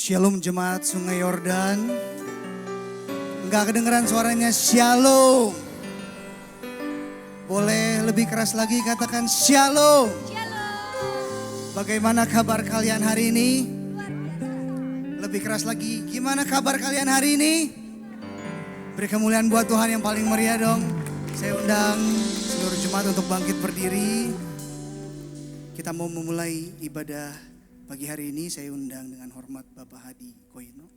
Shalom jemaat Sungai Yordan. Enggak kedengeran suaranya shalom. Boleh lebih keras lagi katakan shalom. Bagaimana kabar kalian hari ini? Lebih keras lagi, gimana kabar kalian hari ini? Beri kemuliaan buat Tuhan yang paling meriah dong. Saya undang seluruh jemaat untuk bangkit berdiri. Kita mau memulai ibadah pagi hari ini. Saya undang dengan hormat Bapak Hadi Koino.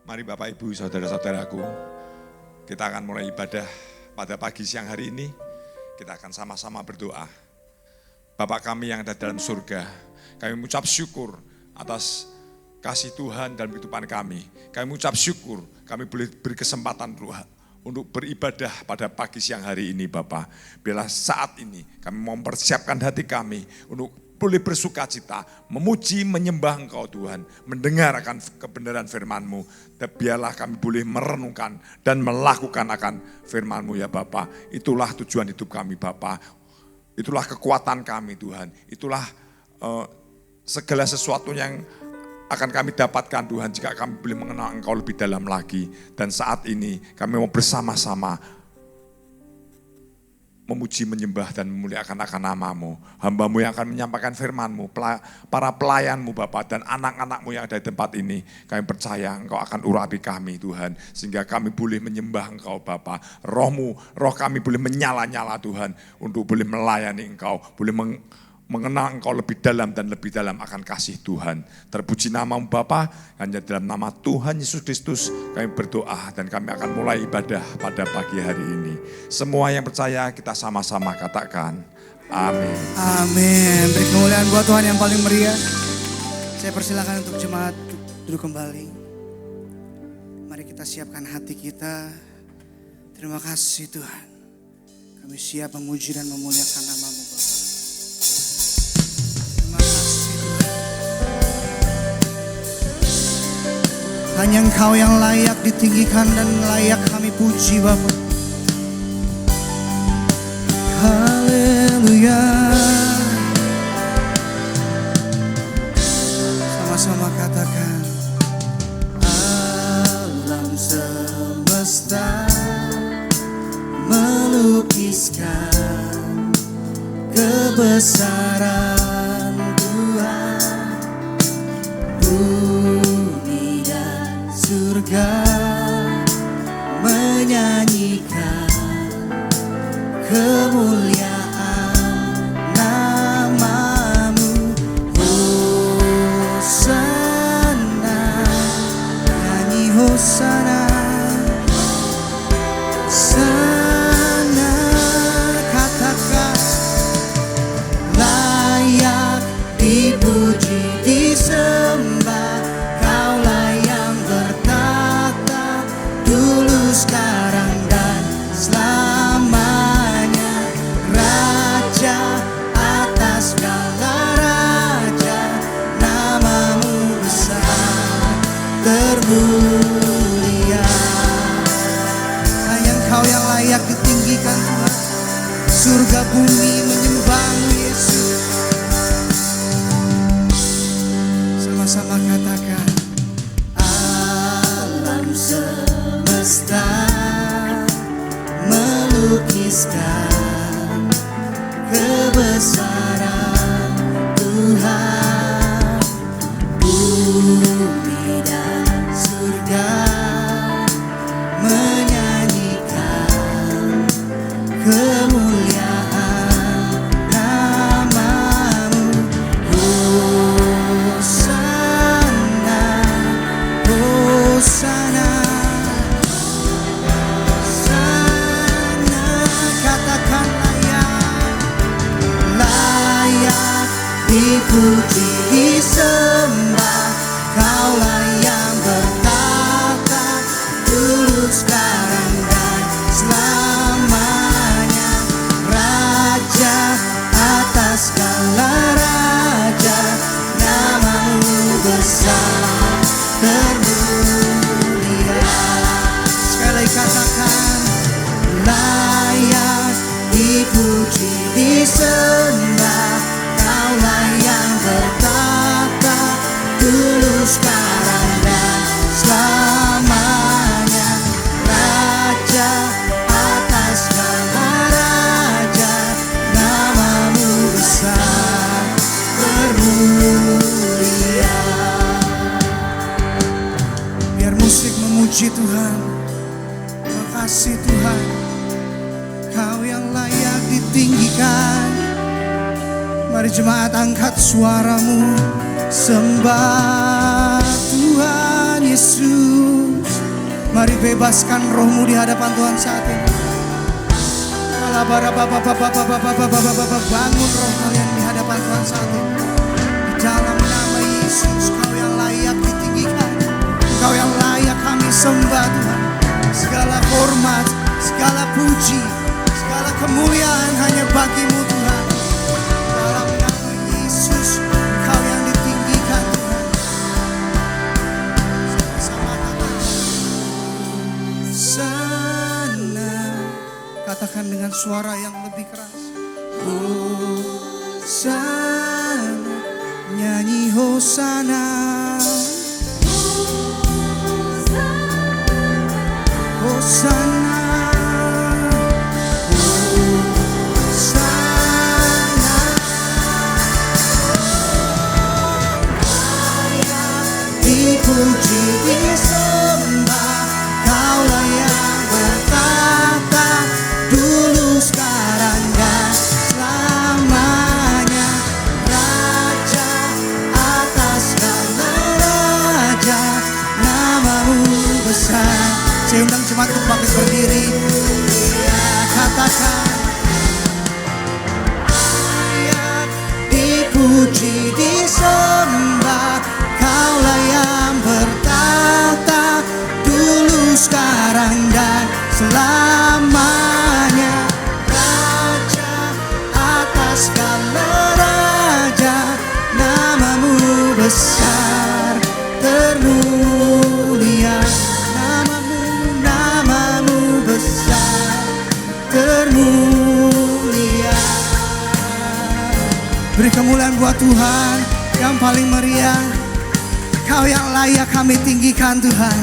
Mari Bapak Ibu saudara-saudaraku, kita akan mulai ibadah pada pagi siang hari ini. Kita akan sama-sama berdoa. Bapa kami yang ada dalam surga, kami mengucap syukur atas kasih Tuhan dalam kehidupan kami. Kami mengucap syukur kami boleh berkesempatan untuk beribadah pada pagi siang hari ini Bapa. Bila saat ini kami mau mempersiapkan hati kami untuk boleh bersuka cita, memuji, menyembah Engkau Tuhan, mendengarkan kebenaran firman-Mu. Dan biarlah kami boleh merenungkan dan melakukan akan firman-Mu ya Bapa. Itulah tujuan hidup kami Bapa. Itulah kekuatan kami Tuhan. Itulah segala sesuatu yang akan kami dapatkan Tuhan jika kami boleh mengenal Engkau lebih dalam lagi. Dan saat ini kami mau bersama-sama memuji, menyembah dan memuliakan akan nama-Mu. Hamba-Mu yang akan menyampaikan firman-Mu, para pelayan-Mu Bapak dan anak-anak-Mu yang ada di tempat ini. Kami percaya Engkau akan urapi kami Tuhan. Sehingga kami boleh menyembah Engkau Bapak. Roh kami boleh menyala-nyala Tuhan untuk boleh melayani Engkau. Boleh mengenal Engkau lebih dalam dan lebih dalam akan kasih Tuhan. Terpuji nama-Mu Bapa, hanya dalam nama Tuhan Yesus Kristus kami berdoa dan kami akan mulai ibadah pada pagi hari ini. Semua yang percaya kita sama-sama katakan amin. Amin. Beri kemuliaan buat Tuhan yang paling meriah. Saya persilakan untuk jemaat duduk kembali. Mari kita siapkan hati kita. Terima kasih Tuhan. Kami siap memuji dan memuliakan nama-Mu Bapa. Hanya Engkau yang layak ditinggikan dan layak kami puji Bapa. Haleluya. Sama-sama katakan. Alam semesta melukiskan kebesaran Tuhan. Surga menyanyikan kemuliaan nama-Mu. Hosana, nyanyi Hosana, sana katakan layak dipuji, disembah. Sekarang dan selamanya, Raja atas segala raja, nama-Mu besar termulia. Hanya Engkau yang layak ditinggikan Tuhan. Surga bumi menyembah-Mu Yesus. Sama-sama katakan alam semesta melukiskan kebesaran Tuhan. Bumi dan surga menyanyikan kemuliaan nama-Mu. Hosana, Hosana. Dipuji, disembah, Kaulah yang bertata dulu, sekarang dan selamanya, Raja atas segala raja, nama-Mu besar termulia. dipuji, disembah. Kaulah yang bertata dulu, sekarang dan selamanya. Raja atas segala raja, namamu besar bermulia. Biar musik memuji Tuhan. Kasih Tuhan, Kau yang layak ditinggikan. Mari jemaat angkat suaramu, sembah Tuhan Yesus. Mari bebaskan rohmu di hadapan Tuhan saat ini. Bangun roh kalian di hadapan Tuhan saat ini. Di dalam nama Yesus, Kau yang layak ditinggikan, Kau yang layak kami sembah Tuhan. Segala hormat, segala puji, segala kemuliaan hanya bagi-Mu Tuhan. Dalam nama Yesus, Kau yang ditinggikan Tuhan. Sama-sama katakan Hosana. Katakan dengan suara yang lebih keras. Hosana, nyanyi Hosana. Hosana, Hosana, dipuji, disembah. Kaulah yang bertata dulu, sekarang dan selamanya. Raja atas segala raja, namamu besar. Saya undang jemaat untuk bangkit berdiri. Ya, katakan layak dipuji, disembah. Kaulah yang bertata dulu, sekarang dan selamanya. Raja atas segala raja, namamu besar termulia. Termulia. Beri kemuliaan buat Tuhan yang paling meriah. Kau yang layak kami tinggikan Tuhan.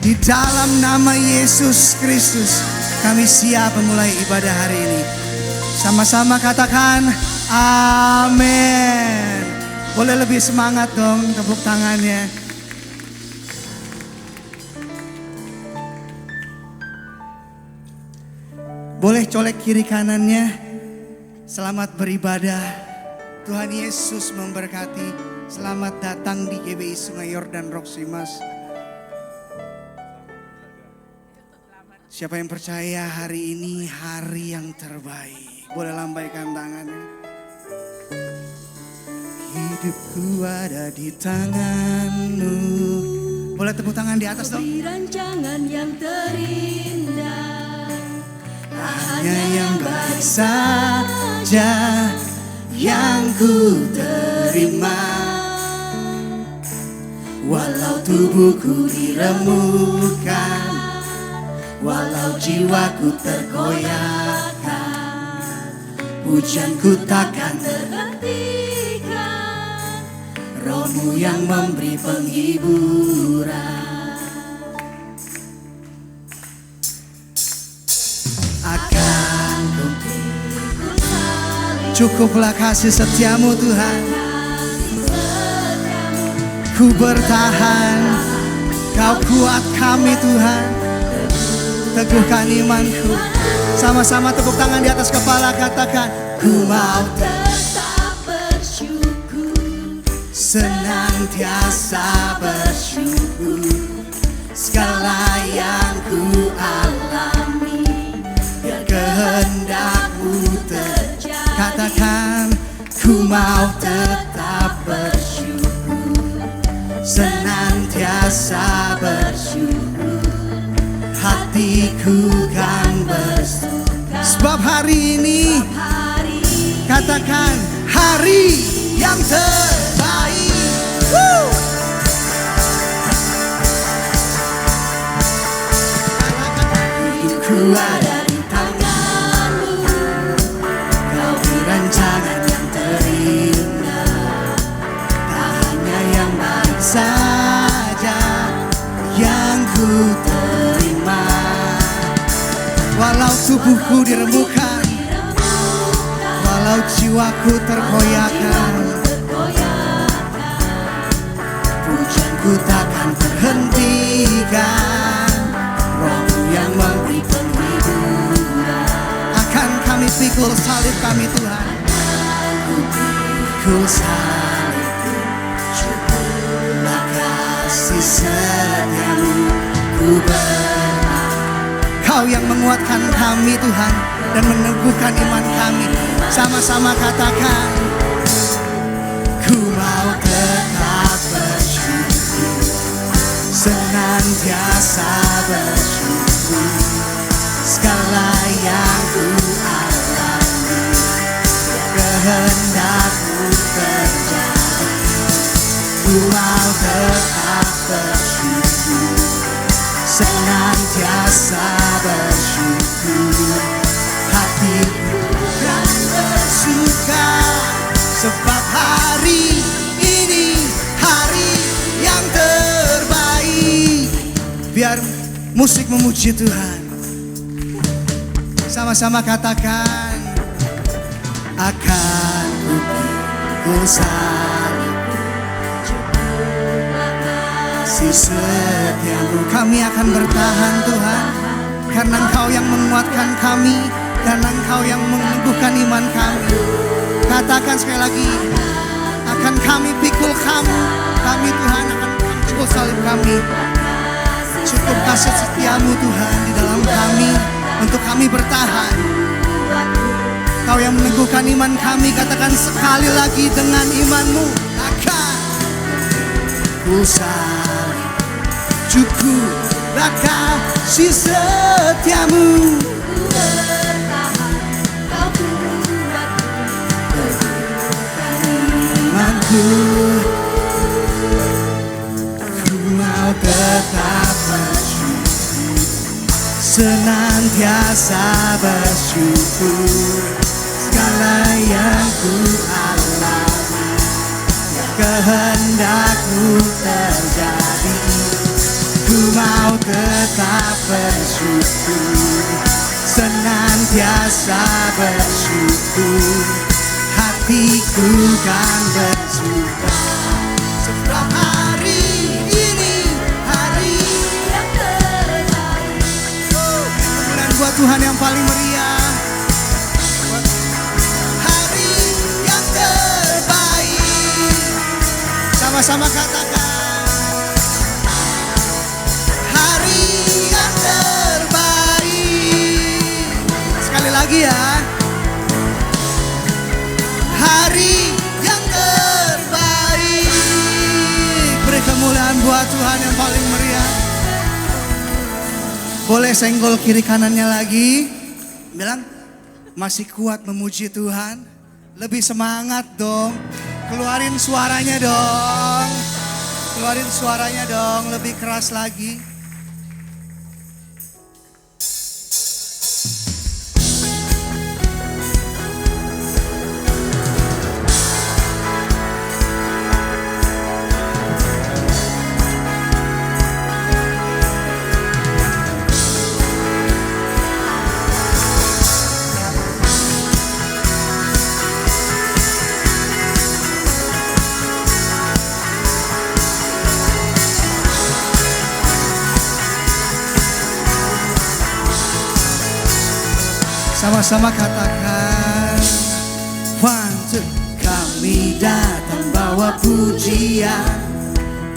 Di dalam nama Yesus Kristus kami siap memulai ibadah hari ini. Sama-sama katakan amin. Boleh lebih semangat dong tepuk tangannya. Boleh colek kiri kanannya. Selamat beribadah. Tuhan Yesus memberkati. Selamat datang di GBI Sungai Yordan Roksimas. Siapa yang percaya hari ini hari yang terbaik? Boleh lambaikan tangannya. Hidupku ada di tangan-Mu. Boleh tepuk tangan di atas dong. Rancangan yang terindah, hanya yang baik saja yang ku terima. Walau tubuhku diremukkan, walau jiwaku tergoyahkan, pujianku takkan terhentikan. Roh-Mu yang memberi penghiburan. Cukuplah kasih setiamu Tuhan. Ku bertahan, Kau kuat kami Tuhan. Teguhkan imanku. Sama-sama tepuk tangan di atas kepala, katakan ku mau tetap bersyukur, senantiasa bersyukur. Segala yang ku alami, biar kehendak-Mu terjadi. Katakan ku mau tetap bersyukur, senantiasa bersyukur. Hatiku kan bersuka, sebab hari ini katakan hari yang terbaik. Hidupku ada di tangan-Mu, tubuhku dirembukan, walau jiwaku terkoyakkan, pujianku takkan terhentikan. Rohmu yang memberi penghiburan, akan kami pikul salib kami Tuhan. Pikul salibku, cukuplah kasih setiamu. Ku Kau yang menguatkan kami Tuhan dan meneguhkan iman kami. Sama-sama katakan, ku mau tetap bersyukur, senantiasa bersyukur. Segala yang ku alami, kehendakmu terjadi. Ku mau tetap bersyukur, senantiasa bersyukur. Hatiku kan bersuka, sebab hari ini hari yang terbaik. Biar musik memuji Tuhan. Sama-sama katakan, akan ku pikul salibku, kasih setiamu. Kami akan bertahan Tuhan, karena Engkau yang menguatkan kami, karena Engkau yang meneguhkan iman kami. Katakan sekali lagi, akan kami pikul kamu, kami Tuhan akan pikul salib kami. Cukup kasih setiamu Tuhan di dalam kami, untuk kami bertahan. Kau yang meneguhkan iman kami, katakan sekali lagi dengan imanmu, akan ku salib, cukuplah kasih setiamu. Imanku, ku mau tetap bersyukur, senantiasa bersyukur. Segala yang ku alami, kehendakmu terjadi. Ku mau tetap bersyukur, senantiasa bersyukur. Hatiku kan bersuka, sebab hari ini hari yang terbaik. Kemuliaan buat Tuhan yang paling meriah. Hari yang terbaik. Sama-sama katakan, hari yang terbaik. Sekali lagi ya, hari yang terbaik. Beri kemuliaan buat Tuhan yang paling meriah. Boleh senggol kiri kanannya lagi, bilang masih kuat memuji Tuhan. Lebih semangat dong, keluarin suaranya dong, keluarin suaranya dong, lebih keras lagi. Sama-sama katakan, one, two. Kami datang bawa pujian,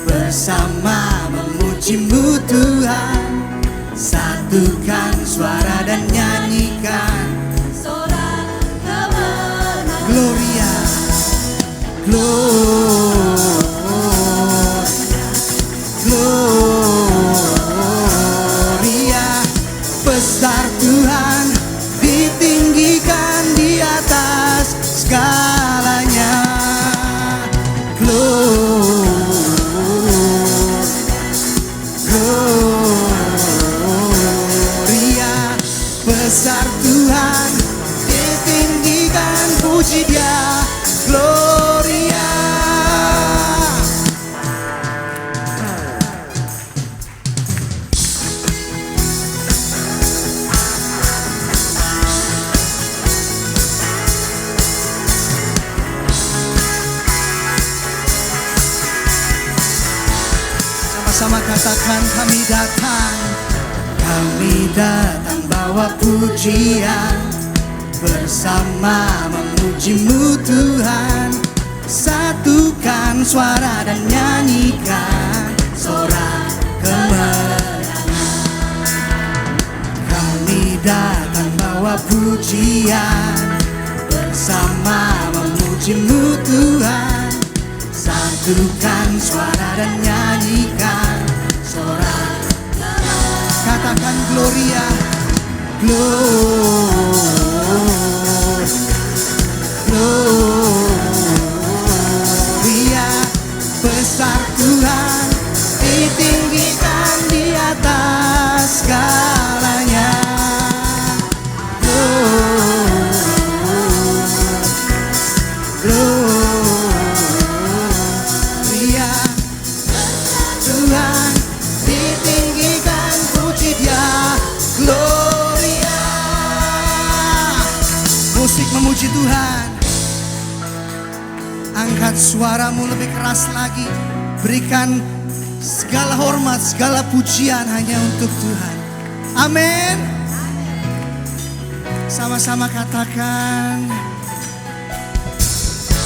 bersama memuji-Mu Tuhan. Satukan suara dan nyanyikan Sorak kemenangan. Gloria, Gloria, Gloria. Besar Tuhan, ditinggikan di atas segalanya. Gloria, besar Tuhan, ditinggikan, puji Dia. Gloria. Katakan kami datang bawa pujian, bersama memuji-Mu Tuhan. Satukan suara dan nyanyikan sorak kemenangan. Kami datang bawa pujian, bersama memuji-Mu Tuhan. Satukan suara dan nyanyikan sorak. Katakan Gloria, Gloria, besar Tuhan, ditinggikan di atas segalanya. Gloria, Tuhan, ditinggikan, puji Dia. Gloria. Musik memuji Tuhan. Angkat suaramu lebih keras lagi. Berikan segala hormat, segala pujian hanya untuk Tuhan. Amin. Sama-sama katakan.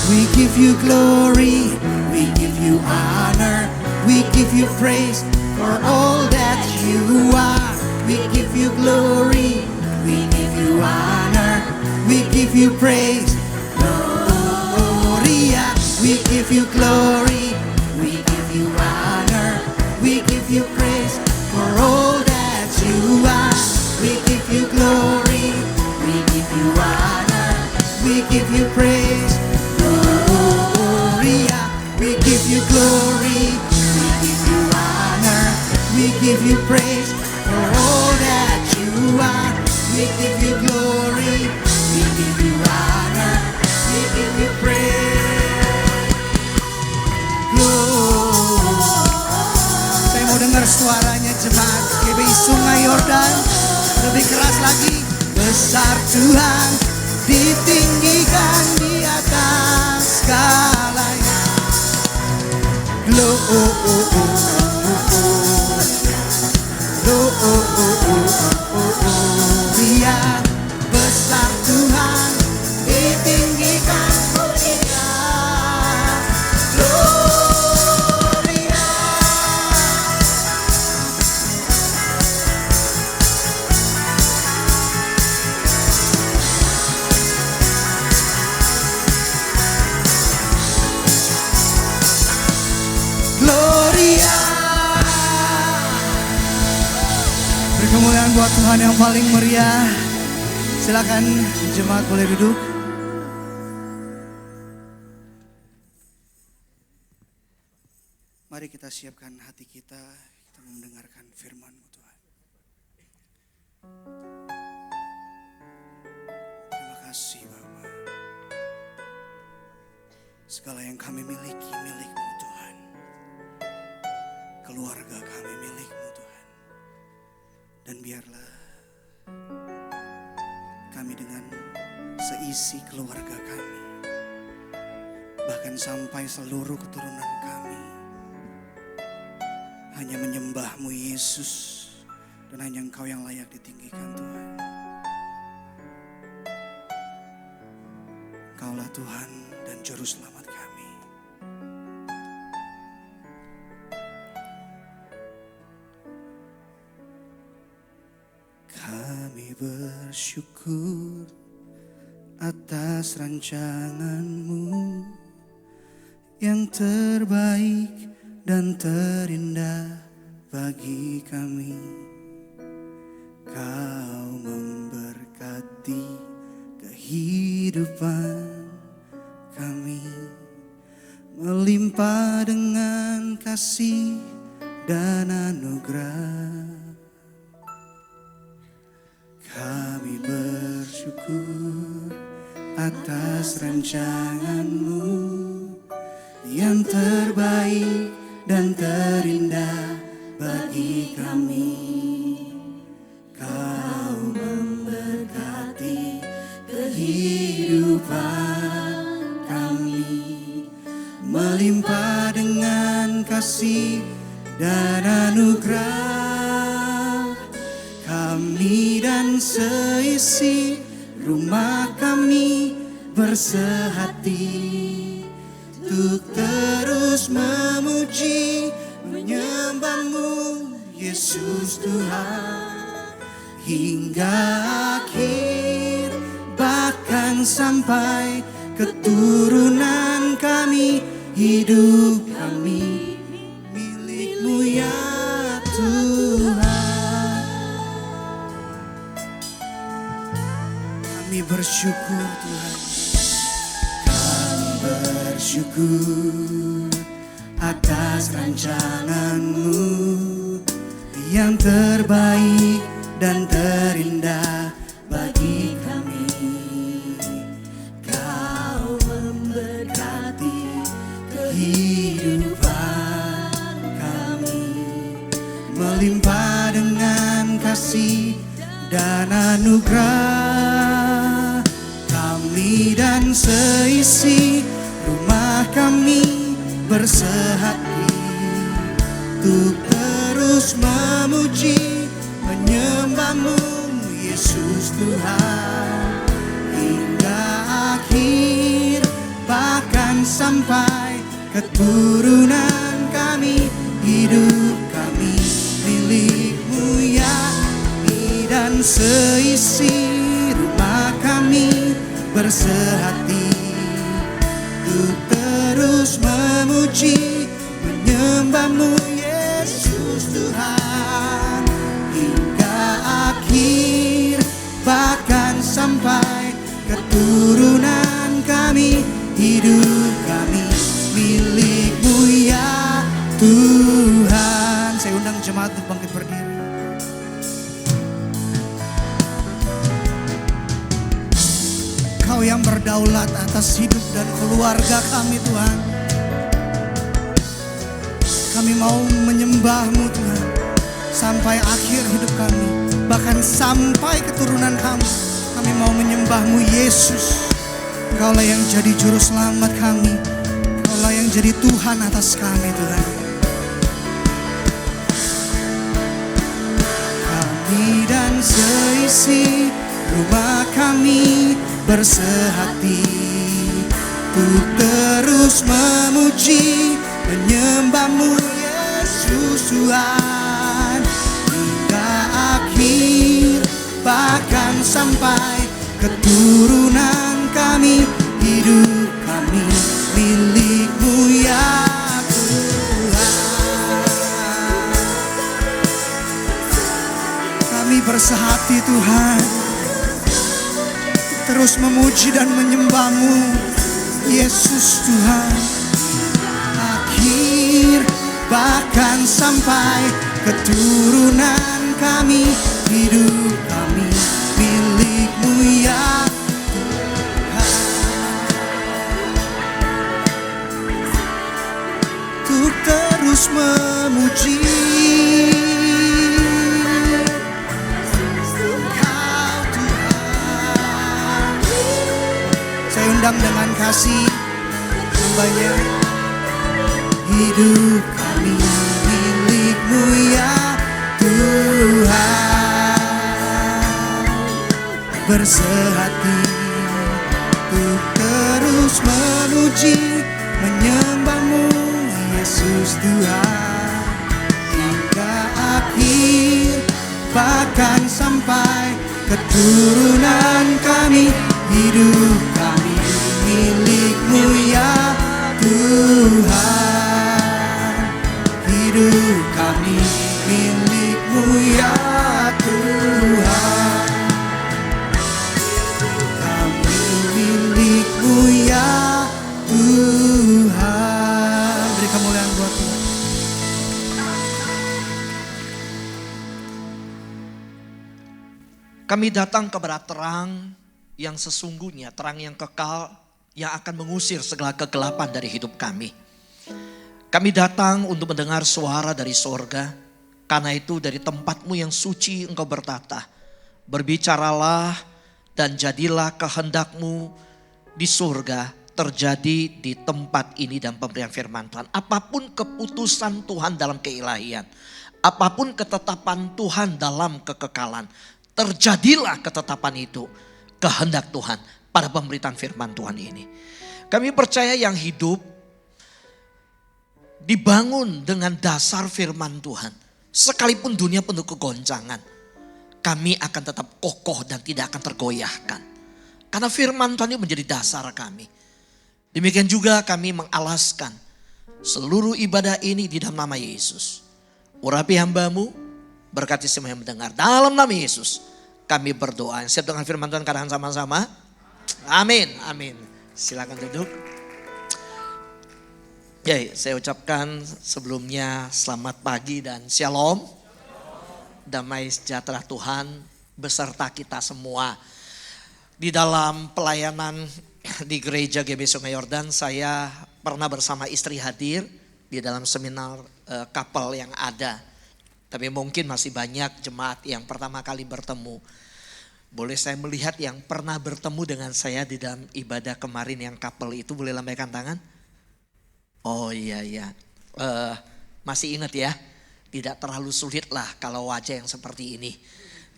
We give you glory, we give you honor, we give you praise for all that you are. We give you glory, we give you honor, we give you praise. Gloria, we give you glory, we give you honor, we give you praise for all that you are. We give you glory, we give you honor, we give you praise. Gloria, we give you glory, we give you honor, we give you praise for all that you are. We give you glory, we give you honor, we give you praise. Saya mau dengar suaranya jemaat GBI Sungai Yordan. Lebih keras lagi. Besar Tuhan, ditinggikan di atas segalanya. Gloria, besar Tuhan, ditinggikan, puji Dia. Gloria. Gloria. Beri kemuliaan buat Tuhan yang paling meriah. Silakan jemaat boleh duduk. Mari kita siapkan hati kita mendengarkan firman-Mu Tuhan. Terima kasih Bapa. Segala yang kami miliki milik-Mu Tuhan. Keluarga kami milik-Mu Tuhan. Dan biarlah kami dengan seisi keluarga kami, bahkan sampai seluruh keturunan kami, hanya menyembah-Mu Yesus, dan hanya Engkau yang layak ditinggikan Tuhan. Engkaulah Tuhan dan Juru Selamat kami. Kami bersyukur atas rancangan-Mu yang terbaik dan terindah bagi kami. Kau memberkati kehidupan kami, melimpah dengan kasih dan anugerah. Kami bersyukur atas rancangan-Mu yang terbaik dan terindah bagi kami. Kau memberkati kehidupan kami, melimpah dengan kasih dan anugerah. Kami dan seisi rumah kami bersehati untuk terus memuji, menyembah-Mu Yesus Tuhan hingga akhir, bahkan sampai keturunan kami. Hidup kami milik-Mu ya Tuhan. Kami bersyukur Tuhan, kami bersyukur atas rancangan-Mu yang terbaik dan terindah bagi kami. Kau memberkati kehidupan kami, melimpah dengan kasih dan anugerah. Kami dan seisi rumah kami bersehati untuk terus memuji, menyembah-Mu Yesus Tuhan hingga akhir, bahkan sampai keturunan kami. Hidup kami milik-Mu ya, kami dan seisi rumah kami bersehati untuk terus memuji, menyembah-Mu Yesus Tuhan hingga akhir, bahkan sampai keturunan kami. Hidup kami milik-Mu ya Tuhan. Saya undang jemaat untuk bangkit berdiri. Kau yang berdaulat atas hidup dan keluarga kami Tuhan. Kami mau menyembah-Mu Tuhan sampai akhir hidup kami, bahkan sampai keturunan kami. Kami mau menyembah-Mu Yesus. Engkaulah yang jadi juru selamat kami. Engkaulah yang jadi Tuhan atas kami Tuhan. Kami dan seisi rumah kami bersehati untuk terus memuji, menyembah-Mu Yesus Tuhan hingga akhir, bahkan sampai keturunan kami. Hidup kami milik-Mu ya Tuhan. Kami bersehati Tuhan terus memuji dan menyembah-Mu Yesus Tuhan akhir, bahkan sampai keturunan kami. Hidup kami milik-Mu ya Tuhan, untuk terus memuji Engkau Tuhan. Saya undang dengan kasih hamba-Nya. Hidup kami milik-Mu ya Tuhan, bersehati untuk terus memuji, menyembah-Mu Yesus Tuhan hingga akhir, bahkan sampai keturunan kami. Hidup kami milik-Mu ya Tuhan. Hidup kami milik-Mu ya Tuhan. Kami milik-Mu ya Tuhan. Beri kemuliaan buat Tuhan. Kami datang kepada terang yang sesungguhnya, terang yang kekal, yang akan mengusir segala kegelapan dari hidup kami. Kami datang untuk mendengar suara dari sorga. Karena itu dari tempat-Mu yang suci Engkau bertata. Berbicaralah dan jadilah kehendak-Mu di surga terjadi di tempat ini dan pemberian firman Tuhan. Apapun keputusan Tuhan dalam keilahian, apapun ketetapan Tuhan dalam kekekalan, terjadilah ketetapan itu, kehendak Tuhan pada pemberitaan firman Tuhan ini. Kami percaya yang hidup dibangun dengan dasar firman Tuhan. Sekalipun dunia penuh kegoncangan, kami akan tetap kokoh dan tidak akan tergoyahkan. Karena firman Tuhan ini menjadi dasar kami. Demikian juga kami mengalaskan seluruh ibadah ini di dalam nama Yesus. Urapi hamba-Mu, berkati semua yang mendengar. Dalam nama Yesus kami berdoa. Siap dengan firman Tuhan, katakan sama-sama. Amin, amin. Silakan duduk. Ya, saya ucapkan sebelumnya selamat pagi dan shalom. Damai sejahtera Tuhan beserta kita semua. Di dalam pelayanan di gereja GB Sungai Yordan, saya pernah bersama istri hadir di dalam seminar couple yang ada. Tapi mungkin masih banyak jemaat yang pertama kali bertemu. Boleh saya melihat yang pernah bertemu dengan saya di dalam ibadah kemarin yang couple itu, boleh lambaikan tangan? Oh iya, masih ingat ya? Tidak terlalu sulit lah kalau wajah yang seperti ini.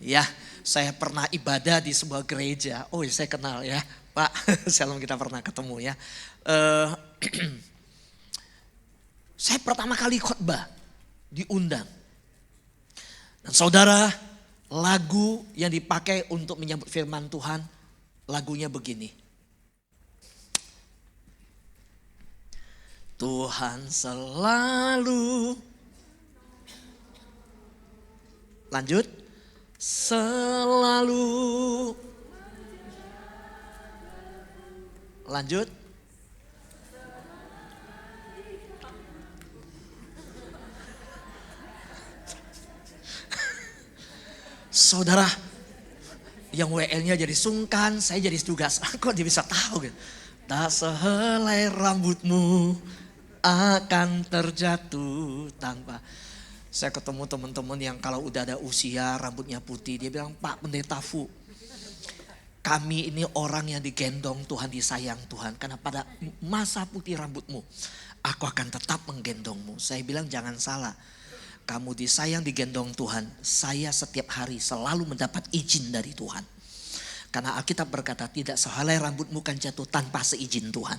Ya, saya pernah ibadah di sebuah gereja. Oh saya kenal ya Pak, shalom, kita pernah ketemu ya. Saya pertama kali khotbah diundang. Dan saudara, lagu yang dipakai untuk menyambut firman Tuhan, lagunya begini. Tuhan selalu, lanjut, selalu, lanjut. Saudara, yang WL-nya jadi sungkan, saya jadi tugas. Kok dia bisa tahu gitu? Tak sehelai rambutmu akan terjatuh tanpa. Saya ketemu teman-teman yang kalau udah ada usia rambutnya putih. Dia bilang, Pak Pendeta Fu, kami ini orang yang digendong Tuhan, disayang Tuhan. Karena pada masa putih rambutmu, aku akan tetap menggendongmu. Saya bilang jangan salah. Kamu disayang, digendong Tuhan. Saya setiap hari selalu mendapat izin dari Tuhan. Karena Alkitab berkata tidak sehelai rambutmu kan jatuh tanpa seizin Tuhan.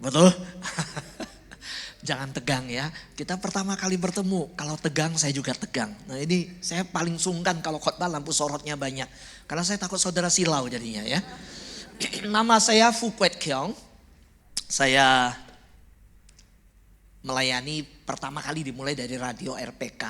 Betul? Jangan tegang ya. Kita pertama kali bertemu. Kalau tegang saya juga tegang. Nah ini saya paling sungkan kalau khotbah lampu sorotnya banyak. Karena saya takut saudara silau jadinya ya. Nama saya Fu Kwet Kiong. Saya melayani pertama kali dimulai dari radio RPK.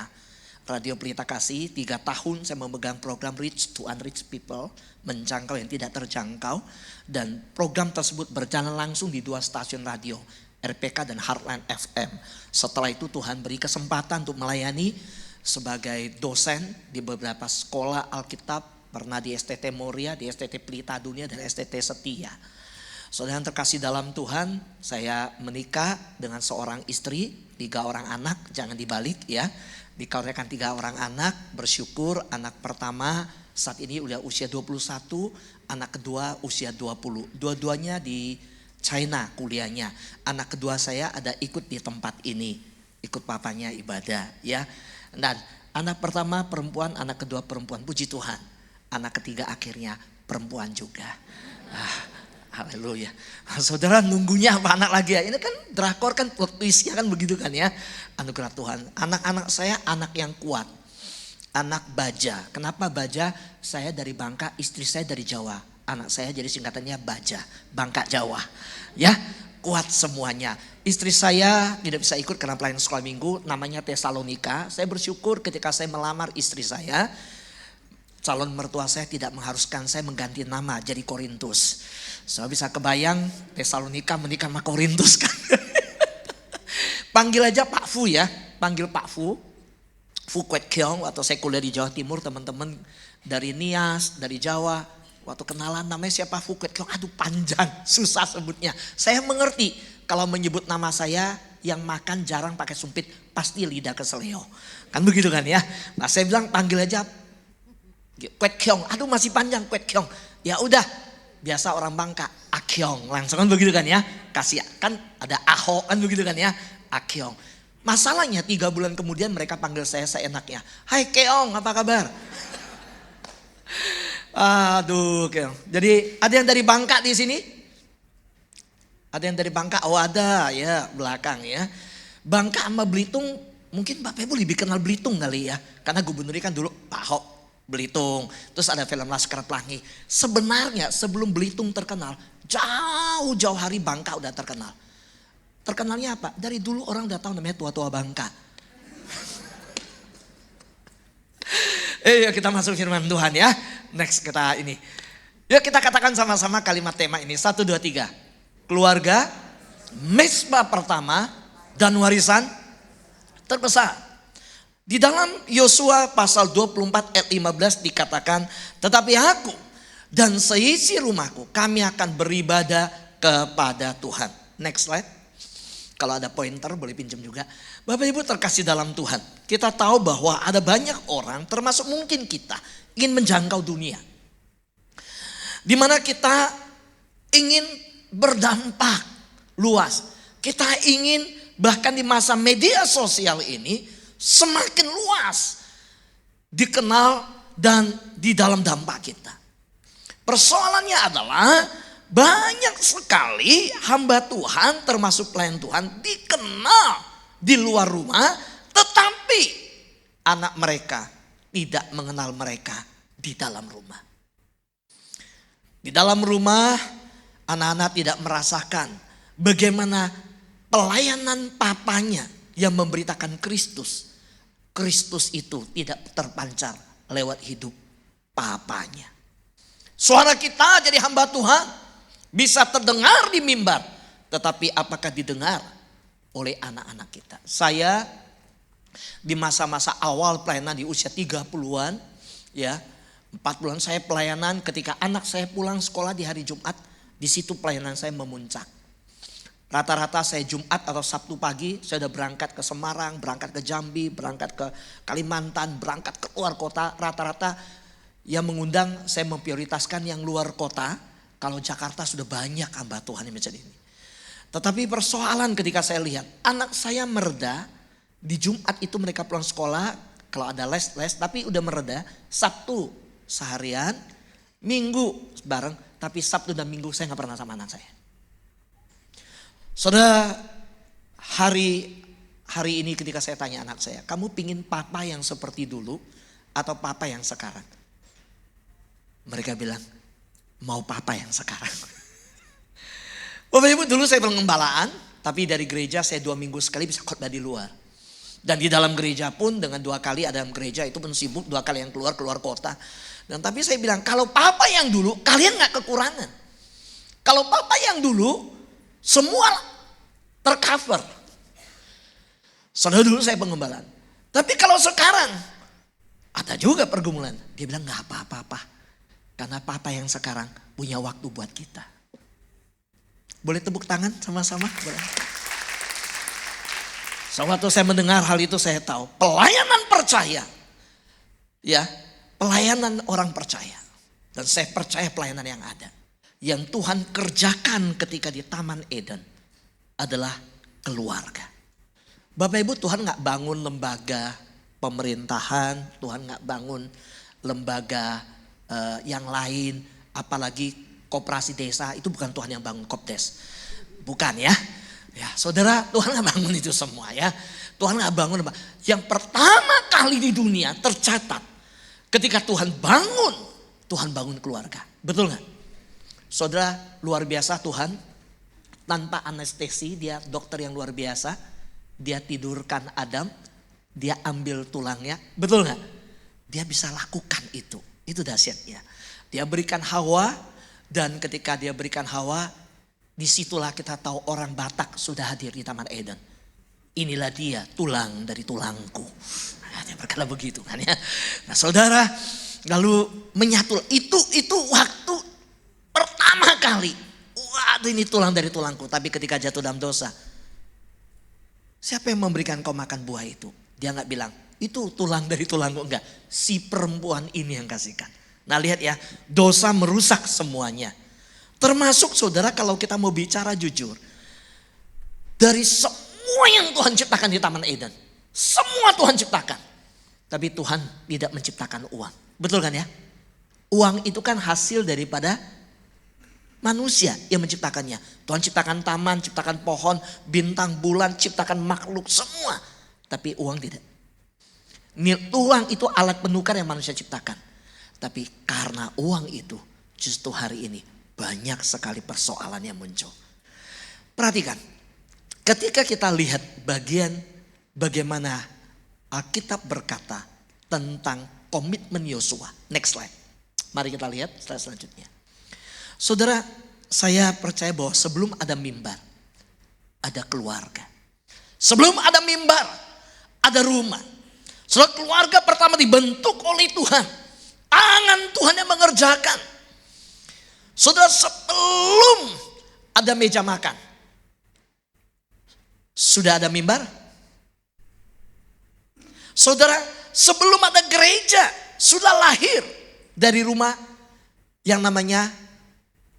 Radio Pelita Kasih, 3 tahun saya memegang program Reach to Unreached People. Menjangkau yang tidak terjangkau. Dan program tersebut berjalan langsung di 2 stasiun radio. RPK dan Heartland FM. Setelah itu Tuhan beri kesempatan untuk melayani sebagai dosen di beberapa sekolah Alkitab. Pernah di STT Moria, di STT Pelita Dunia dan STT Setia. Saudara yang terkasih dalam Tuhan, saya menikah dengan seorang istri, 3 orang anak, jangan dibalik ya. Dikaruniakan 3 orang anak, bersyukur anak pertama saat ini udah usia 21, anak kedua usia 20. Dua-duanya di China kuliahnya. Anak kedua saya ada ikut di tempat ini, ikut papanya ibadah ya. Dan anak pertama perempuan, anak kedua perempuan, puji Tuhan. Anak ketiga akhirnya perempuan juga. Haleluya. Saudara nunggunya apa anak lagi ya? Ini kan drakor kan plot twistnya kan begitu kan ya. Anugerah Tuhan. Anak-anak saya anak yang kuat. Anak baja. Kenapa baja? Saya dari Bangka, istri saya dari Jawa. Anak saya jadi singkatannya Baja, Bangka Jawa. Ya, kuat semuanya. Istri saya tidak bisa ikut karena pelayanan sekolah minggu, namanya Tesalonika. Saya bersyukur ketika saya melamar istri saya, calon mertua saya tidak mengharuskan saya mengganti nama jadi Korintus. Saya bisa kebayang Tesalonika menikah sama Korintus kan. Panggil aja Pak Fu ya, panggil Pak Fu. Fu Kwet Kiong, waktu saya kuliah di Jawa Timur, teman-teman dari Nias, dari Jawa. Waktu kenalan namanya siapa, Fu Kwet Kiong, aduh panjang, susah sebutnya. Saya mengerti kalau menyebut nama saya yang makan jarang pakai sumpit, pasti lidah keseleo. Kan begitu kan ya. Nah saya bilang panggil aja Kwet Kiong, aduh masih panjang Kwet Kiong. Ya udah, biasa orang Bangka, Akyong. Langsung kan begitu kan ya. Kasih kan ada Ahok kan begitu kan ya. Akyong. Masalahnya 3 bulan kemudian mereka panggil saya seenaknya. Hai Keong, apa kabar? Aduh Keong. Jadi ada yang dari Bangka di sini? Ada yang dari Bangka? Oh ada ya, belakang ya. Bangka sama Belitung, mungkin Bapak Ibu lebih kenal Belitung kali ya. Karena gubernurnya kan dulu Pak Ahok, Belitung. Terus ada film Laskar Pelangi. Sebenarnya sebelum Belitung terkenal, jauh-jauh hari Bangka udah terkenal. Terkenalnya apa? Dari dulu orang udah tahu namanya tua-tua Bangka. Kita masuk firman Tuhan ya. Next kita ini. Yuk kita katakan sama-sama kalimat tema ini. 1, 2, 3. Keluarga, mesbah pertama, dan warisan terbesar. Di dalam Yosua pasal 24 ayat 15 dikatakan, tetapi aku dan seisi rumahku kami akan beribadah kepada Tuhan. Next slide. Kalau ada pointer boleh pinjam juga. Bapak Ibu terkasih dalam Tuhan. Kita tahu bahwa ada banyak orang termasuk mungkin kita ingin menjangkau dunia. Di mana kita ingin berdampak luas. Kita ingin bahkan di masa media sosial ini semakin luas dikenal dan di dalam dampak kita. Persoalannya adalah banyak sekali hamba Tuhan termasuk pelayan Tuhan dikenal di luar rumah, tetapi anak mereka tidak mengenal mereka di dalam rumah. Di dalam rumah anak-anak tidak merasakan bagaimana pelayanan papanya yang memberitakan Kristus. Kristus itu tidak terpancar lewat hidup papanya. Suara kita jadi hamba Tuhan bisa terdengar di mimbar, tetapi apakah didengar oleh anak-anak kita? Saya di masa-masa awal pelayanan di usia 30-an ya, 40-an saya pelayanan ketika anak saya pulang sekolah di hari Jumat. Di situ pelayanan saya memuncak. Rata-rata saya Jumat atau Sabtu pagi saya sudah berangkat ke Semarang, berangkat ke Jambi, berangkat ke Kalimantan, berangkat ke luar kota. Rata-rata yang mengundang saya memprioritaskan yang luar kota. Kalau Jakarta sudah banyak hamba Tuhan yang menjadi ini. Tetapi persoalan ketika saya lihat anak saya mereda. Di Jumat itu mereka pulang sekolah, kalau ada les, tapi udah mereda. Sabtu seharian, Minggu bareng. Tapi Sabtu dan Minggu saya gak pernah sama anak saya. Saudara, hari ini ketika saya tanya anak saya, kamu pingin papa yang seperti dulu atau papa yang sekarang? Mereka bilang, mau papa yang sekarang. Bapak Ibu dulu saya pengembalaan, tapi dari gereja saya 2 minggu sekali bisa khotbah di luar. Dan di dalam gereja pun dengan 2 kali ada dalam gereja itu pun sibuk, 2 kali yang keluar kota. Dan tapi saya bilang kalau papa yang dulu kalian gak kekurangan. Kalau papa yang dulu semua tercover. Saudara dulu saya pengembalaan. Tapi kalau sekarang ada juga pergumulan. Dia bilang gak apa-apa. Karena papa yang sekarang punya waktu buat kita. Boleh tepuk tangan sama-sama? Boleh. Waktu saya mendengar hal itu saya tahu pelayanan percaya. Ya. Pelayanan orang percaya. Dan saya percaya pelayanan yang ada. Yang Tuhan kerjakan ketika di Taman Eden adalah keluarga. Bapak Ibu, Tuhan gak bangun lembaga pemerintahan. Tuhan gak bangun lembaga yang lain. Apalagi koperasi desa. Itu bukan Tuhan yang bangun Kopdes. Bukan ya. Ya saudara, Tuhan gak bangun itu semua ya. Tuhan gak bangun lembaga. Yang pertama kali di dunia tercatat. Ketika Tuhan bangun keluarga. Betul gak? Saudara, luar biasa Tuhan. Tanpa anestesi, dia dokter yang luar biasa. Dia tidurkan Adam. Dia ambil tulangnya. Betul gak? Dia bisa lakukan itu. Itu dahsyatnya. Dia berikan Hawa. Dan ketika dia berikan Hawa. Disitulah kita tahu orang Batak sudah hadir di Taman Eden. Inilah dia tulang dari tulangku. Dia berkata begitu kan ya. Nah saudara, lalu menyatu. Itu waktu pertama kali. Waduh ini tulang dari tulangku. Tapi ketika jatuh dalam dosa. Siapa yang memberikan kau makan buah itu? Dia gak bilang, itu tulang dari tulangku. Enggak, si perempuan ini yang kasihkan. Nah lihat ya, dosa merusak semuanya. Termasuk saudara kalau kita mau bicara jujur. Dari semua yang Tuhan ciptakan di Taman Eden. Semua Tuhan ciptakan. Tapi Tuhan tidak menciptakan uang. Betul kan ya? Uang itu kan hasil daripada manusia yang menciptakannya. Tuhan ciptakan taman, ciptakan pohon, bintang, bulan, ciptakan makhluk semua. Tapi uang tidak. Uang itu alat penukar yang manusia ciptakan. Tapi karena uang itu justru hari ini banyak sekali persoalan yang muncul. Perhatikan, ketika kita lihat bagian bagaimana Alkitab berkata tentang komitmen Yosua. Next slide. Mari kita lihat slide selanjutnya. Saudara, saya percaya bahwa sebelum ada mimbar, ada keluarga. Sebelum ada mimbar, ada rumah. Saudara, keluarga pertama dibentuk oleh Tuhan. Tangan Tuhan yang mengerjakan. Saudara, sebelum ada meja makan, sudah ada mimbar. Saudara, sebelum ada gereja, sudah lahir dari rumah yang namanya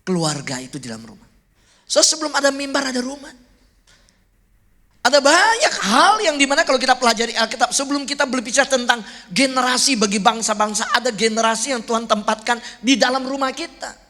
keluarga itu di dalam rumah. So, sebelum ada mimbar ada rumah. Ada banyak hal yang dimana kalau kita pelajari Alkitab, sebelum kita berbicara tentang generasi bagi bangsa-bangsa, ada generasi yang Tuhan tempatkan di dalam rumah kita.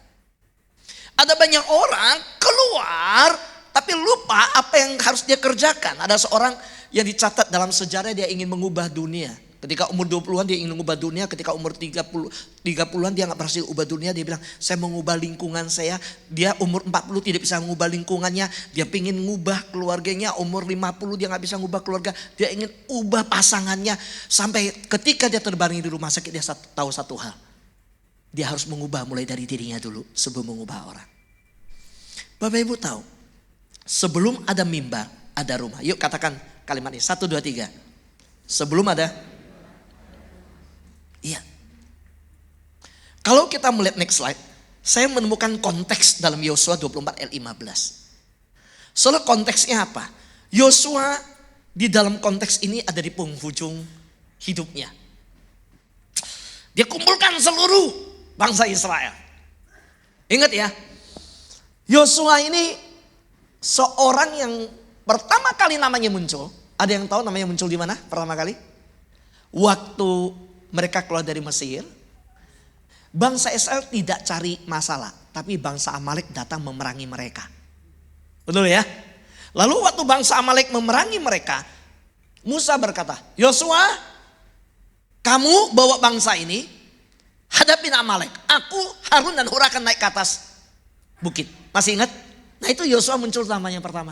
Ada banyak orang keluar tapi lupa apa yang harus dia kerjakan. Ada seorang yang dicatat dalam sejarah dia ingin mengubah dunia. Ketika umur 20-an dia ingin mengubah dunia. Ketika umur 30-an dia gak berhasil ubah dunia. Dia bilang saya mengubah lingkungan saya. Dia umur 40 tidak bisa mengubah lingkungannya. Dia ingin mengubah keluarganya. Umur 50 dia gak bisa mengubah keluarga. Dia ingin ubah pasangannya. Sampai ketika dia terbaring di rumah sakit dia tahu satu hal. Dia harus mengubah mulai dari dirinya dulu sebelum mengubah orang. Bapak Ibu tahu. Sebelum ada mimbar ada rumah. Yuk katakan kalimat ini. 1, 2, 3. Sebelum ada. Iya. Kalau kita melihat next slide. Saya menemukan konteks dalam Yosua 24 ayat 15. Soalnya konteksnya apa? Yosua di dalam konteks ini ada di penghujung hidupnya. Dia kumpulkan seluruh bangsa Israel. Ingat ya. Yosua ini seorang yang pertama kali namanya muncul. Ada yang tahu namanya muncul di mana pertama kali? Waktu mereka keluar dari Mesir. Bangsa Israel tidak cari masalah. Tapi bangsa Amalek datang memerangi mereka. Betul ya? Lalu waktu bangsa Amalek memerangi mereka. Musa berkata, Yosua, kamu bawa bangsa ini hadapin Amalek. Aku, Harun dan Hur akan naik ke atas bukit. Masih ingat? Nah itu Yosua muncul namanya pertama.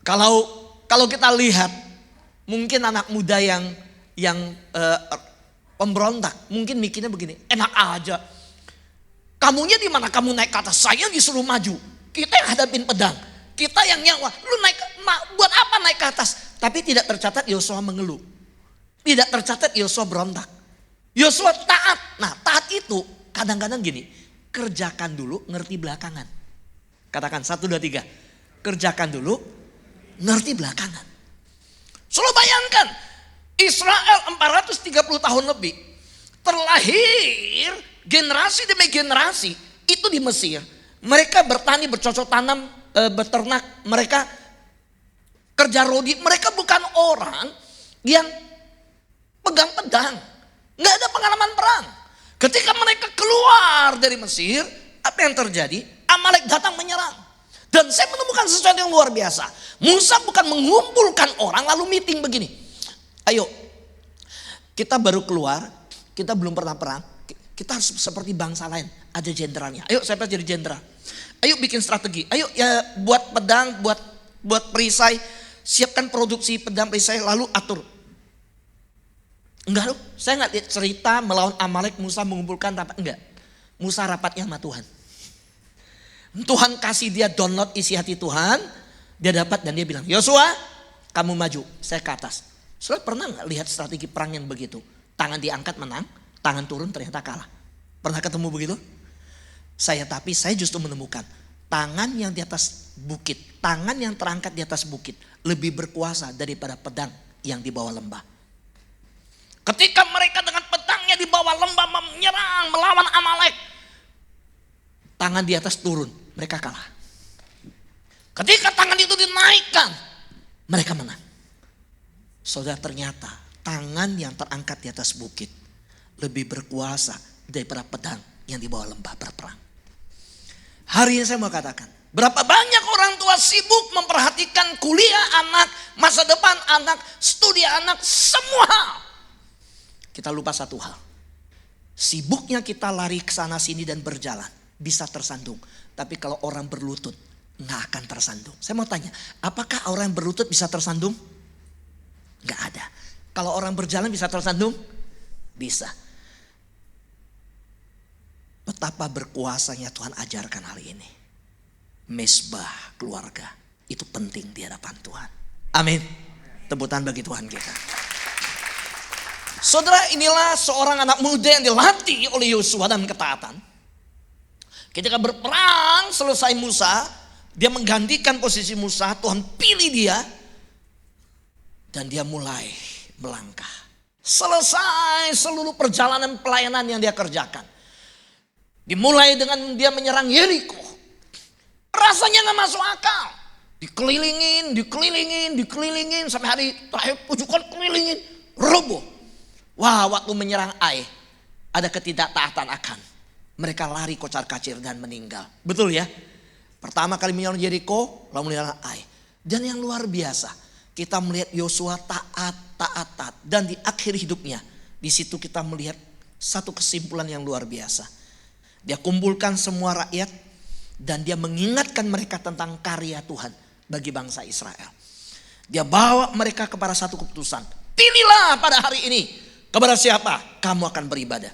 Kalau kita lihat mungkin anak muda yang pemberontak mungkin mikirnya begini, enak aja. Kamunya di mana kamu naik ke atas? Saya disuruh maju. Kita yang hadapin pedang. Kita yang nyawa. Lu naik buat apa naik ke atas? Tapi tidak tercatat Yosua mengeluh. Tidak tercatat Yosua berontak. Yosua taat. Nah, taat itu kadang-kadang gini. Kerjakan dulu, ngerti belakangan. Katakan 1, 2, 3. Kerjakan dulu, ngerti belakangan. Selalu bayangkan, Israel 430 tahun lebih. Terlahir generasi demi generasi. Itu di Mesir. Mereka bertani, bercocok tanam, beternak. Mereka kerja rodi. Mereka bukan orang yang pegang pedang. Nggak ada pengalaman perang. Ketika mereka keluar dari Mesir, apa yang terjadi? Amalek datang menyerang. Dan saya menemukan sesuatu yang luar biasa. Musa bukan mengumpulkan orang lalu meeting begini. Ayo, kita baru keluar, kita belum pernah perang. Kita harus seperti bangsa lain, ada jenderalnya. Ayo siapa jadi jenderal? Ayo bikin strategi. Ayo ya buat pedang, buat perisai. Siapkan produksi pedang perisai lalu atur. Enggak loh, saya enggak lihat cerita melawan Amalek Musa mengumpulkan rapat, enggak. Musa rapatnya sama Tuhan. Tuhan kasih dia download isi hati Tuhan, dia dapat dan dia bilang, Yosua, kamu maju, saya ke atas. Saudara pernah enggak lihat strategi perang yang begitu? Tangan diangkat menang, tangan turun ternyata kalah. Pernah ketemu begitu? Tapi saya justru menemukan tangan yang di atas bukit, tangan yang terangkat di atas bukit lebih berkuasa daripada pedang yang di bawah lembah. Ketika mereka dengan pedangnya di bawah lembah menyerang melawan Amalek. tangan di atas turun, mereka kalah. Ketika tangan itu dinaikkan, mereka menang. Saudara, ternyata tangan yang terangkat di atas bukit lebih berkuasa daripada pedang yang dibawa lembah berperang. Hari ini saya mau katakan, berapa banyak orang tua sibuk memperhatikan kuliah anak, masa depan anak, studi anak, semua hal. Kita lupa satu hal. Sibuknya kita lari ke sana sini dan berjalan, bisa tersandung. Tapi kalau orang berlutut, nggak akan tersandung. Saya mau tanya, apakah orang yang berlutut bisa tersandung? Nggak ada. Kalau orang berjalan bisa tersandung? Bisa. Betapa berkuasanya Tuhan ajarkan hari ini. Mesbah keluarga itu penting di hadapan Tuhan. Amin. Tepuk tangan bagi Tuhan kita. Saudara, inilah seorang anak muda yang dilatih oleh Yosua dan ketaatan. Ketika berperang selesai Musa, dia menggantikan posisi Musa, Tuhan pilih dia. Dan dia mulai melangkah. Selesai seluruh perjalanan pelayanan yang dia kerjakan. Dimulai dengan dia menyerang Yeriko. Rasanya gak masuk akal. Dikelilingin sampai hari terakhir pujukan kelilingin, roboh. Wah, waktu menyerang Ai, ada ketidaktaatan akan. Mereka lari kocar-kacir dan meninggal. Betul ya? Pertama kali menyerang Yeriko, lalu menyerang Ai. Dan yang luar biasa, kita melihat Yosua taat. Dan di akhir hidupnya, di situ kita melihat satu kesimpulan yang luar biasa. Dia kumpulkan semua rakyat dan dia mengingatkan mereka tentang karya Tuhan bagi bangsa Israel. Dia bawa mereka kepada satu keputusan. Pilihlah pada hari ini kepada siapa kamu akan beribadah.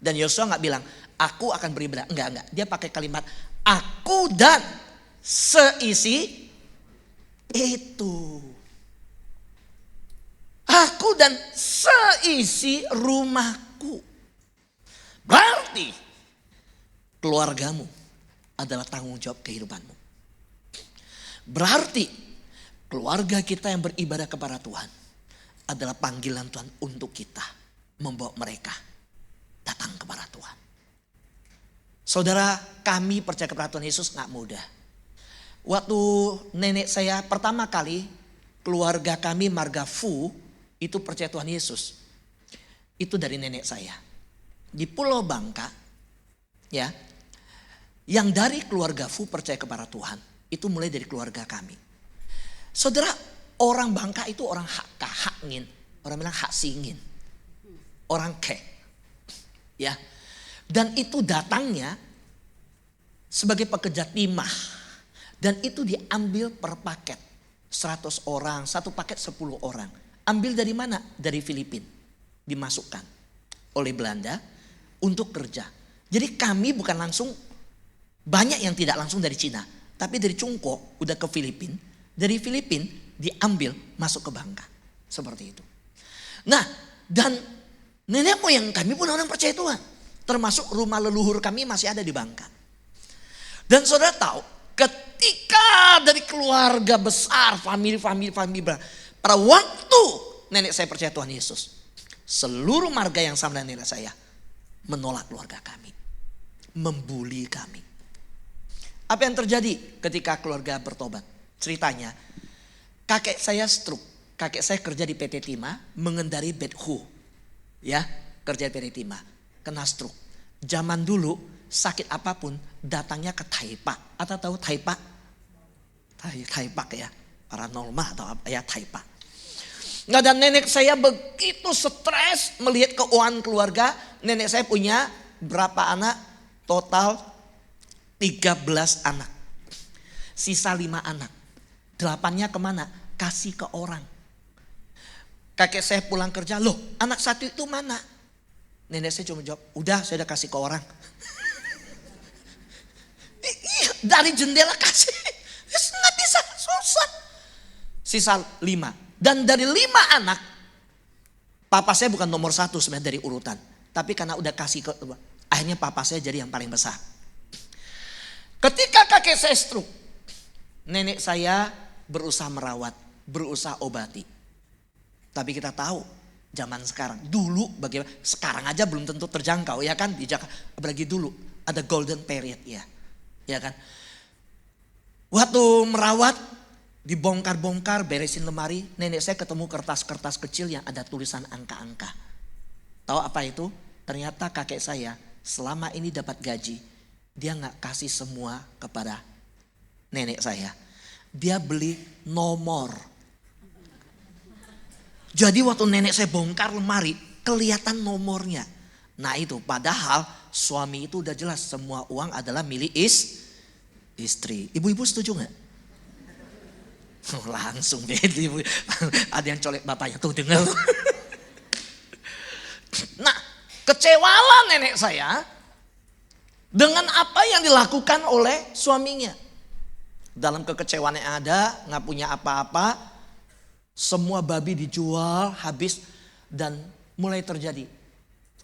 Dan Yosua gak bilang, aku akan beribadah. Enggak. Dia pakai kalimat, aku dan seisi itu. Aku dan seisi rumahku. Berarti keluargamu adalah tanggung jawab kehidupanmu. Berarti keluarga kita yang beribadah kepada Tuhan adalah panggilan Tuhan untuk kita membawa mereka datang kepada Tuhan. Saudara, kami percaya kepada Tuhan Yesus gak mudah. Waktu nenek saya pertama kali, keluarga kami marga Fu itu percaya Tuhan Yesus. Itu dari nenek saya. Di Pulau Bangka, ya, yang dari keluarga Fu percaya kepada Tuhan, itu mulai dari keluarga kami. Saudara, orang Bangka itu orang hak ngin, orang bilang hak singin, orang kek, ya. Dan itu datangnya sebagai pekerja timah, dan itu diambil per paket, 100 orang, satu paket 10 orang. Ambil dari mana? Dari Filipina, dimasukkan oleh Belanda untuk kerja. Jadi kami bukan langsung, banyak yang tidak langsung dari Cina, tapi dari Cungko udah ke Filipina, dari Filipina diambil masuk ke Bangka. Seperti itu. Nah, dan nenek moyang kami pun orang percaya Tuhan. Termasuk rumah leluhur kami masih ada di Bangka. Dan saudara tahu, ketika dari keluarga besar, famili pada waktu nenek saya percaya Tuhan Yesus, seluruh marga yang sama dengan nenek saya menolak keluarga kami, membuli kami. Apa yang terjadi ketika keluarga bertobat? Ceritanya, kakek saya stroke. Kakek saya kerja di PT Timah, mengendari bedhu, ya, kerja di PT Timah, kena stroke. Zaman dulu sakit apapun datangnya ke Taipak. Atau tahu Taipak? Taipak ya, paranormal atau apa ya, Taipak. Nggak, dan nenek saya begitu stres melihat keuangan keluarga. Nenek saya punya berapa anak? Total 13 anak. Sisa 5 anak. 8-nya kemana? Kasih ke orang. Kakek saya pulang kerja, loh anak satu itu mana? Nenek saya cuma jawab, udah saya udah kasih ke orang. Dari jendela kasih. Nggak bisa, susah. Sisa 5. Dan dari 5 anak, papa saya bukan nomor 1 sebenarnya dari urutan. Tapi karena udah kasih ke, akhirnya papa saya jadi yang paling besar. Ketika kakek saya stroke, nenek saya berusaha merawat, berusaha obati. Tapi kita tahu zaman sekarang, dulu bagaimana, sekarang aja belum tentu terjangkau ya kan di Jakarta. Apalagi dulu ada golden period ya. Ya kan? Waktu merawat, dibongkar-bongkar, beresin lemari, nenek saya ketemu kertas-kertas kecil yang ada tulisan angka-angka. Tahu apa itu? Ternyata kakek saya selama ini dapat gaji, dia nggak kasih semua kepada nenek saya. Dia beli nomor. Jadi waktu nenek saya bongkar lemari, kelihatan nomornya. Nah itu, padahal suami itu udah jelas semua uang adalah milik istri. Ibu-ibu setuju nggak? Langsung deh, ada yang colek bapaknya tuh dengar. Nah, kecewalah nenek saya dengan apa yang dilakukan oleh suaminya. Dalam kekecewaan yang ada, nggak punya apa-apa, semua babi dijual habis dan mulai terjadi.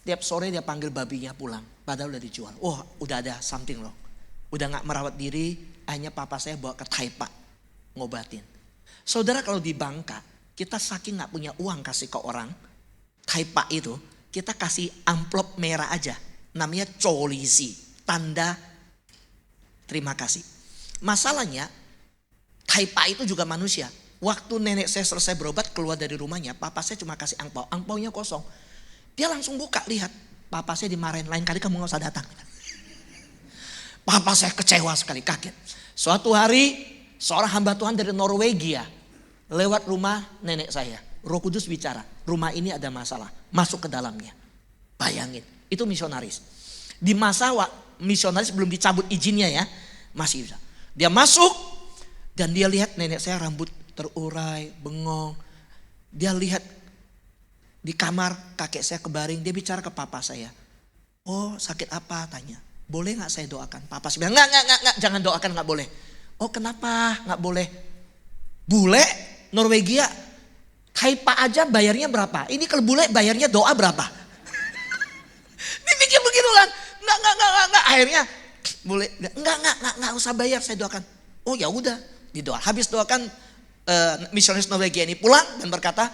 Tiap sore dia panggil babinya pulang, padahal udah dijual. Oh, udah ada something loh, udah nggak merawat diri. Akhirnya papa saya bawa ke Taipa ngobatin. Saudara, kalau di Bangka kita saking nggak punya uang kasih ke orang, Taipa itu kita kasih amplop merah aja, namanya colisi, tanda terima kasih. Masalahnya Taipa itu juga manusia. Waktu nenek saya selesai berobat keluar dari rumahnya, papa saya cuma kasih angpau, angpaunya kosong. Dia langsung buka, lihat papa saya dimarahin, lain kali kamu gak usah datang. Papa saya kecewa sekali, kaget. Suatu hari seorang hamba Tuhan dari Norwegia lewat rumah nenek saya. Roh Kudus bicara, rumah ini ada masalah, masuk ke dalamnya. Bayangin, itu misionaris. Di masa misionaris belum dicabut izinnya ya, masih bisa. Dia masuk dan dia lihat nenek saya rambut terurai, bengong. Dia lihat di kamar kakek saya kebaring, dia bicara ke papa saya. Oh, sakit apa? Tanya. Boleh gak saya doakan? Papa saya bilang, enggak, jangan doakan, gak boleh. Oh, kenapa gak boleh? Bule, Norwegia, Taipa aja bayarnya berapa? Ini kalau bule bayarnya doa berapa? Dipikir begitu kan? Enggak. Akhirnya bule, enggak usah bayar, saya doakan. Oh ya udah, didoa. Habis doakan, misionaris Norwegia ini pulang dan berkata,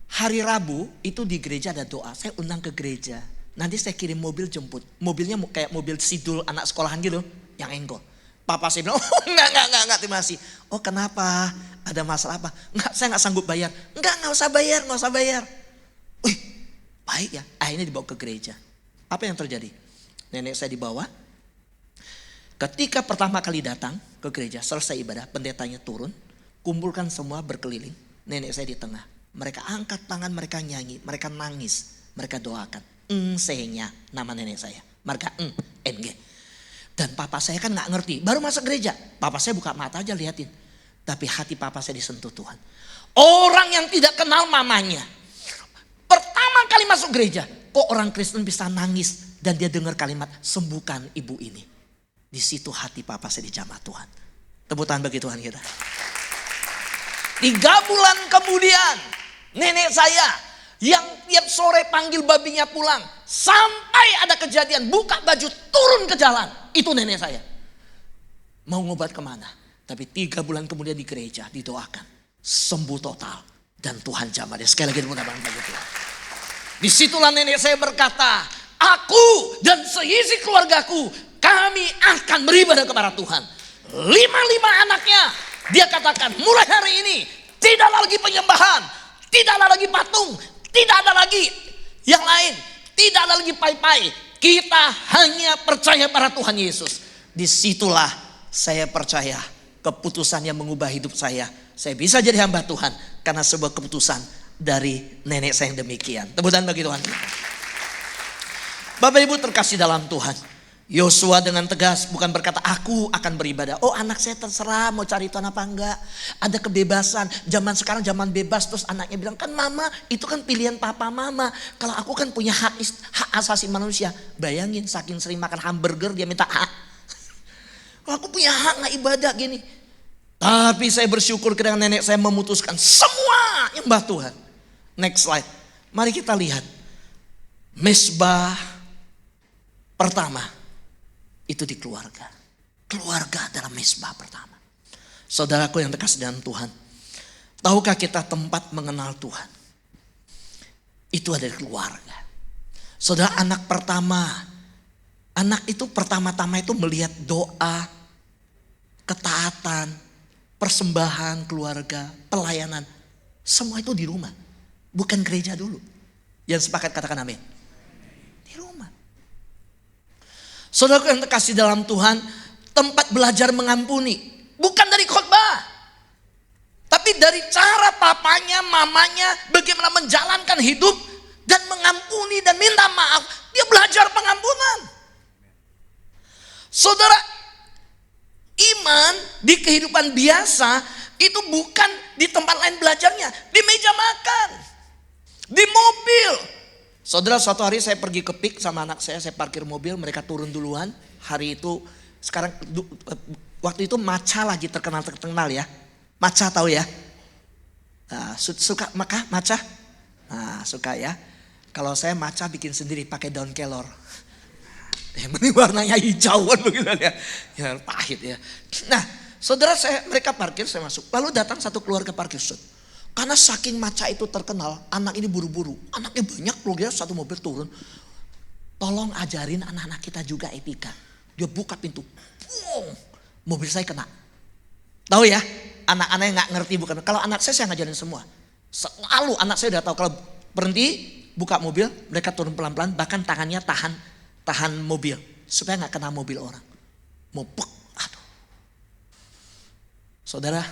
hari Rabu itu di gereja ada doa. Saya undang ke gereja. Nanti saya kirim mobil jemput. Mobilnya kayak mobil sidul anak sekolahan gitu, yang enggol. Papa saya bilang, oh enggak, terima kasih. Oh kenapa? Ada masalah apa? Enggak, saya enggak sanggup bayar. Enggak usah bayar. Wih, baik ya. Akhirnya dibawa ke gereja. Apa yang terjadi? Nenek saya dibawa. Ketika pertama kali datang ke gereja, selesai ibadah, pendetanya turun, kumpulkan semua berkeliling. Nenek saya di tengah. Mereka angkat tangan, mereka nyanyi, mereka nangis, mereka doakan. Eng-se-nya nama nenek saya. Mereka NG. Dan papa saya kan gak ngerti, baru masuk gereja. Papa saya buka mata aja liatin. Tapi hati papa saya disentuh Tuhan. Orang yang tidak kenal mamanya, pertama kali masuk gereja, kok orang Kristen bisa nangis dan dia dengar kalimat sembuhkan ibu ini. Di situ hati papa saya dijamah Tuhan. Tepuk tangan bagi Tuhan kita. 3 bulan kemudian nenek saya yang tiap sore panggil babinya pulang, sampai ada kejadian buka baju turun ke jalan, itu nenek saya. Mau ngobat kemana? Tapi 3 bulan kemudian di gereja didoakan, sembuh total dan Tuhan jamah dia. Sekali lagi tepuk tangan bagi Tuhan. Disitulah nenek saya berkata, aku dan seisi keluargaku, kami akan beribadah kepada Tuhan. 5 anaknya, dia katakan mulai hari ini tidaklah lagi penyembahan, tidaklah lagi patung, tidak ada lagi yang lain, tidak ada lagi pai-pai. Kita hanya percaya pada Tuhan Yesus. Disitulah saya percaya keputusan yang mengubah hidup saya. Saya bisa jadi hamba Tuhan karena sebuah keputusan dari nenek saya yang demikian. Tepuk tangan bagi Tuhan. Bapak Ibu terkasih dalam Tuhan, Yosua dengan tegas bukan berkata aku akan beribadah. Oh anak saya terserah mau cari Tuhan apa enggak. Ada kebebasan. Zaman sekarang zaman bebas. Terus anaknya bilang kan mama itu kan pilihan papa mama. Kalau aku kan punya hak asasi manusia. Bayangin saking sering makan hamburger dia minta hak. Kalau aku punya hak gak ibadah gini. Tapi saya bersyukur ketika nenek saya memutuskan semua nyembah Tuhan. Next slide. Mari kita lihat. Mezbah pertama. Itu di keluarga. Keluarga adalah mezbah pertama. Saudaraku yang terkasih dalam Tuhan. Tahukah kita tempat mengenal Tuhan? Itu ada di keluarga. Saudara anak pertama Anak itu pertama-tama itu melihat doa, ketaatan, persembahan keluarga, pelayanan. Semua itu di rumah. Bukan gereja dulu. Yang sepakat katakan amin. Di rumah. Saudara yang terkasih dalam Tuhan, tempat belajar mengampuni. Bukan dari khotbah. Tapi dari cara papanya, mamanya, bagaimana menjalankan hidup dan mengampuni dan minta maaf. Dia belajar pengampunan. Saudara, iman di kehidupan biasa itu bukan di tempat lain belajarnya. Di meja makan. Di mobil. Saudara, suatu hari saya pergi ke PIK sama anak saya parkir mobil, mereka turun duluan. Hari itu, waktu itu matcha lagi terkenal ya. Matcha tahu ya? Nah, suka matcha? Nah, suka ya. Kalau saya matcha bikin sendiri pakai daun kelor. Yang penting warnanya hijauan begitu ya. Ya pahit ya. Nah, saudara mereka parkir, saya masuk. Lalu datang satu keluarga parkir. Karena saking matcha itu terkenal, anak ini buru-buru. Anaknya banyak, keluarga satu mobil turun. Tolong ajarin anak-anak kita juga etika. Dia buka pintu. Boom, mobil saya kena. Tahu ya, anak-anak yang gak ngerti bukan. Kalau anak saya ngajarin semua. Selalu anak saya udah tahu kalau berhenti, buka mobil, mereka turun pelan-pelan. Bahkan tangannya tahan mobil. Supaya gak kena mobil orang. Mau pek, aduh. Saudara,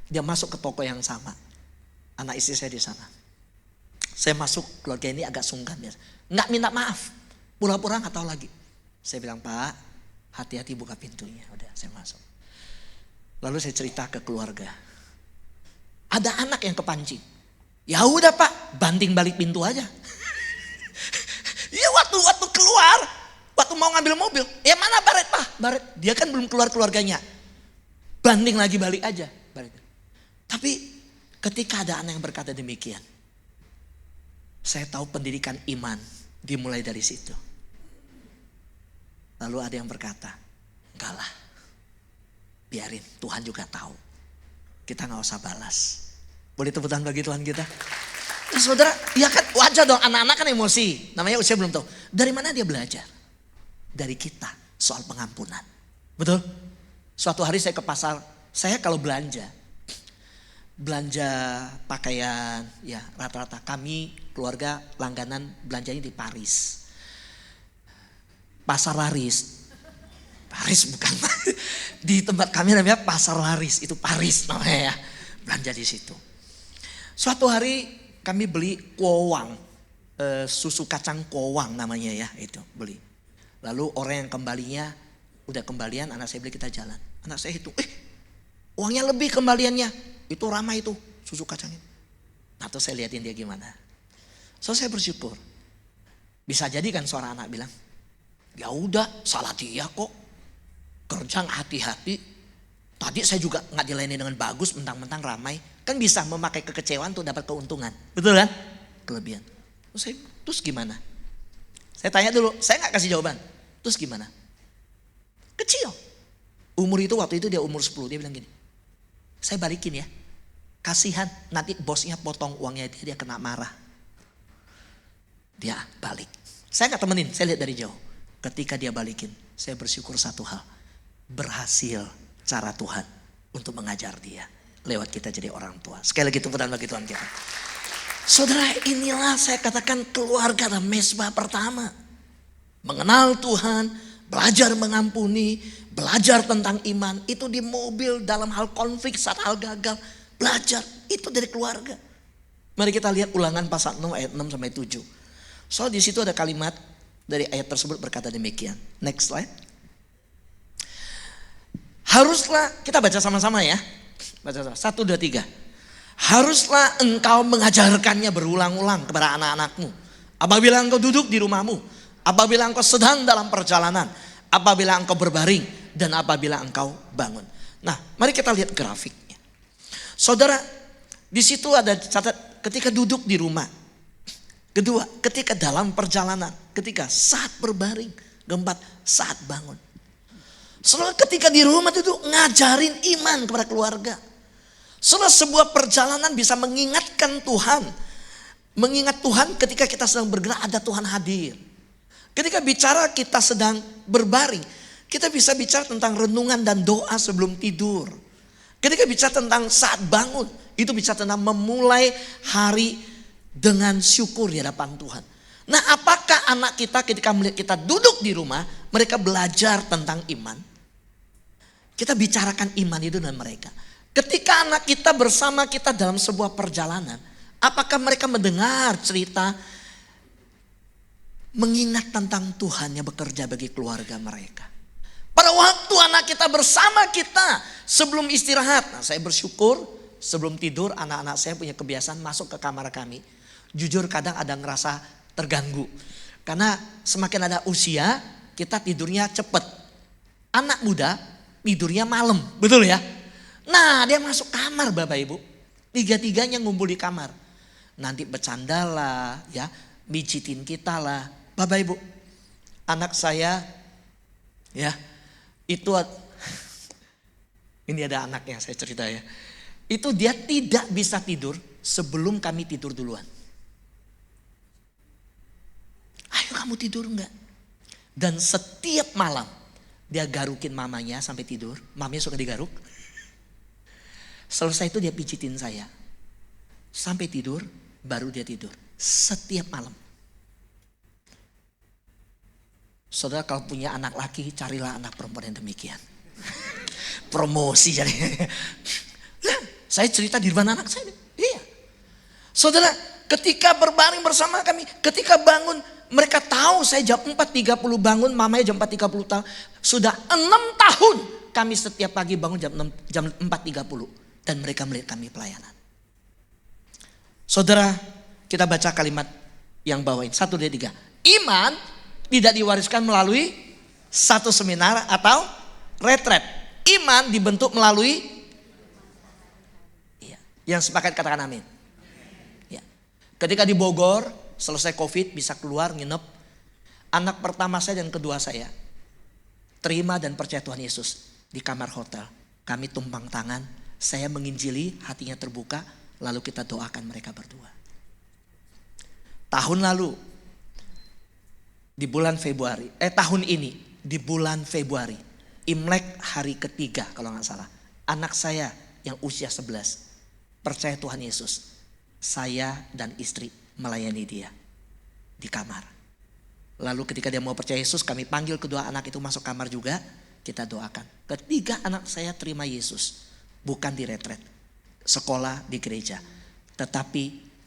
dia masuk ke toko yang sama. Anak istri saya di sana. Saya masuk, keluarga ini agak sungkan ya. Nggak minta maaf. Pura-pura nggak tahu lagi. Saya bilang, Pak, hati-hati buka pintunya. Udah, saya masuk. Lalu saya cerita ke keluarga. Ada anak yang kepancing. Ya udah Pak, banting balik pintu aja. Ya waktu keluar, waktu mau ngambil mobil. Ya mana Baret Pak? Baret, dia kan belum keluar keluarganya. Banting lagi balik aja. Baret. Tapi ketika ada anak yang berkata demikian, saya tahu pendidikan iman dimulai dari situ. Lalu ada yang berkata, enggak lah, biarin, Tuhan juga tahu. Kita gak usah balas. Boleh tepuk tangan bagi Tuhan kita? Nah, saudara, ya kan wajar dong, anak-anak kan emosi. Namanya usia belum tahu. Dari mana dia belajar? Dari kita soal pengampunan. Betul? Suatu hari saya ke pasar, saya kalau belanja pakaian, ya rata-rata kami keluarga langganan belanjanya di Paris. Pasar Laris. Paris bukan. Di tempat kami namanya Pasar Laris, itu Paris namanya ya. Belanja di situ. Suatu hari kami beli kowang, susu kacang kowang namanya ya, itu beli. Lalu orang yang kembalinya udah kembalian, anak saya beli, kita jalan. Anak saya hitung, uangnya lebih kembaliannya. Itu ramai itu susu kacangnya. Nah terus saya liatin dia gimana. So saya bersyukur. Bisa jadi kan seorang anak bilang, ya udah salah dia kok. Kerja hati-hati. Tadi saya juga nggak dilayani dengan bagus, mentang-mentang ramai. Kan bisa memakai kekecewaan untuk dapat keuntungan. Betul kan? Kelebihan. Terus gimana? Saya tanya dulu, saya nggak kasih jawaban. Terus gimana? Kecil. Umur itu waktu itu dia umur 10, dia bilang gini. Saya balikin ya. Kasihan, nanti bosnya potong uangnya dia kena marah. Dia balik. Saya gak temenin, saya lihat dari jauh. Ketika dia balikin, saya bersyukur satu hal. Berhasil cara Tuhan untuk mengajar dia. Lewat kita jadi orang tua. Sekali lagi tepuk tangan bagi Tuhan kita. Saudara, inilah saya katakan keluarga dan mesbah pertama. Mengenal Tuhan, belajar mengampuni, belajar tentang iman. Itu di mobil dalam hal konflik, saat hal gagal. Belajar, itu dari keluarga. Mari kita lihat Ulangan pasal 6 ayat 6 sampai 7. So di situ ada kalimat dari ayat tersebut berkata demikian. Next slide. Haruslah, kita baca sama-sama ya. Baca sama, 1, 2, 3. Haruslah engkau mengajarkannya berulang-ulang kepada anak-anakmu. Apabila engkau duduk di rumahmu. Apabila engkau sedang dalam perjalanan. Apabila engkau berbaring. Dan apabila engkau bangun. Nah mari kita lihat grafiknya. Saudara, di situ ada catat ketika duduk di rumah. Kedua, ketika dalam perjalanan. Ketika saat berbaring. Keempat, saat bangun. Saudara, ketika di rumah duduk ngajarin iman kepada keluarga. Saudara, sebuah perjalanan bisa mengingatkan Tuhan. Mengingat Tuhan ketika kita sedang bergerak ada Tuhan hadir. Ketika bicara kita sedang berbaring, kita bisa bicara tentang renungan dan doa sebelum tidur. Ketika bicara tentang saat bangun, itu bicara tentang memulai hari dengan syukur di hadapan Tuhan. Nah, apakah anak kita ketika melihat kita duduk di rumah, mereka belajar tentang iman? Kita bicarakan iman itu dengan mereka. Ketika anak kita bersama kita dalam sebuah perjalanan, apakah mereka mendengar cerita mengingat tentang Tuhan yang bekerja bagi keluarga mereka? Pada waktu anak kita bersama kita sebelum istirahat, nah saya bersyukur sebelum tidur anak-anak saya punya kebiasaan masuk ke kamar kami. Jujur kadang ada ngerasa terganggu. Karena semakin ada usia kita tidurnya cepet. Anak muda tidurnya malam, betul ya? Nah dia masuk kamar Bapak Ibu. Tiga-tiganya ngumpul di kamar. Nanti bercanda lah, ya, mijitin kita lah. Bapak Ibu, anak saya ya itu ini ada anaknya saya cerita ya. Itu dia tidak bisa tidur sebelum kami tidur duluan. Ayo kamu tidur enggak? Dan setiap malam dia garukin mamanya sampai tidur. Mamanya suka digaruk. Selesai itu dia pijitin saya. Sampai tidur baru dia tidur. Setiap malam. Saudara kalau punya anak laki, carilah anak perempuan yang demikian. Promosi jadi. Saya cerita di depan anak saya. Iya. Saudara, ketika berbaring bersama kami, ketika bangun, mereka tahu saya jam 4.30 bangun, mamanya jam 4.30 tahun. Sudah 6 tahun kami setiap pagi bangun jam 4.30. Dan mereka melihat kami pelayanan. Saudara, kita baca kalimat yang bawain. 1, 2, 3. Iman tidak diwariskan melalui satu seminar atau retret. Iman dibentuk melalui, ya, yang sepakat katakan amin. Ya. Ketika di Bogor selesai COVID bisa keluar nginep. Anak pertama saya dan kedua saya terima dan percaya Tuhan Yesus di kamar hotel. Kami tumpang tangan, saya menginjili, hatinya terbuka, lalu kita doakan mereka berdua. Tahun lalu di bulan Februari, tahun ini di bulan Februari, Imlek hari ketiga kalau nggak salah. Anak saya yang usia 11 percaya Tuhan Yesus. Saya dan istri melayani dia di kamar. Lalu ketika dia mau percaya Yesus, kami panggil kedua anak itu masuk kamar juga, kita doakan. Ketiga anak saya terima Yesus, bukan di retret, sekolah di gereja, tetapi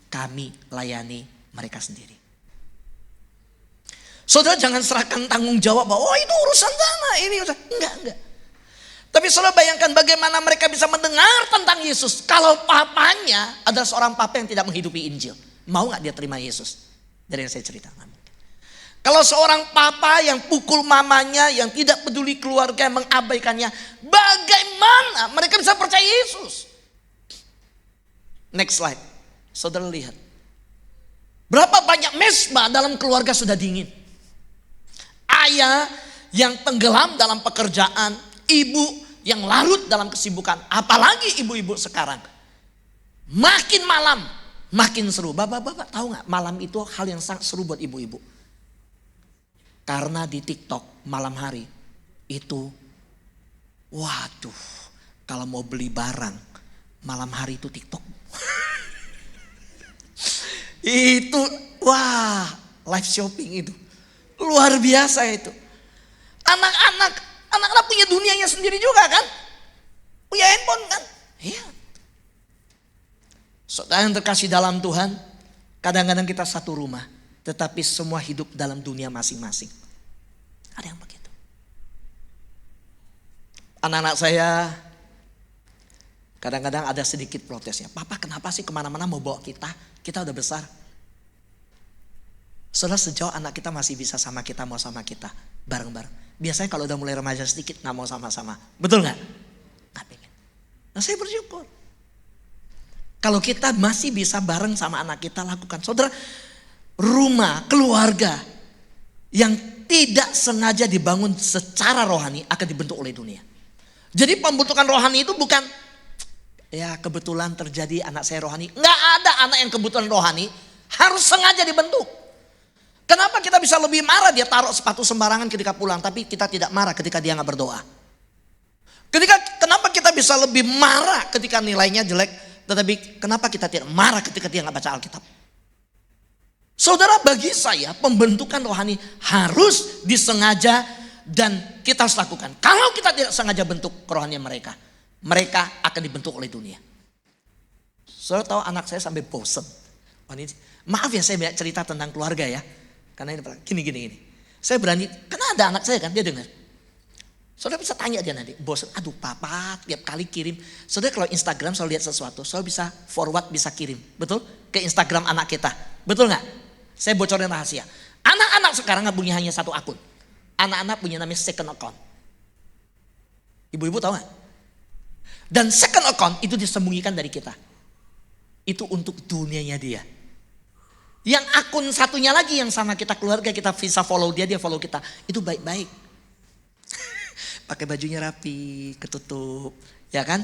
kami layani mereka sendiri. Saudara jangan serahkan tanggung jawab bahwa itu urusan sana, ini urusan. Enggak. Tapi saudara bayangkan bagaimana mereka bisa mendengar tentang Yesus. Kalau papanya adalah seorang papa yang tidak menghidupi Injil. Mau gak dia terima Yesus? Dari yang saya ceritakan. Kalau seorang papa yang pukul mamanya, yang tidak peduli keluarga, yang mengabaikannya. Bagaimana mereka bisa percaya Yesus? Next slide. Saudara lihat. Berapa banyak mesbah dalam keluarga sudah dingin. Ayah yang tenggelam dalam pekerjaan, ibu yang larut dalam kesibukan, apalagi ibu-ibu sekarang. Makin malam, makin seru. Bapak-bapak tahu gak malam itu hal yang sangat seru buat ibu-ibu. Karena di TikTok malam hari itu, waduh, kalau mau beli barang malam hari itu TikTok. Itu, wah, live shopping itu. Luar biasa itu. Anak-anak punya dunianya sendiri juga kan. Punya handphone kan. Iya. Saudara yang terkasih dalam Tuhan. Kadang-kadang kita satu rumah. Tetapi semua hidup dalam dunia masing-masing. Ada yang begitu. Anak-anak saya kadang-kadang ada sedikit protesnya. Papa kenapa sih kemana-mana mau bawa kita? Kita udah besar. Saudara sejauh anak kita masih bisa sama kita, mau sama kita, bareng-bareng. Biasanya kalau udah mulai remaja sedikit gak mau sama-sama. Betul gak? Gak pengen. Nah saya bersyukur. Kalau kita masih bisa bareng sama anak kita lakukan. Saudara, rumah, keluarga yang tidak sengaja dibangun secara rohani akan dibentuk oleh dunia. Jadi pembentukan rohani itu bukan, ya kebetulan terjadi anak saya rohani. Gak ada anak yang kebetulan rohani harus sengaja dibentuk. Kenapa kita bisa lebih marah dia taruh sepatu sembarangan ketika pulang, tapi kita tidak marah ketika dia nggak berdoa? Kenapa kita bisa lebih marah ketika nilainya jelek, tetapi kenapa kita tidak marah ketika dia nggak baca Alkitab? Saudara, bagi saya pembentukan rohani harus disengaja dan kita harus lakukan. Kalau kita tidak sengaja bentuk kerohanian mereka, mereka akan dibentuk oleh dunia. Saudara tahu anak saya sampai bosen. Maaf ya saya banyak cerita tentang keluarga ya. Karena ini gini. Saya berani, karena ada anak saya kan, dia dengar. Saudara bisa tanya dia nanti, bosan, aduh papa tiap kali kirim. Saudara kalau Instagram selalu lihat sesuatu, saudara bisa forward, bisa kirim. Betul? Ke Instagram anak kita. Betul gak? Saya bocorin rahasia. Anak-anak sekarang gak punya hanya satu akun. Anak-anak punya namanya second account. Ibu-ibu tahu gak? Dan second account itu disembunyikan dari kita. Itu untuk dunianya dia. Yang akun satunya lagi yang sama kita keluarga, kita bisa follow dia, dia follow kita. Itu baik-baik. Pakai bajunya rapi, ketutup, ya kan?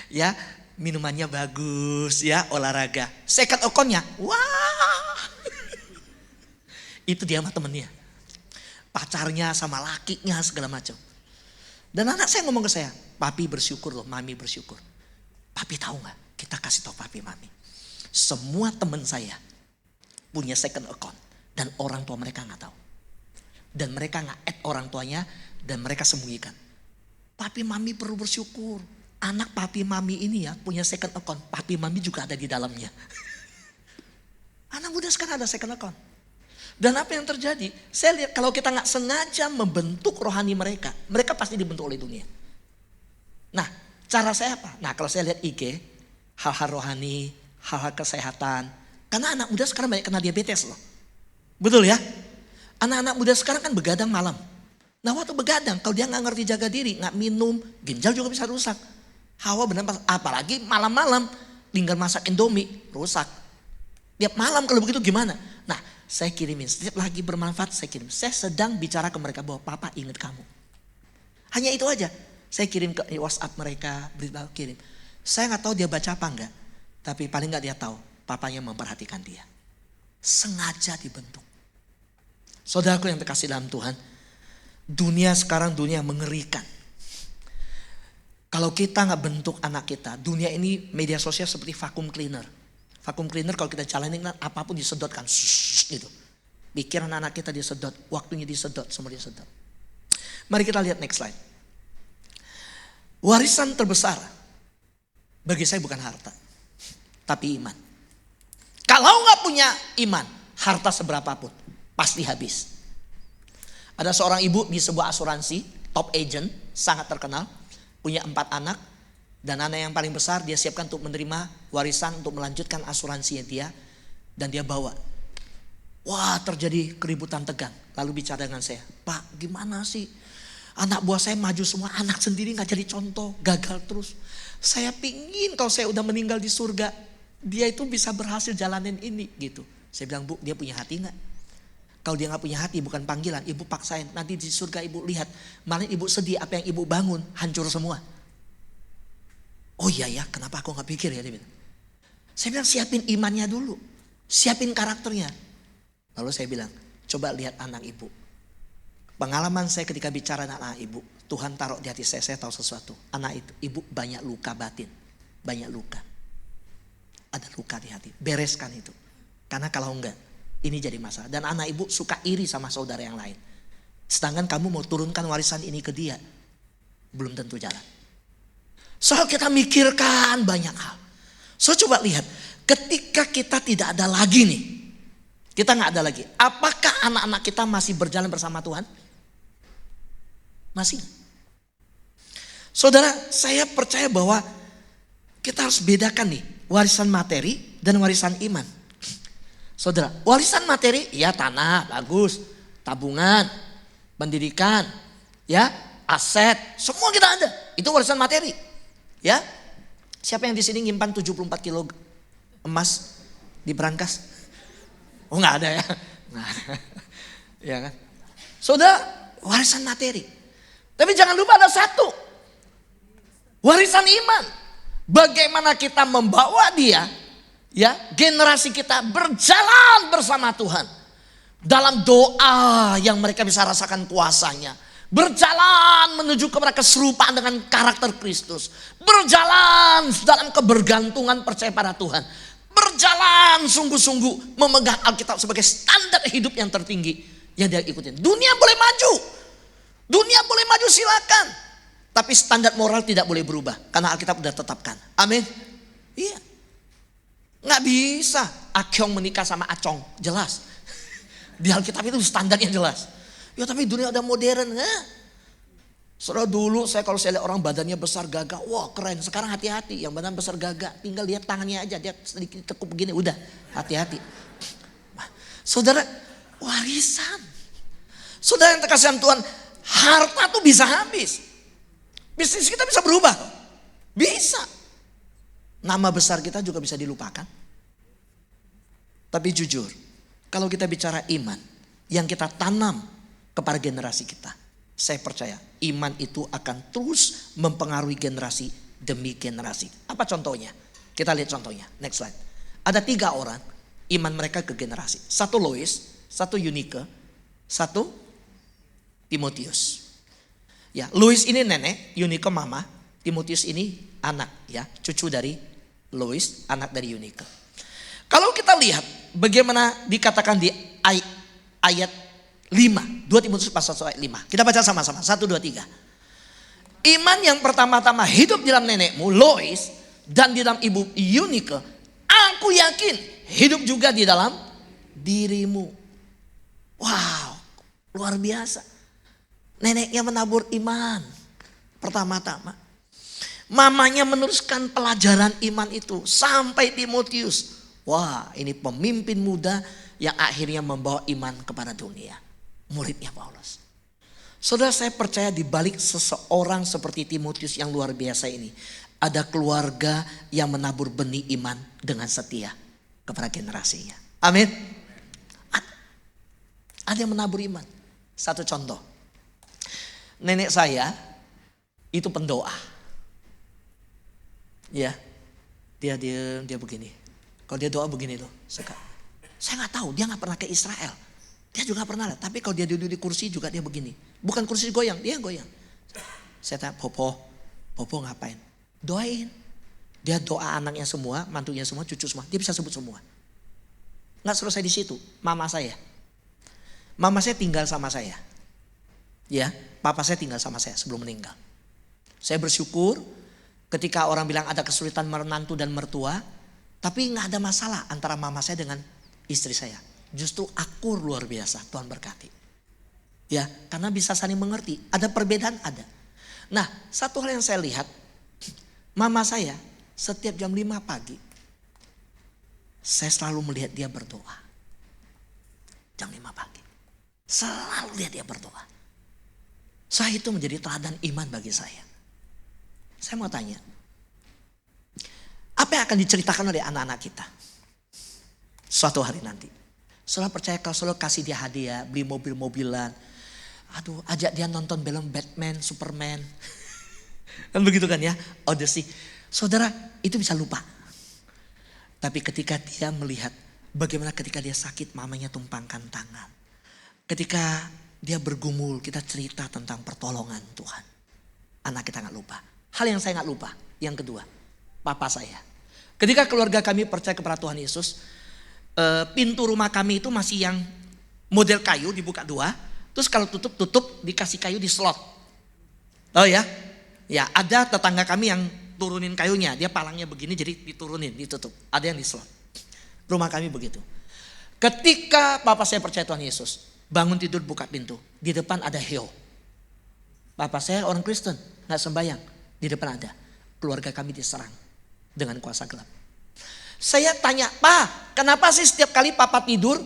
Ya, minumannya bagus, ya, olahraga. Second account-nya, wah. Itu dia sama temennya. Pacarnya sama lakinya segala macam. Dan anak saya ngomong ke saya, papi bersyukur loh, mami bersyukur. Papi tahu gak? Kita kasih tahu papi, mami. Semua teman saya punya second account dan orang tua mereka nggak tahu, dan mereka nggak add orang tuanya dan mereka sembunyikan. Papi mami perlu bersyukur, anak papi mami ini ya punya second account, papi mami juga ada di dalamnya. Anak muda sekarang ada second account. Dan apa yang terjadi? Saya lihat kalau kita nggak sengaja membentuk rohani mereka, mereka pasti dibentuk oleh dunia. Nah, cara saya apa? Nah, kalau saya lihat IG, hal-hal rohani, hal-hal kesehatan. Karena anak muda sekarang banyak kena diabetes loh. Betul ya? Anak-anak muda sekarang kan begadang malam. Nah waktu begadang, kalau dia gak ngerti jaga diri, gak minum, ginjal juga bisa rusak. Hawa benar, apalagi malam-malam tinggal masak Indomie, rusak. Tiap malam kalau begitu gimana? Nah saya kirimin, setiap lagi bermanfaat saya kirim. Saya sedang bicara ke mereka bahwa papa ingat kamu. Hanya itu aja. Saya kirim ke WhatsApp mereka, beritahu kirim. Saya gak tahu dia baca apa enggak, tapi paling gak dia tahu. Papanya memperhatikan dia. Sengaja dibentuk. Saudaraku yang terkasih dalam Tuhan. Dunia sekarang dunia mengerikan. Kalau kita gak bentuk anak kita. Dunia ini media sosial seperti vacuum cleaner. Vacuum cleaner kalau kita jalanin apapun disedot kan. Gitu. Pikiran anak kita disedot. Waktunya disedot. Semua disedot. Mari kita lihat next slide. Warisan terbesar. Bagi saya bukan harta. Tapi iman. Kalau nggak punya iman, harta seberapapun pasti habis. Ada seorang ibu di sebuah asuransi, top agent, sangat terkenal, punya 4 anak, dan anak yang paling besar dia siapkan untuk menerima warisan untuk melanjutkan asuransinya dia, dan dia bawa. Wah, terjadi keributan tegang. Lalu bicara dengan saya, Pak, gimana sih? Anak buah saya maju semua, anak sendiri nggak jadi contoh, gagal terus. Saya pingin kalau saya udah meninggal di surga, dia itu bisa berhasil jalanin ini gitu. Saya bilang, Bu, dia punya hati gak? Kalau dia gak punya hati bukan panggilan, ibu paksain. Nanti di surga ibu lihat, malah ibu sedih apa yang ibu bangun hancur semua. Oh iya ya, kenapa aku gak pikir ya? Dia bilang. Saya bilang siapin imannya dulu, siapin karakternya. Lalu saya bilang, coba lihat anak ibu. Pengalaman saya ketika bicara dengan anak ibu, Tuhan taruh di hati saya tahu sesuatu. Anak itu, ibu banyak luka batin, banyak luka. Ada luka di hati, bereskan itu. Karena kalau enggak, ini jadi masalah. Dan anak ibu suka iri sama saudara yang lain. Sedangkan kamu mau turunkan warisan ini ke dia, belum tentu jalan. Soal kita mikirkan banyak hal. So coba lihat, ketika kita tidak ada lagi nih, kita nggak ada lagi. Apakah anak-anak kita masih berjalan bersama Tuhan? Masih. Saudara, saya percaya bahwa kita harus bedakan nih. Warisan materi dan warisan iman. Saudara, warisan materi ya tanah, bagus. Tabungan, pendidikan, ya aset, semua kita ada. Itu warisan materi. Ya, siapa yang di sini nyimpan 74 kilo emas di brankas? Oh nggak ada ya? Nggak ada. Ya kan? Saudara, warisan materi. Tapi jangan lupa ada satu. Warisan iman. Bagaimana kita membawa dia, ya generasi kita berjalan bersama Tuhan. dalam doa yang mereka bisa rasakan kuasanya. Berjalan menuju kepada keserupaan dengan karakter Kristus. Berjalan dalam kebergantungan percaya pada Tuhan. Berjalan sungguh-sungguh memegang Alkitab sebagai standar hidup yang tertinggi yang dia ikutin. Dunia boleh maju. Dunia boleh maju silakan. Tapi standar moral tidak boleh berubah. Karena Alkitab sudah tetapkan. Amin. Iya. Nggak bisa Akyong menikah sama Acong. Jelas. Di Alkitab itu standarnya jelas. Ya tapi dunia udah modern. Saudara dulu kalau saya lihat orang badannya besar gagah. Wah keren. Sekarang hati-hati. Yang badan besar gagah. Tinggal lihat tangannya aja. Dia sedikit tekuk begini. Udah hati-hati. Saudara warisan. Saudara yang terkasihan Tuhan. Harta tuh bisa habis. Bisnis kita bisa berubah. Bisa. Nama besar kita juga bisa dilupakan. Tapi jujur. Kalau kita bicara iman. Yang kita tanam kepada generasi kita. Saya percaya iman itu akan terus mempengaruhi generasi demi generasi. Apa contohnya? Kita lihat contohnya. Next slide. Ada 3 orang iman mereka ke generasi. 1 Lois, 1 Eunike, 1 Timotius. Ya, Lois ini nenek, Eunike mama, Timotius ini anak ya, cucu dari Lois, anak dari Eunike. Kalau kita lihat bagaimana dikatakan di ayat 5, 2 Timotius pasal 1 ayat 5. Kita baca sama-sama, 1, 2, 3. Iman yang pertama-tama hidup di dalam nenekmu, Lois, dan di dalam ibu Eunike, aku yakin hidup juga di dalam dirimu. Wow, luar biasa. Neneknya menabur iman pertama-tama. Mamanya meneruskan pelajaran iman itu sampai Timotius. Wah, ini pemimpin muda yang akhirnya membawa iman kepada dunia. Muridnya Paulus. Saudara, saya percaya di balik seseorang seperti Timotius yang luar biasa ini, ada keluarga yang menabur benih iman dengan setia kepada generasinya. Amin. Ada yang menabur iman. Satu contoh. Nenek saya itu pendoa. Ya. Dia begini. Kalau dia doa begini tuh. Saya nggak tahu, dia nggak pernah ke Israel. Dia juga pernah, tapi kalau dia duduk di kursi juga dia begini. Bukan kursi goyang, dia goyang. Saya tanya, Popo ngapain? Doain. Dia doa anaknya semua, mantunya semua, cucu semua. Dia bisa sebut semua. Nggak selesai di situ, mama saya. Mama saya tinggal sama saya. Ya, papa saya tinggal sama saya sebelum meninggal. Saya bersyukur ketika orang bilang ada kesulitan menantu dan mertua. Tapi nggak ada masalah antara mama saya dengan istri saya. Justru akur luar biasa, Tuhan berkati. Ya, karena bisa saling mengerti. Ada perbedaan, ada. Nah, satu hal yang saya lihat, mama saya setiap jam 5 pagi, saya selalu melihat dia berdoa. Jam 5 pagi. Selalu lihat dia berdoa. Saya itu menjadi teladan iman bagi saya. Saya mau tanya, apa yang akan diceritakan oleh anak-anak kita suatu hari nanti? Saudara percaya kalau saudara kasih dia hadiah, beli mobil-mobilan, aduh ajak dia nonton film Batman, Superman, kan begitu kan ya, Odyssey. Saudara itu bisa lupa. Tapi ketika dia melihat bagaimana ketika dia sakit mamanya tumpangkan tangan. Ketika dia bergumul kita cerita tentang pertolongan Tuhan. Anak kita gak lupa. Hal yang saya gak lupa, yang kedua, papa saya. Ketika keluarga kami percaya kepada Tuhan Yesus, pintu rumah kami itu masih yang model kayu dibuka 2. Terus kalau tutup dikasih kayu di slot. Oh ya? Ya ada tetangga kami yang turunin kayunya. Dia palangnya begini jadi diturunin, ditutup. Ada yang di slot. Rumah kami begitu. Ketika papa saya percaya Tuhan Yesus, bangun tidur buka pintu. Di depan ada hiu. Papa saya orang Kristen, gak sembahyang. Di depan ada. Keluarga kami diserang dengan kuasa gelap. Saya tanya, Pak, kenapa sih setiap kali papa tidur,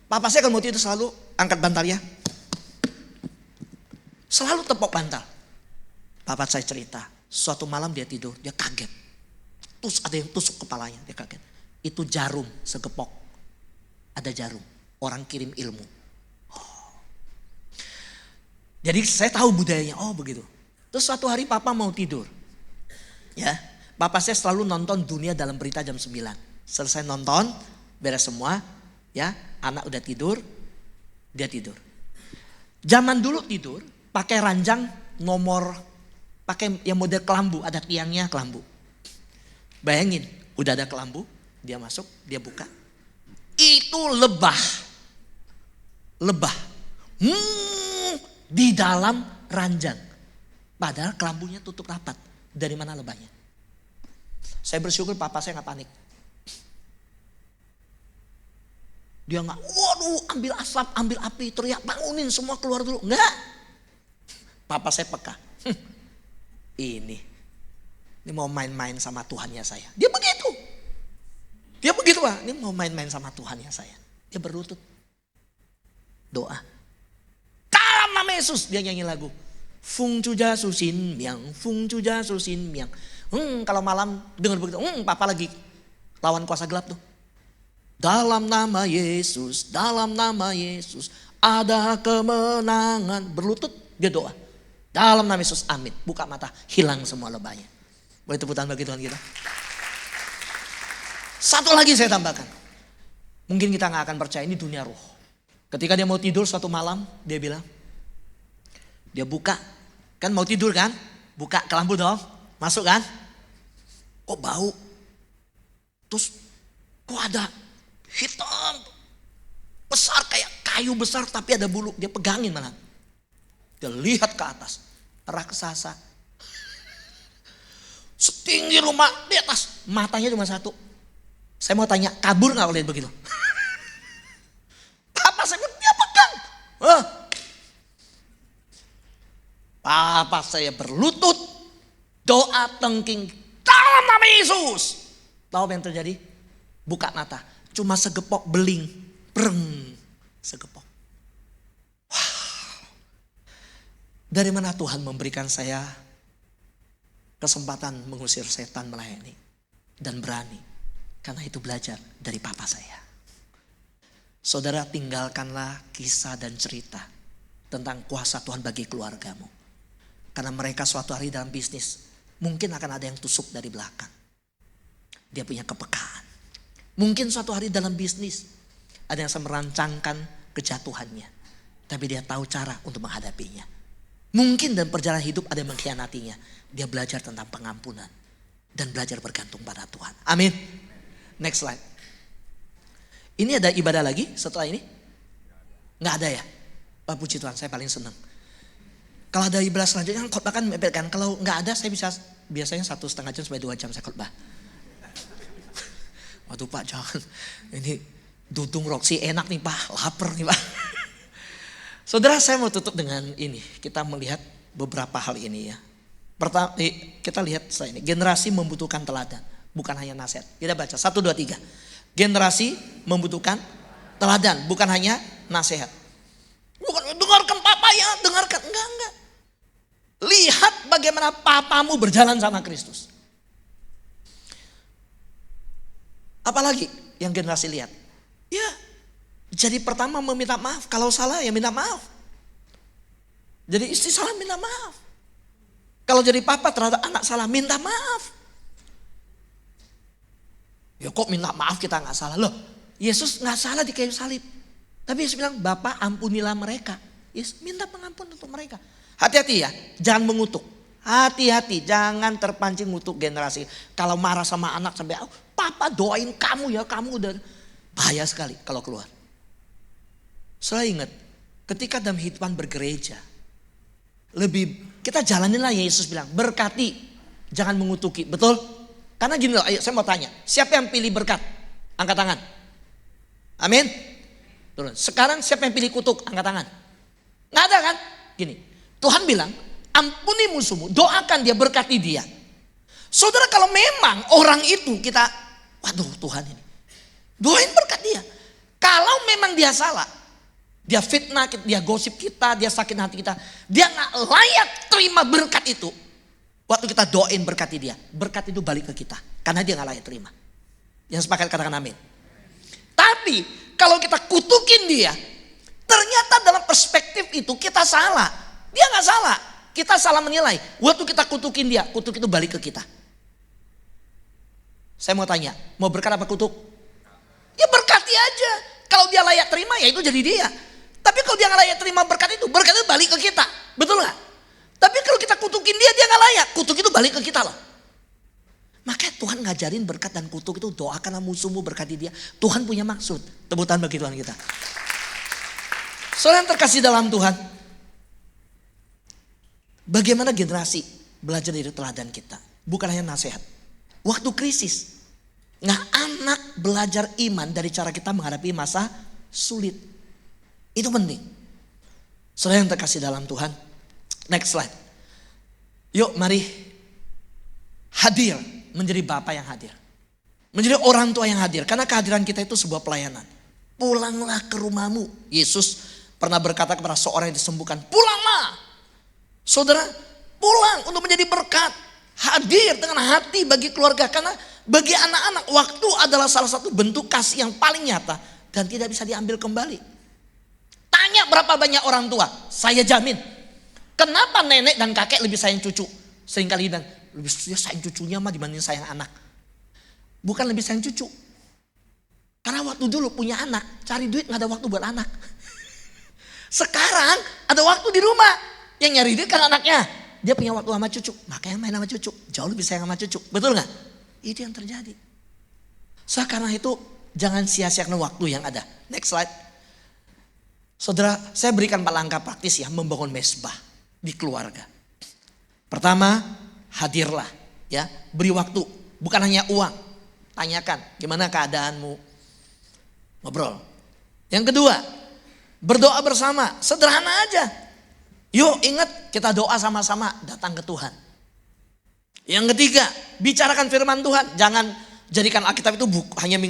papa saya kalau mau tidur selalu angkat bantalnya. Selalu tepuk bantal. Papa saya cerita, suatu malam dia tidur, dia kaget. Terus ada yang tusuk kepalanya, dia kaget. Itu jarum segepok. Ada jarum, orang kirim ilmu. Oh. Jadi saya tahu budayanya, oh begitu. Terus suatu hari papa mau tidur. Ya, papa saya selalu nonton Dunia Dalam Berita jam 9. Selesai nonton, beres semua, ya, anak udah tidur. Dia tidur. Zaman dulu tidur pakai ranjang nomor, pakai yang model kelambu, ada tiangnya kelambu. Bayangin, udah ada kelambu, dia masuk, dia buka. Itu lebah. Lebah. Di dalam ranjang. Padahal kelambunya tutup rapat. Dari mana lebahnya? Saya bersyukur papa saya gak panik. Dia gak, waduh ambil asap, ambil api, teriak bangunin semua keluar dulu. Enggak. Papa saya peka. Ini mau main-main sama Tuhannya saya. Dia begitu. Dia begitu Pak. Ini mau main-main sama Tuhannya saya. Dia berlutut. Doa. Dalam nama Yesus dia nyanyi lagu. Fung cuja susin miang, fung cuja susin miang. Kalau malam dengar begitu, papa lagi lawan kuasa gelap tuh. Dalam nama Yesus, dalam nama Yesus ada kemenangan. Berlutut dia doa. Dalam nama Yesus, amin. Buka mata, hilang semua lebahnya. Boleh tepuk tangan bagi Tuhan kita. Satu lagi saya tambahkan. Mungkin kita gak akan percaya, ini dunia roh. Ketika dia mau tidur suatu malam, dia bilang, dia buka, kan mau tidur kan, buka kelambu dong, masuk kan, kok bau, terus kok ada hitam, besar kayak kayu besar tapi ada bulu, dia pegangin malah, dia lihat ke atas, raksasa, setinggi rumah di atas, matanya cuma satu, saya mau tanya, kabur gak kalau lihat begitu? Apa saya dia pegang, Papa saya berlutut, doa tengking dalam nama Yesus. Tahu apa yang terjadi? Buka mata, cuma segepok beling, breng, segepok. Wow. Dari mana Tuhan memberikan saya kesempatan mengusir setan melayani dan berani? Karena itu belajar dari papa saya. Saudara, tinggalkanlah kisah dan cerita tentang kuasa Tuhan bagi keluargamu. Karena mereka suatu hari dalam bisnis mungkin akan ada yang tusuk dari belakang. Dia punya kepekaan. Mungkin suatu hari dalam bisnis ada yang merancangkan kejatuhannya. Tapi dia tahu cara untuk menghadapinya. Mungkin dalam perjalanan hidup ada yang mengkhianatinya. Dia belajar tentang pengampunan. Dan belajar bergantung pada Tuhan. Amin. Next slide. Ini ada ibadah lagi setelah ini? Nggak ada ya? Pak puji Tuhan, saya paling senang. Kalau ada ibadah selanjutnya khotbah kan mepet kan. Kalau nggak ada saya bisa biasanya 1,5 jam sampai 2 jam saya khotbah. Waduh Pak jangan. Ini dudung Roxy enak nih Pak. Lapar nih Pak. Saudara saya mau tutup dengan ini. Kita melihat beberapa hal ini ya. Pertama kita lihat setelah ini. Generasi membutuhkan teladan. Bukan hanya nasihat. Kita baca 1, 2, 3. Generasi membutuhkan teladan. Bukan hanya nasihat. Bukan dengarkan papa ya. Dengarkan. Enggak. Lihat bagaimana papamu berjalan sama Kristus. Apalagi yang generasi lihat? Ya, jadi pertama meminta maaf. Kalau salah ya minta maaf. Jadi istri salah minta maaf. Kalau jadi papa terhadap anak salah minta maaf. Ya kok minta maaf kita gak salah? Loh Yesus gak salah di kayu salib. Tapi Yesus bilang Bapa ampunilah mereka. Yesus minta pengampun untuk mereka. Hati-hati ya, jangan mengutuk. Hati-hati, jangan terpancing ngutuk generasi. Kalau marah sama anak sampai, oh, papa doain kamu ya, kamu udah. Bahaya sekali kalau keluar. Selalu ingat, ketika dalam kehidupan bergereja, kita jalaninlah Yesus bilang, berkati, jangan mengutuki. Betul? Karena gini loh, ayo saya mau tanya, siapa yang pilih berkat? Angkat tangan. Amin. Turun. Sekarang siapa yang pilih kutuk? Angkat tangan. Nggak ada kan? Gini, Tuhan bilang, ampuni musuhmu, doakan dia, berkati dia. Saudara kalau memang orang itu kita, waduh Tuhan ini, doain berkat dia. Kalau memang dia salah, dia fitnah, dia gosip kita, dia sakit hati kita, dia gak layak terima berkat itu. Waktu kita doain berkati dia, berkat itu balik ke kita. Karena dia gak layak terima. Yang sepakat katakan amin. Tapi kalau kita kutukin dia, ternyata dalam perspektif itu kita salah. Dia gak salah, kita salah menilai. Waktu kita kutukin dia, kutuk itu balik ke kita. Saya mau tanya, mau berkat apa kutuk? Ya berkati aja. Kalau dia layak terima ya itu jadi dia. Tapi kalau dia nggak layak terima berkat itu balik ke kita. Betul nggak? Tapi kalau kita kutukin dia nggak layak. Kutuk itu balik ke kita loh. Makanya Tuhan ngajarin berkat dan kutuk itu, doakanlah musuhmu, berkati dia. Tuhan punya maksud. Tepuk tangan bagi Tuhan kita. Saudara yang terkasih dalam Tuhan. Bagaimana generasi belajar dari teladan kita. Bukan hanya nasihat. Waktu krisis. Nah, anak belajar iman dari cara kita menghadapi masa sulit. Itu penting. Saudara yang terkasih dalam Tuhan. Next slide. Yuk mari hadir. Menjadi bapak yang hadir. Menjadi orang tua yang hadir. Karena kehadiran kita itu sebuah pelayanan. Pulanglah ke rumahmu. Yesus pernah berkata kepada seorang yang disembuhkan. Pulanglah. Saudara, pulang untuk menjadi berkat. Hadir dengan hati bagi keluarga. Karena bagi anak-anak waktu adalah salah satu bentuk kasih yang paling nyata. Dan tidak bisa diambil kembali. Tanya berapa banyak orang tua. Saya jamin. Kenapa nenek dan kakek lebih sayang cucu? Seringkali dan lebih sayang cucunya mah dibanding sayang anak. Bukan lebih sayang cucu. Karena waktu dulu punya anak, cari duit gak ada waktu buat anak. Sekarang ada waktu di rumah. Yang nyari duit kan anaknya. Dia punya waktu sama cucu. Makanya main sama cucu. Jauh lebih sayang sama cucu. Betul gak? Itu yang terjadi. So karena itu jangan sia-siakan waktu yang ada. Next slide. Saudara, saya berikan 4 langkah praktis ya membangun mesbah di keluarga. Pertama, hadirlah ya, beri waktu, bukan hanya uang. Tanyakan gimana keadaanmu. Ngobrol. Yang kedua, berdoa bersama, sederhana aja. Yuk ingat kita doa sama-sama datang ke Tuhan. Yang ketiga, bicarakan firman Tuhan. Jangan jadikan Alkitab itu hanya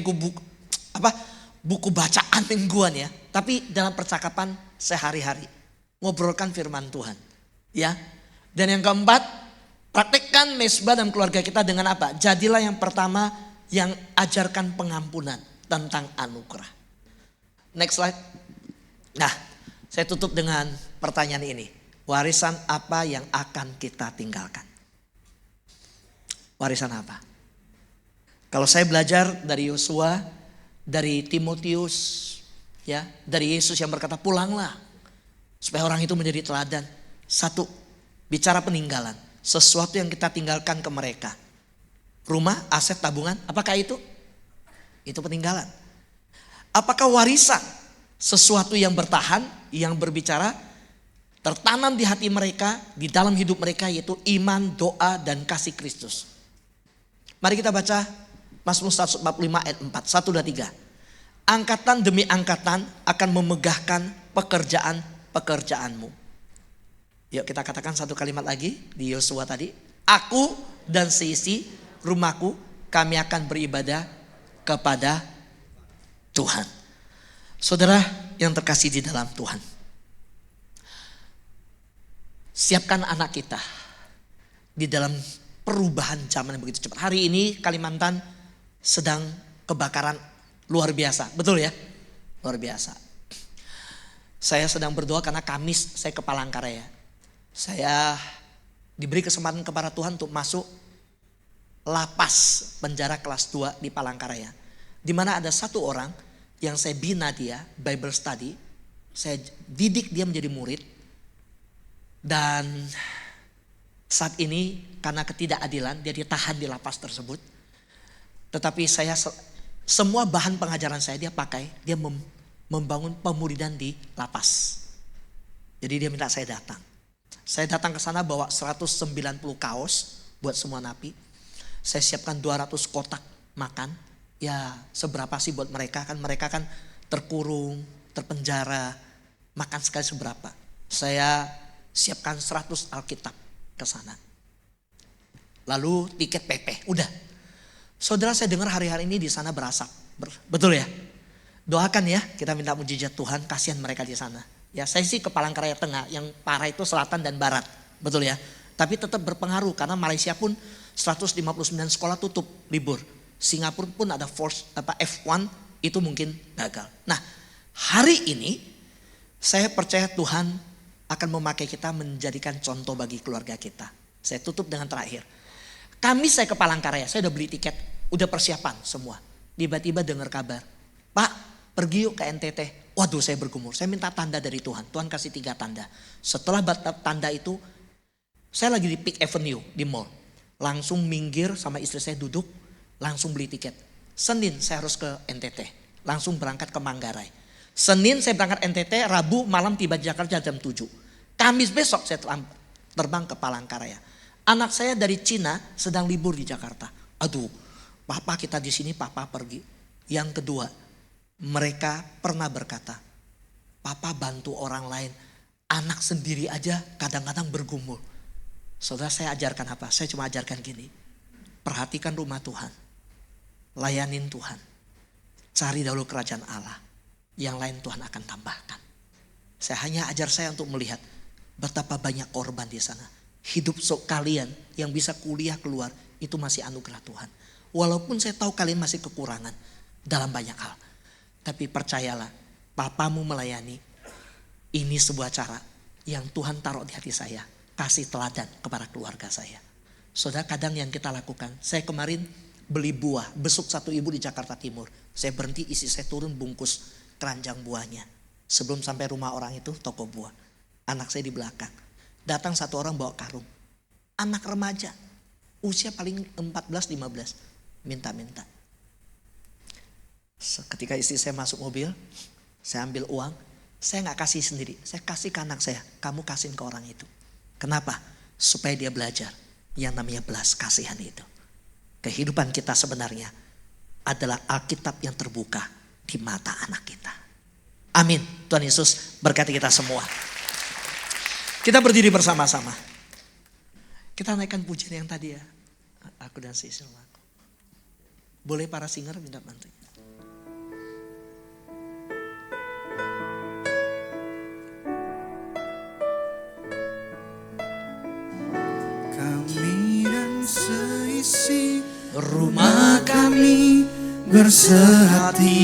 buku bacaan mingguan ya. Tapi dalam percakapan sehari-hari. Ngobrolkan firman Tuhan. Ya. Dan yang keempat, praktekkan mesbah dalam keluarga kita dengan apa? Jadilah yang pertama yang ajarkan pengampunan tentang anugerah. Next slide. Nah, saya tutup dengan pertanyaan ini. Warisan apa yang akan kita tinggalkan? Warisan apa? Kalau saya belajar dari Yosua, dari Timotius, ya, dari Yesus yang berkata pulanglah. Supaya orang itu menjadi teladan. Satu, bicara peninggalan. Sesuatu yang kita tinggalkan ke mereka. Rumah, aset, tabungan, apakah itu? Itu peninggalan. Apakah warisan? Sesuatu yang bertahan, yang berbicara, tertanam di hati mereka, di dalam hidup mereka, yaitu iman, doa, dan kasih Kristus. Mari kita baca Mazmur 145 ayat 4, 1, 2, 3. Angkatan demi angkatan akan memegahkan pekerjaan-pekerjaanmu. Yuk kita katakan satu kalimat lagi di Yosua tadi. Aku dan seisi rumahku kami akan beribadah kepada Tuhan. Saudara yang terkasih di dalam Tuhan. Siapkan anak kita di dalam perubahan zaman yang begitu cepat. Hari ini Kalimantan sedang kebakaran luar biasa. Betul ya? Luar biasa. Saya sedang berdoa karena Kamis saya ke Palangkaraya. Saya diberi kesempatan kepada Tuhan untuk masuk lapas penjara kelas 2 di Palangkaraya. Di mana ada satu orang yang saya bina dia, Bible study. Saya didik dia menjadi murid. Dan saat ini karena ketidakadilan dia ditahan di lapas tersebut. Tetapi saya semua bahan pengajaran saya dia pakai, dia membangun pemuridan di lapas. Jadi dia minta saya datang. Saya datang ke sana bawa 190 kaos buat semua napi. Saya siapkan 200 kotak makan. Ya seberapa sih buat mereka, kan mereka kan terkurung, terpenjara. Makan sekali seberapa. Saya siapkan 100 Alkitab ke sana. Lalu tiket PP, udah. Saudara saya dengar hari-hari ini di sana berasap. Betul ya? Doakan ya, kita minta mujizat Tuhan, kasihan mereka di sana. Ya saya sih ke Palangkaraya Tengah, yang parah itu selatan dan barat. Betul ya? Tapi tetap berpengaruh karena Malaysia pun 159 sekolah tutup, libur. Singapura pun ada F1 itu mungkin gagal. Nah hari ini saya percaya Tuhan akan memakai kita menjadikan contoh bagi keluarga kita. Saya tutup dengan terakhir. Kamis saya ke Palangkaraya, saya udah beli tiket, udah persiapan semua. Tiba-tiba dengar kabar, Pak pergi yuk ke NTT. Waduh, saya bergumul. Saya minta tanda dari Tuhan. Tuhan kasih 3 tanda. Setelah tanda itu, saya lagi di Peak Avenue di mall. Langsung minggir sama istri saya duduk, langsung beli tiket. Senin saya harus ke NTT, langsung berangkat ke Manggarai. Senin saya berangkat NTT, Rabu malam tiba di Jakarta jam 7. Kamis besok saya terbang ke Palangkaraya. Anak saya dari Cina sedang libur di Jakarta. Aduh, papa kita di sini, papa pergi. Yang kedua, mereka pernah berkata, papa bantu orang lain, anak sendiri aja kadang-kadang bergumul. Saudara, saya ajarkan apa? Saya cuma ajarkan gini, perhatikan rumah Tuhan, layanin Tuhan, cari dahulu kerajaan Allah, yang lain Tuhan akan tambahkan. Saya hanya ajar saya untuk melihat betapa banyak korban di sana. Hidup kalian yang bisa kuliah keluar itu masih anugerah Tuhan. Walaupun saya tahu kalian masih kekurangan dalam banyak hal. Tapi percayalah, papamu melayani, ini sebuah cara yang Tuhan taruh di hati saya. Kasih teladan kepada keluarga saya. Saudara, kadang yang kita lakukan, saya kemarin beli buah, besuk satu ibu di Jakarta Timur. Saya berhenti, isi saya turun bungkus keranjang buahnya. Sebelum sampai rumah orang itu, toko buah. Anak saya di belakang. Datang satu orang bawa karung. Anak remaja, usia paling 14-15, minta-minta. Ketika istri saya masuk mobil, saya ambil uang, saya gak kasih sendiri, saya kasih ke anak saya, kamu kasihin ke orang itu. Kenapa? Supaya dia belajar yang namanya belas kasihan itu. Kehidupan kita sebenarnya adalah Alkitab yang terbuka di mata anak kita. Amin. Tuhan Yesus berkati kita semua. Kita berdiri bersama-sama. Kita naikkan pujian yang tadi ya. Aku dan si istri aku. Boleh para singer minta bantunya. Kami dan seisi rumah kami bersehati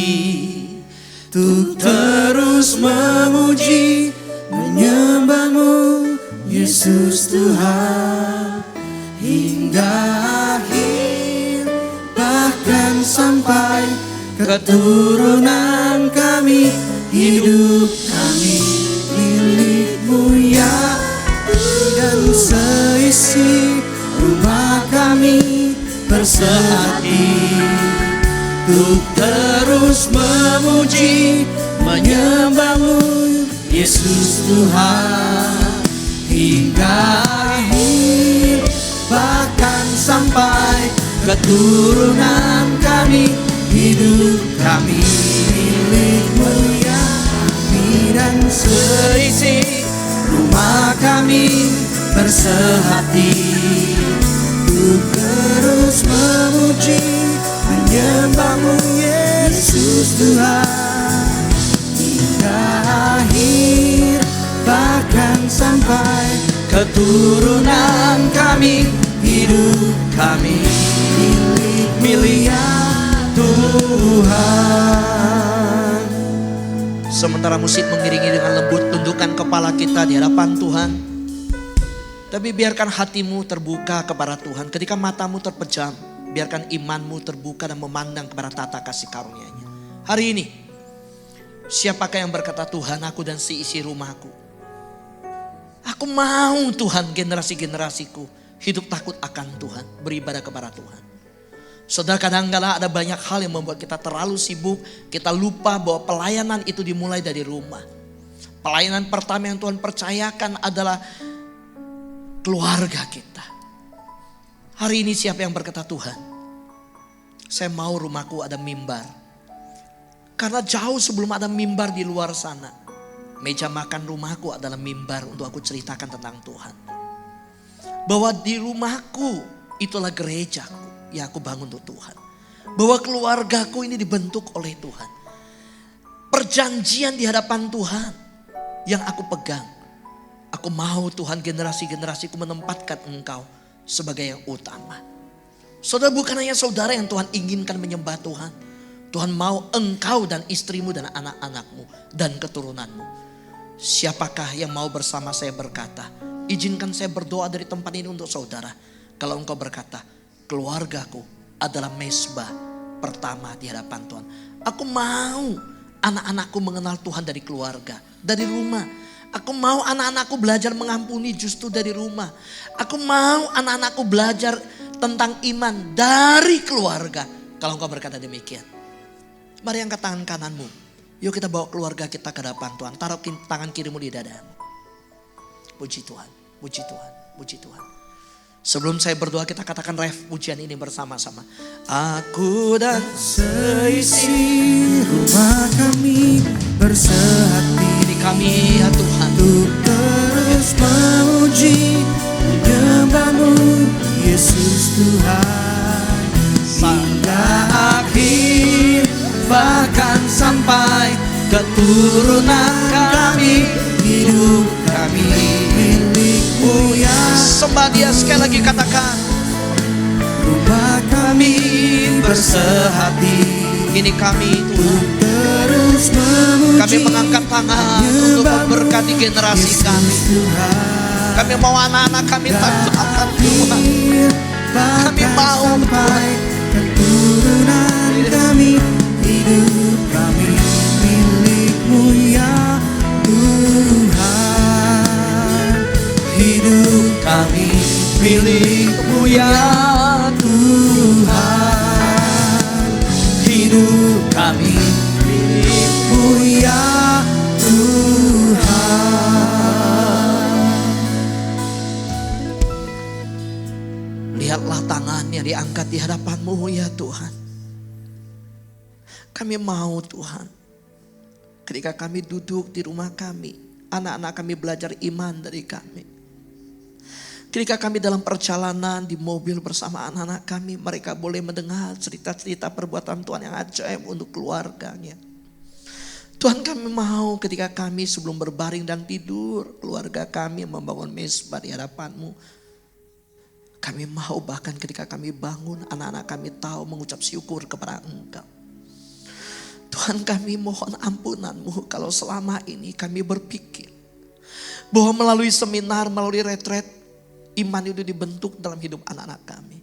untuk terus memuji, menyembahmu Yesus Tuhan hingga akhir, bahkan sampai keturunan kami. Hidup kami milik-Mu ya, dan seisi rumah kami bersehati untuk terus memuji, menyembahmu Yesus Tuhan hingga akhir, bahkan sampai keturunan kami. Hidup kami milik-Mu ya, kami dan seisi rumah kami bersehati untuk terus memuji, menyembahmu Yesus Tuhan hingga akhir, bahkan sampai keturunan kami. Hidup kami milik Tuhan. Sementara musik mengiringi dengan lembut, tundukkan kepala kita di hadapan Tuhan. Tapi biarkan hatimu terbuka kepada Tuhan. Ketika matamu terpejam, biarkan imanmu terbuka dan memandang kepada tata kasih karunia-Nya. Hari ini, siapakah yang berkata, Tuhan, aku dan seisi rumahku, aku mau Tuhan generasi-generasiku hidup takut akan Tuhan, beribadah kepada Tuhan. Saudara, kadang-kadang ada banyak hal yang membuat kita terlalu sibuk. Kita lupa bahwa pelayanan itu dimulai dari rumah. Pelayanan pertama yang Tuhan percayakan adalah keluarga kita. Hari ini siapa yang berkata, Tuhan, saya mau rumahku ada mimbar. Karena jauh sebelum ada mimbar di luar sana, meja makan rumahku adalah mimbar untuk aku ceritakan tentang Tuhan. Bahwa di rumahku itulah gerejaku yang aku bangun untuk Tuhan. Bahwa keluargaku ini dibentuk oleh Tuhan. Perjanjian di hadapan Tuhan yang aku pegang. Aku mau Tuhan generasi-generasiku menempatkan Engkau sebagai yang utama. Saudara, bukan hanya saudara yang Tuhan inginkan menyembah Tuhan. Tuhan mau engkau dan istrimu dan anak-anakmu dan keturunanmu. Siapakah yang mau bersama saya berkata, izinkan saya berdoa dari tempat ini untuk saudara. Kalau engkau berkata, keluargaku adalah mezbah pertama di hadapan Tuhan. Aku mau anak-anakku mengenal Tuhan dari keluarga, dari rumah. Aku mau anak-anakku belajar mengampuni justru dari rumah. Aku mau anak-anakku belajar tentang iman dari keluarga. Kalau engkau berkata demikian, mari angkat tangan kananmu. Yuk kita bawa keluarga kita ke hadapan Tuhan. Taruh tangan kirimu di dadamu. Puji Tuhan, puji Tuhan, puji Tuhan. Sebelum saya berdoa kita katakan ref pujian ini bersama-sama. Aku dan Seisi rumah kami bersehati. ini kami ya Tuhan. Untuk terus memuji menyembah-Mu Yesus Tuhan hingga akhir, bahkan sampai keturunan kami, hidup kami milik-Mu ya. Sembah Dia sekali lagi katakan. Rumah kami bersehati. Ini kami Tuhan. Terus memuji Kami mengangkat tangan untuk memberkati generasi kami. Kami mau anak-anak kami takut akan Tuhan. Kami mau sampai keturunan kami, hidup kami milik-Mu ya Tuhan. Hidup kami milik-Mu ya Tuhan. Hidup kami milik-Mu ya Tuhan. Lihatlah tangannya diangkat di hadapan-Mu ya Tuhan. Kami mau Tuhan. Ketika kami duduk di rumah kami, anak-anak kami belajar iman dari kami. Ketika kami dalam perjalanan di mobil bersama anak-anak kami, mereka boleh mendengar cerita-cerita perbuatan Tuhan yang ajaib untuk keluarganya. Tuhan, kami mau ketika kami sebelum berbaring dan tidur, keluarga kami membangun mezbah di hadapan-Mu. Kami mau bahkan ketika kami bangun, anak-anak kami tahu mengucap syukur kepada Engkau. Tuhan, kami mohon ampunan-Mu kalau selama ini kami berpikir bahwa melalui seminar, melalui retret, iman itu dibentuk dalam hidup anak-anak kami.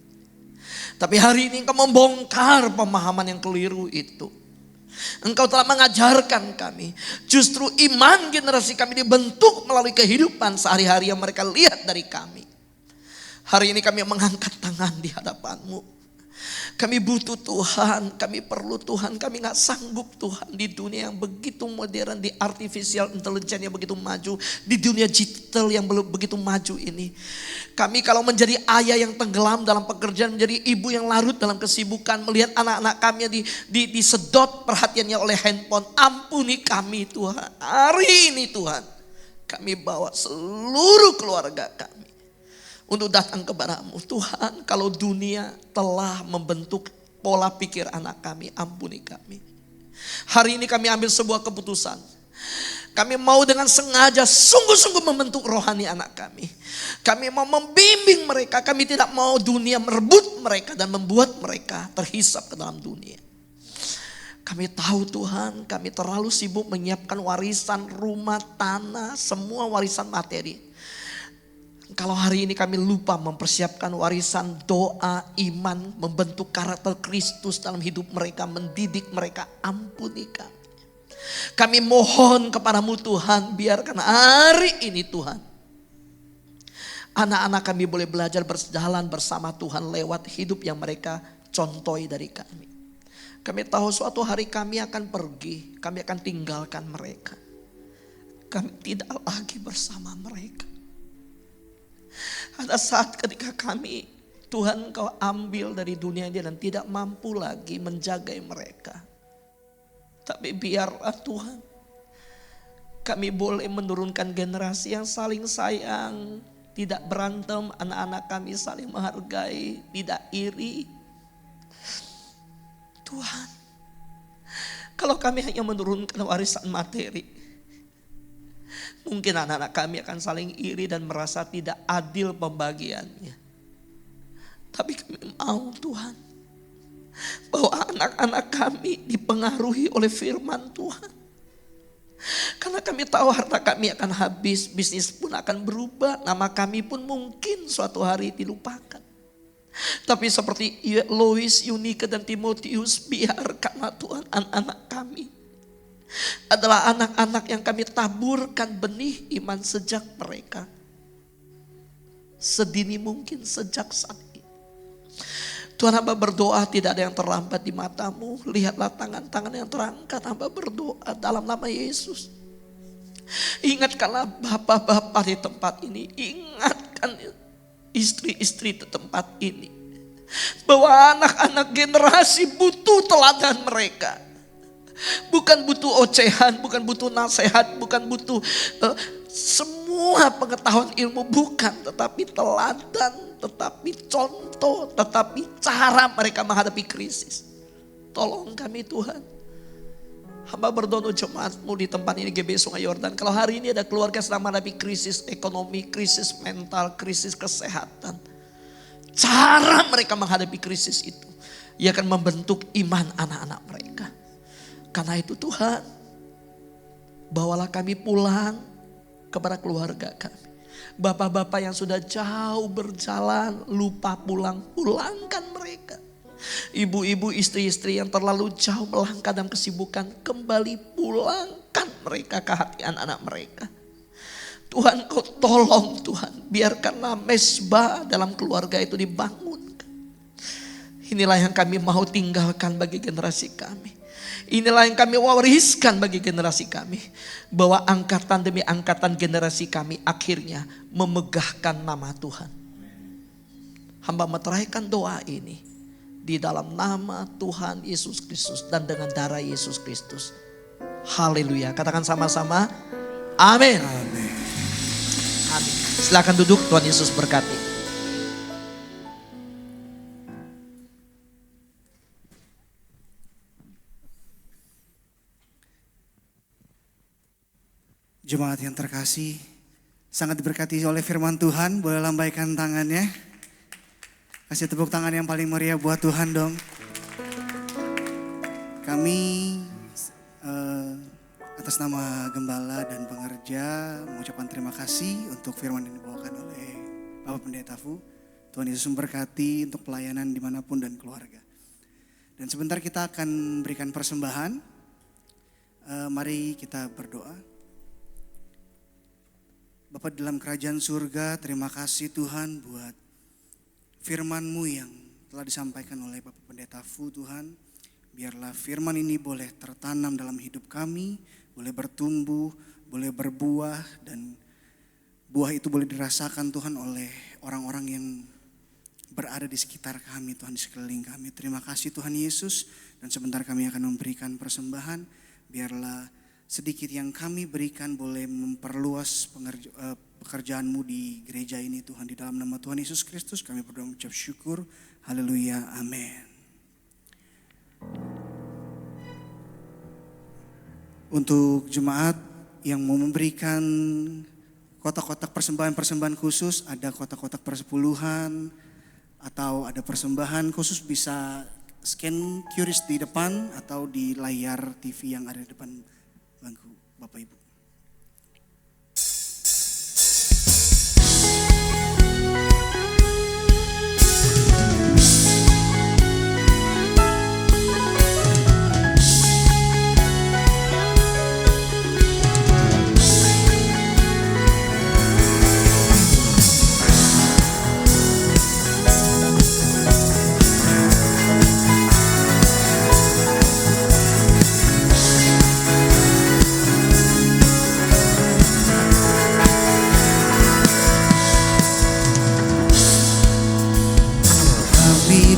Tapi hari ini Engkau membongkar pemahaman yang keliru itu. Engkau telah mengajarkan kami, justru iman generasi kami dibentuk melalui kehidupan sehari-hari yang mereka lihat dari kami. Hari ini kami mengangkat tangan di hadapan-Mu. Kami butuh Tuhan, kami perlu Tuhan, kami gak sanggup Tuhan di dunia yang begitu modern, di artificial intelligence yang begitu maju, di dunia digital yang belum begitu maju ini. Kami kalau menjadi ayah yang tenggelam dalam pekerjaan, menjadi ibu yang larut dalam kesibukan, melihat anak-anak kami yang disedot perhatiannya oleh handphone, ampuni kami Tuhan. Hari ini Tuhan, kami bawa seluruh keluarga kami untuk datang kepada-Mu. Tuhan, kalau dunia telah membentuk pola pikir anak kami, ampuni kami. Hari ini kami ambil sebuah keputusan. Kami mau dengan sengaja sungguh-sungguh membentuk rohani anak kami. Kami mau membimbing mereka. Kami tidak mau dunia merebut mereka dan membuat mereka terhisap ke dalam dunia. Kami tahu Tuhan, kami terlalu sibuk menyiapkan warisan rumah, tanah, semua warisan materi. Kalau hari ini kami lupa mempersiapkan warisan doa, iman, membentuk karakter Kristus dalam hidup mereka, mendidik mereka, ampuni kami. Kami mohon kepadamu Tuhan, biarkan hari ini Tuhan, anak-anak kami boleh belajar berjalan bersama Tuhan lewat hidup yang mereka contohi dari kami. Kami tahu suatu hari kami akan pergi, kami akan tinggalkan mereka. Kami tidak lagi bersama mereka. Ada saat ketika kami, Tuhan Kau ambil dari dunia ini dan tidak mampu lagi menjaga mereka. Tapi biarlah Tuhan, kami boleh menurunkan generasi yang saling sayang, tidak berantem, anak-anak kami saling menghargai, tidak iri. Tuhan, kalau kami hanya menurunkan warisan materi, mungkin anak-anak kami akan saling iri dan merasa tidak adil pembagiannya. Tapi kami mau Tuhan, bahwa anak-anak kami dipengaruhi oleh firman Tuhan. Karena kami tahu harta kami akan habis, bisnis pun akan berubah, nama kami pun mungkin suatu hari dilupakan. Tapi seperti Lois, Yunike dan Timotius, biarkanlah Tuhan anak-anak kami adalah anak-anak yang kami taburkan benih iman sejak mereka sedini mungkin, sejak saat ini. Tuhan, hamba berdoa tidak ada yang terlambat di matamu. Lihatlah tangan-tangan yang terangkat, hamba berdoa dalam nama Yesus. Ingatkanlah bapak-bapak di tempat ini, ingatkan istri-istri di tempat ini, bahwa anak-anak generasi butuh teladan mereka. Bukan butuh ocehan, bukan butuh nasihat, bukan butuh semua pengetahuan ilmu, bukan. Tetapi teladan, tetapi contoh, tetapi cara mereka menghadapi krisis. Tolong kami Tuhan. Hamba berdoa jemaatmu di tempat ini GB Sungai Yordan. Kalau hari ini ada keluarga sedang menghadapi krisis ekonomi, krisis mental, krisis kesehatan. Cara mereka menghadapi krisis itu, ia akan membentuk iman anak-anak mereka. Karena itu Tuhan, bawalah kami pulang kepada keluarga kami. Bapak-bapak yang sudah jauh berjalan, lupa pulang, pulangkan mereka. Ibu-ibu, istri-istri yang terlalu jauh melangkah dalam kesibukan, kembali pulangkan mereka ke hati anak-anak mereka. Tuhan, Kau tolong Tuhan, biarkanlah mesbah dalam keluarga itu dibangunkan. Inilah yang kami mau tinggalkan bagi generasi kami. Inilah yang kami wariskan bagi generasi kami. Bahwa angkatan demi angkatan generasi kami akhirnya memegahkan nama Tuhan. Hamba meteraikan doa ini di dalam nama Tuhan Yesus Kristus dan dengan darah Yesus Kristus. Haleluya. Katakan sama-sama. Amin. Amin. Silakan duduk, Tuhan Yesus berkati. Jemaat yang terkasih, sangat diberkati oleh firman Tuhan. Boleh lambaikan tangannya. Kasih tepuk tangan yang paling meriah buat Tuhan dong. Kami atas nama Gembala dan pengerja mengucapkan terima kasih untuk firman yang dibawakan oleh Bapak Pendeta Fu. Tuhan Yesus memberkati untuk pelayanan dimanapun dan keluarga. Dan sebentar kita akan berikan persembahan. Mari kita berdoa. Bapa dalam kerajaan surga, terima kasih Tuhan buat firman-Mu yang telah disampaikan oleh Bapak Pendeta Fu Tuhan. Biarlah firman ini boleh tertanam dalam hidup kami, boleh bertumbuh, boleh berbuah, dan buah itu boleh dirasakan Tuhan oleh orang-orang yang berada di sekitar kami Tuhan, di sekeliling kami. Terima kasih Tuhan Yesus, dan sebentar kami akan memberikan persembahan. Biarlah sedikit yang kami berikan boleh memperluas pekerjaan-Mu di gereja ini Tuhan. Di dalam nama Tuhan Yesus Kristus kami berdoa mengucap syukur. Haleluya, amin. Untuk jemaat yang mau memberikan kotak-kotak persembahan-persembahan khusus, ada kotak-kotak persepuluhan atau ada persembahan khusus, bisa scan QRIS di depan atau di layar TV yang ada di depan bangku Bapak Ibu.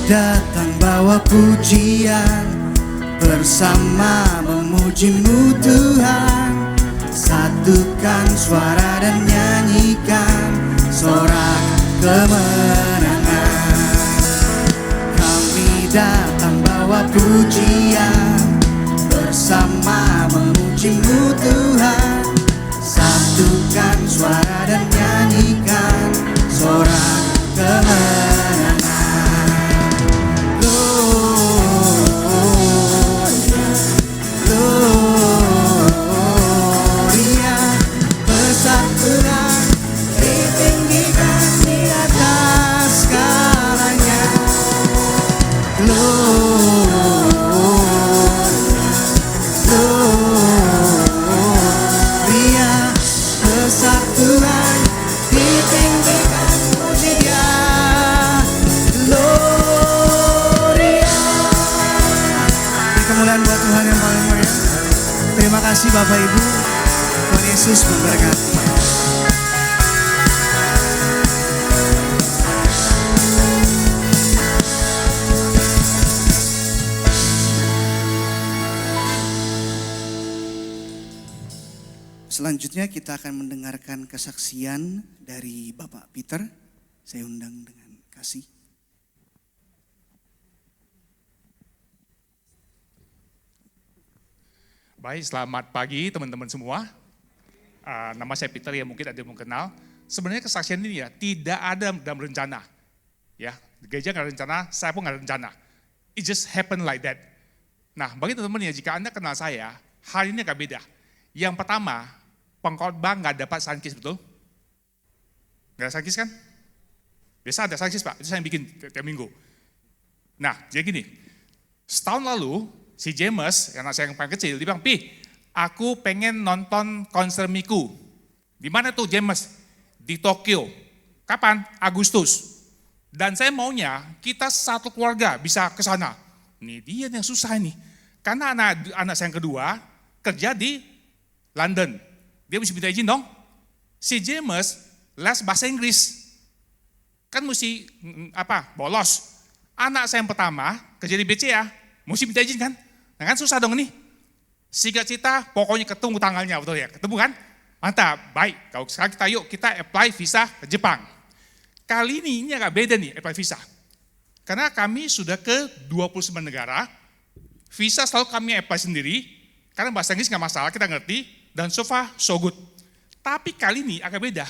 Datang bawa pujian, bersama memuji-Mu Tuhan. Satukan suara dan nyanyikan sorak kemenangan. Kami datang bawa pujian, bersama memuji-Mu Tuhan. Satukan suara dan nyanyikan sorak kemenangan. Gloria, persatuan ditinggikan di atas kasih Bapak Ibu. Tuhan Yesus memberkati. Selanjutnya kita akan mendengarkan kesaksian dari Bapak Peter. Saya undang dengan kasih. Baik, selamat pagi teman-teman semua. Nama saya Peter, ya mungkin ada yang mengenal. Sebenarnya kesaksian ini ya tidak ada dalam rencana. Ya, gereja nggak ada rencana, saya pun nggak ada rencana. It just happen like that. Nah, bagi teman-teman ya, jika Anda kenal saya, hari ini agak beda. Yang pertama, pengkhotbah nggak dapat sankis, betul? Nggak ada sankis kan? Biasa ada sankis Pak, itu saya yang bikin tiap minggu. Nah, jadi gini, setahun lalu si James, anak saya yang paling kecil, dia bilang, Pi, aku pengen nonton konser Miku. Di mana tuh James? Di Tokyo. Kapan? Agustus. Dan saya maunya kita satu keluarga bisa ke sana. Ini dia yang susah ini. Karena anak saya yang kedua kerja di London. Dia mesti minta izin dong. Si James les bahasa Inggris. Kan mesti bolos. Anak saya yang pertama kerja di BCA, mesti minta izin kan? Nah kan susah dong nih. Singkat cerita, pokoknya ketemu tanggalnya, betul ya? Ketemu kan? Mantap, baik. Kalau sekarang kita apply visa ke Jepang. Kali ini agak beda nih apply visa. Karena kami sudah ke 29 negara, visa selalu kami apply sendiri, karena bahasa Inggris nggak masalah, kita ngerti, dan so far so good. Tapi kali ini agak beda.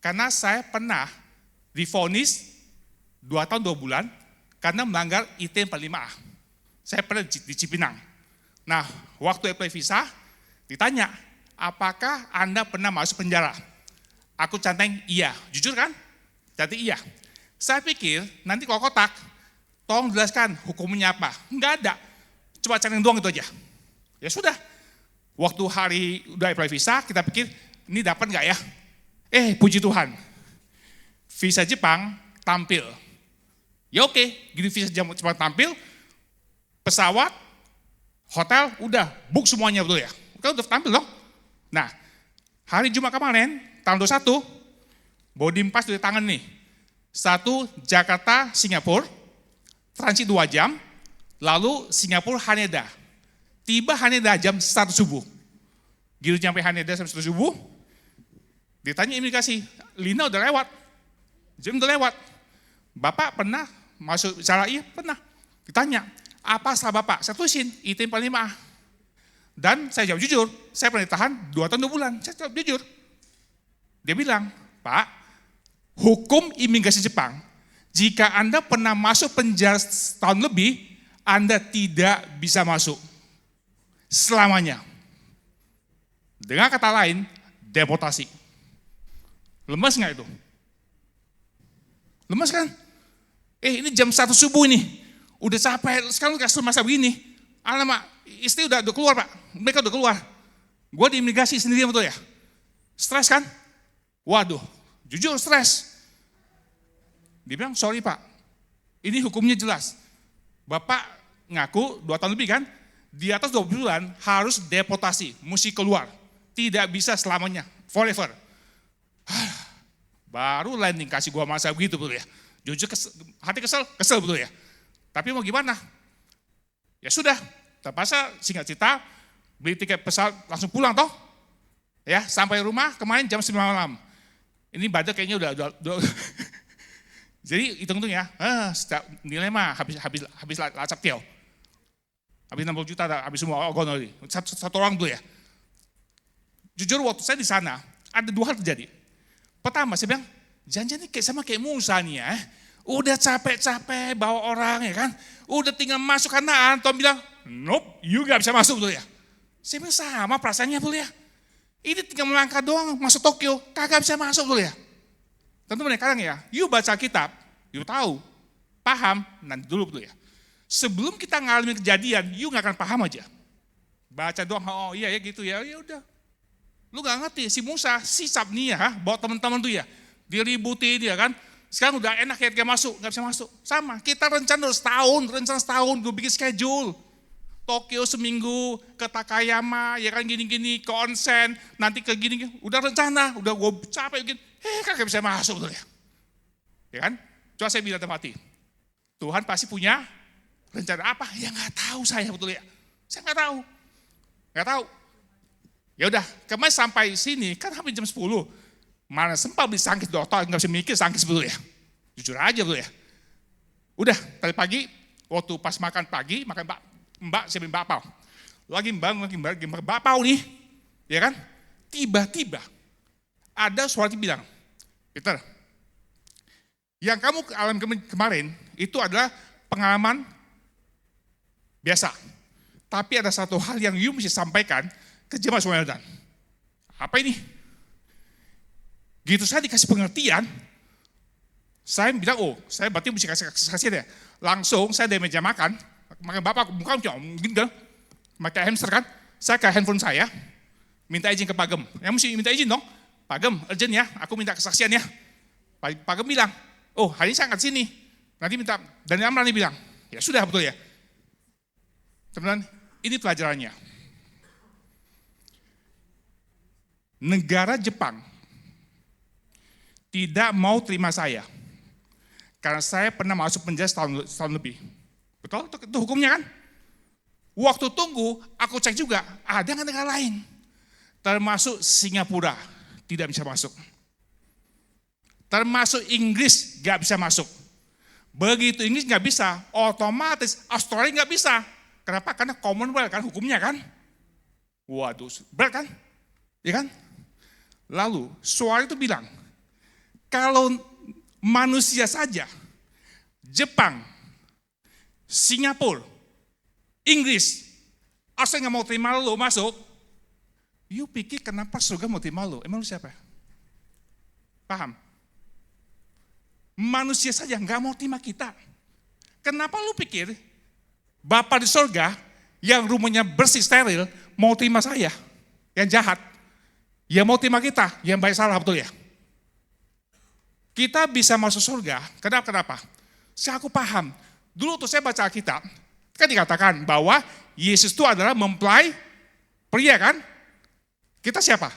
Karena saya pernah divonis 2 tahun 2 bulan, karena melanggar IT 45A. Saya pernah di Cipinang. Nah, waktu apply visa, ditanya, apakah Anda pernah masuk penjara? Aku canteng, iya. Jujur kan? Jadi iya. Saya pikir, nanti kalau kotak, tolong jelaskan hukumnya apa. Enggak ada. Coba canteng doang itu aja. Ya sudah. Waktu hari udah apply visa, kita pikir, ini dapat nggak ya? Puji Tuhan. Visa Jepang tampil. Ya oke, gitu visa Jepang tampil, pesawat, hotel, udah book semuanya, betul ya? Kan udah tampil dong. Nah, hari Jumat kemarin, tanggal 21, boarding pass di tangan nih. 1 Jakarta, Singapura, transit 2 jam, lalu Singapura, Haneda. Tiba Haneda jam 1 subuh. Gitu sampai Haneda jam 1 subuh, ditanya imigrasi, Lina udah lewat, jam udah lewat. Bapak pernah masuk bicara? Iya pernah. Ditanya, apa salah Bapak? Saya tulisin, IT 45A. Dan saya jawab jujur, saya pernah ditahan 2 tahun 2 bulan. Saya jawab jujur. Dia bilang, Pak, hukum imigrasi Jepang, jika Anda pernah masuk penjara setahun lebih, Anda tidak bisa masuk. Selamanya. Dengan kata lain, deportasi. Lemes nggak itu? Lemes kan? Ini jam 1 subuh ini. Udah capek, sekarang kasih masa begini. Alamak, istri udah keluar Pak. Mereka udah keluar. Gue di imigrasi sendirian, betul ya? Stres kan? Waduh, jujur stres. Dia bilang, sorry Pak, ini hukumnya jelas. Bapak ngaku 2 tahun lebih kan? Di atas 20 bulan harus deportasi, mesti keluar. Tidak bisa selamanya, forever. Baru landing kasih gua masa begitu, betul ya? Jujur hati kesel betul ya? Tapi mau gimana? Ya sudah, terpaksa singkat cerita, beli tiket pesawat langsung pulang toh. Ya, sampai rumah kemarin jam 9 malam. Ini budget kayaknya udah jadi hitung-hitung ya, nilai mah habis lacak tiao. Habis 60 juta, habis semua ogonoli. Satu orang dulu ya. Jujur waktu saya di sana, ada 2 hal terjadi. Pertama, saya bilang, jangan-jangan ini sama kayak Musa nih ya. Udah capek-capek bawa orang ya kan. Udah tinggal masuk karena Anton bilang, nope, you gak bisa masuk betul ya. Saya bilang sama perasaannya betul ya. Ini tinggal melangkah doang masuk Tokyo, kagak bisa masuk betul ya. Teman-teman ya, kadang ya, you baca kitab, you tahu, paham, nanti dulu betul ya. Sebelum kita ngalamin kejadian, you gak akan paham aja. Baca doang, oh iya ya gitu ya, ya udah. Lu gak ngerti, si Musa, sisap nih ya, bawa teman-teman tuh ya. Diributin dia kan, sekarang udah enak ya dia masuk, gak bisa masuk. Sama, kita rencana setahun, gue bikin schedule. Tokyo seminggu, ke Takayama, ya kan gini-gini, ke onsen, nanti ke gini, udah rencana, udah gue capek gini, kagak bisa masuk betul ya. Ya kan? Coba saya bilang tempat hati, Tuhan pasti punya rencana apa? Ya nggak tahu saya betul ya. Saya nggak tahu. Ya udah, kemarin sampai sini kan hampir jam 10. Mana sempat beli sangkis dokter, nggak bisa mikir sangkis betul ya. Jujur aja betul ya. Udah, tadi pagi, waktu pas makan pagi, makan mbak, saya beli bakpao. Lagi bakpao nih, ya kan? Tiba-tiba ada suara yang bilang, Peter, yang kamu alami kemarin itu adalah pengalaman biasa. Tapi ada satu hal yang you mesti sampaikan ke jemaat Sungai Yordan. Apa ini? Gitu saya dikasih pengertian, saya bilang, oh saya berarti mesti kasih ya. Langsung saya dari meja makan bapak bukan mungkin kan, pakai hamster kan, saya ke handphone saya, minta izin ke Pak Gem. Yang mesti minta izin dong, Pak Gem, urgent ya, aku minta kesaksian ya. Pak Gem bilang, oh hari ini saya angkat sini, nanti minta, dan Amran bilang, ya sudah betul ya. Teman-teman, ini pelajarannya. Negara Jepang tidak mau terima saya. Karena saya pernah masuk penjara setahun lebih. Betul? Itu hukumnya kan? Waktu tunggu, aku cek juga, ada negara lain. Termasuk Singapura, tidak bisa masuk. Termasuk Inggris, gak bisa masuk. Begitu Inggris gak bisa, otomatis Australia gak bisa. Kenapa? Karena Commonwealth kan hukumnya kan? Waduh, berat kan? Ya kan? Lalu, suara itu bilang, kalau manusia saja, Jepang, Singapura, Inggris, Australia nggak mau terima lo masuk, you pikir kenapa surga mau terima lo? Emang lu siapa? Paham? Manusia saja nggak mau terima kita. Kenapa lu pikir Bapak di surga yang rumahnya bersih steril mau terima saya yang jahat? Ya mau terima kita yang baik salah, betul ya? Kita bisa masuk surga, kenapa? Saya aku paham, dulu tuh saya baca Alkitab, kan dikatakan bahwa Yesus itu adalah mempelai pria kan? Kita siapa?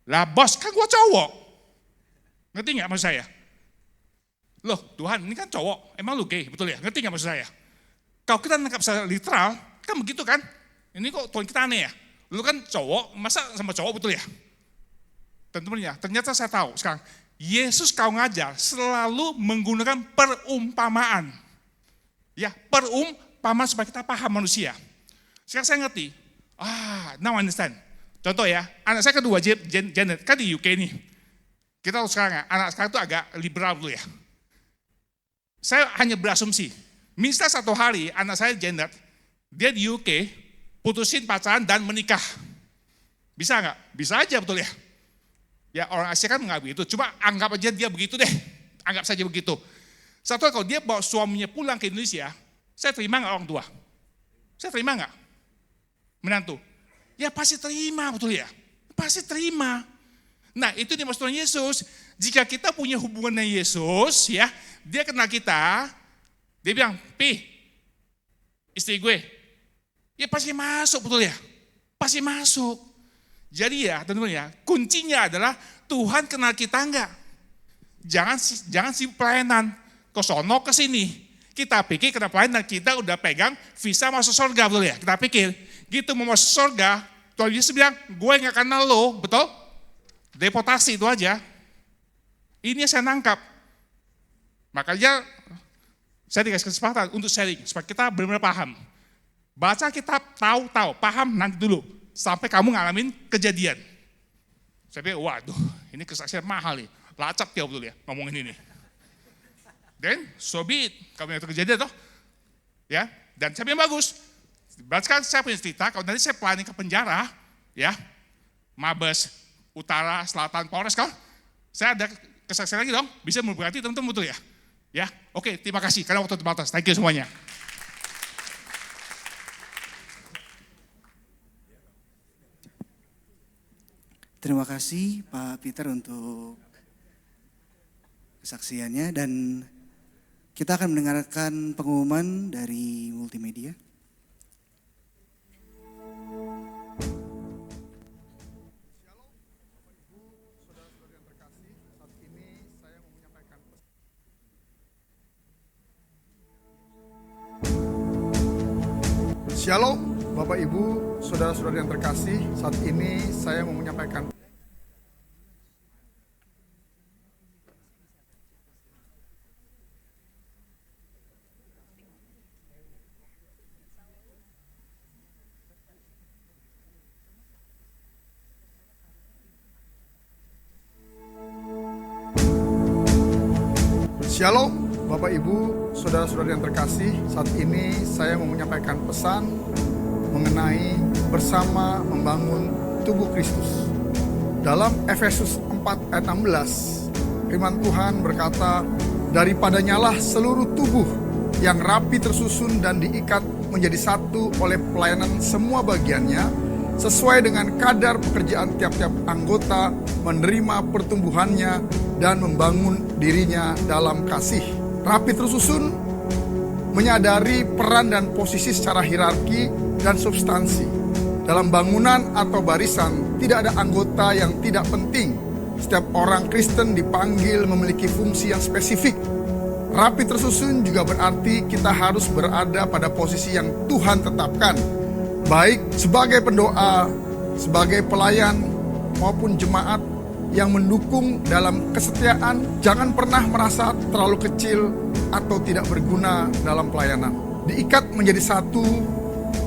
Lah bos, kan gua cowok. Ngerti gak maksud saya? Loh Tuhan, ini kan cowok, emang lu gay, betul ya? Ngerti gak maksud saya? Kalau kita nangkap secara literal, kan begitu kan? Ini kok Tuhan kita aneh ya? Lu kan cowok, masa sama cowok betul ya? Teman-teman ya, ternyata saya tahu sekarang, Yesus kalau ngajar selalu menggunakan perumpamaan. Ya, perumpamaan supaya kita paham manusia. Sekarang saya ngerti, now I understand. Contoh ya, anak saya kedua, Janet, kan di UK nih. Kita tahu sekarang ya, anak sekarang itu agak liberal dulu ya. Saya hanya berasumsi, misal satu hari anak saya Janet, dia di UK, putusin pacaran dan menikah. Bisa nggak? Bisa aja betul ya. Ya orang Asia kan nggak begitu, cuma anggap aja dia begitu deh, anggap saja begitu. Satu kalau dia bawa suaminya pulang ke Indonesia, saya terima nggak orang tua? Saya terima nggak? Menantu? Ya pasti terima betul ya, pasti terima. Nah itu dimaksud Tuhan Yesus, jika kita punya hubungan dengan Yesus, ya dia kenal kita, dia bilang, Pi, istri gue, ya pasti masuk betul ya, pasti masuk. Jadi ya teman-teman ya, kuncinya adalah Tuhan kenal kita enggak. Jangan si pelayanan, ke sono ke sini. Kita pikir karena pelayanan kita udah pegang visa masuk surga betul ya. Kita pikir, gitu mau masuk surga, Tuhan Yesus bilang, gue enggak kenal lo, betul? Deportasi itu aja. Ini yang saya nangkap. Makanya saya dikasih kesempatan untuk sharing, supaya kita benar-benar paham. Baca kitab, tahu, paham nanti dulu. Sampai kamu ngalamin kejadian. Saya pikir, waduh ini kesaksian mahal nih. Lacak ya betul ya ngomongin ini. Dan so be it. Kamu yang kejadian toh. Ya, dan saya bilang bagus. Sekarang saya punya cerita, kalau nanti saya planning ke penjara, ya, Mabes Utara, Selatan, Polres kan, saya ada kesaksian lagi dong, bisa memberkati teman-teman betul ya. Ya, oke, terima kasih karena waktu terbatas. Thank you semuanya. Terima kasih Pak Peter untuk kesaksiannya, dan Kita akan mendengarkan pengumuman dari multimedia. Shalom, Bapak Ibu, saudara-saudara yang terkasih. Saat ini saya mau menyampaikan Shalom, Bapak Ibu, saudara-saudara yang terkasih. Saat ini saya mau menyampaikan pesan mengenai bersama membangun tubuh Kristus. Dalam Efesus 4 ayat 16, firman Tuhan berkata, "Daripadanya lah seluruh tubuh yang rapi tersusun dan diikat menjadi satu oleh pelayanan semua bagiannya, sesuai dengan kadar pekerjaan tiap-tiap anggota, menerima pertumbuhannya dan membangun dirinya dalam kasih." Rapi tersusun menyadari peran dan posisi secara hierarki dan substansi. Dalam bangunan atau barisan tidak ada anggota yang tidak penting. Setiap orang Kristen dipanggil memiliki fungsi yang spesifik. Rapi tersusun juga berarti kita harus berada pada posisi yang Tuhan tetapkan, baik sebagai pendoa, sebagai pelayan, maupun jemaat yang mendukung dalam kesetiaan. Jangan pernah merasa terlalu kecil atau tidak berguna dalam pelayanan. Diikat menjadi satu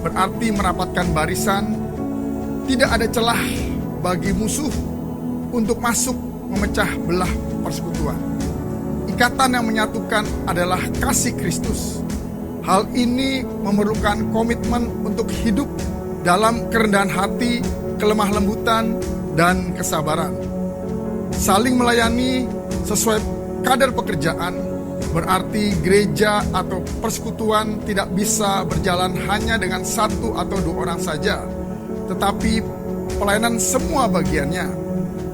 berarti merapatkan barisan. Tidak ada celah bagi musuh untuk masuk memecah belah persekutuan. Ikatan yang menyatukan adalah kasih Kristus. Hal ini memerlukan komitmen untuk hidup dalam kerendahan hati, kelemah lembutan, dan kesabaran. Saling melayani sesuai kadar pekerjaan berarti gereja atau persekutuan tidak bisa berjalan hanya dengan satu atau dua orang saja, tetapi pelayanan semua bagiannya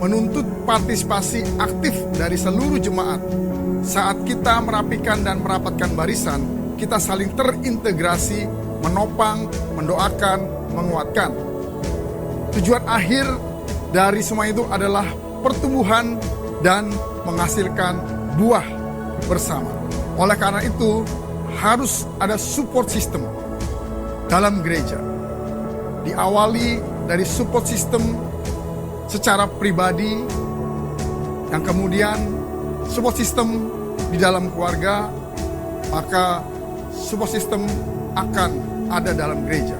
menuntut partisipasi aktif dari seluruh jemaat. Saat kita merapikan dan merapatkan barisan, kita saling terintegrasi, menopang, mendoakan, menguatkan. Tujuan akhir dari semua itu adalah pertumbuhan dan menghasilkan buah bersama. Oleh karena itu, harus ada support system dalam gereja. Diawali dari support system secara pribadi, yang kemudian support system di dalam keluarga, maka support system akan ada dalam gereja.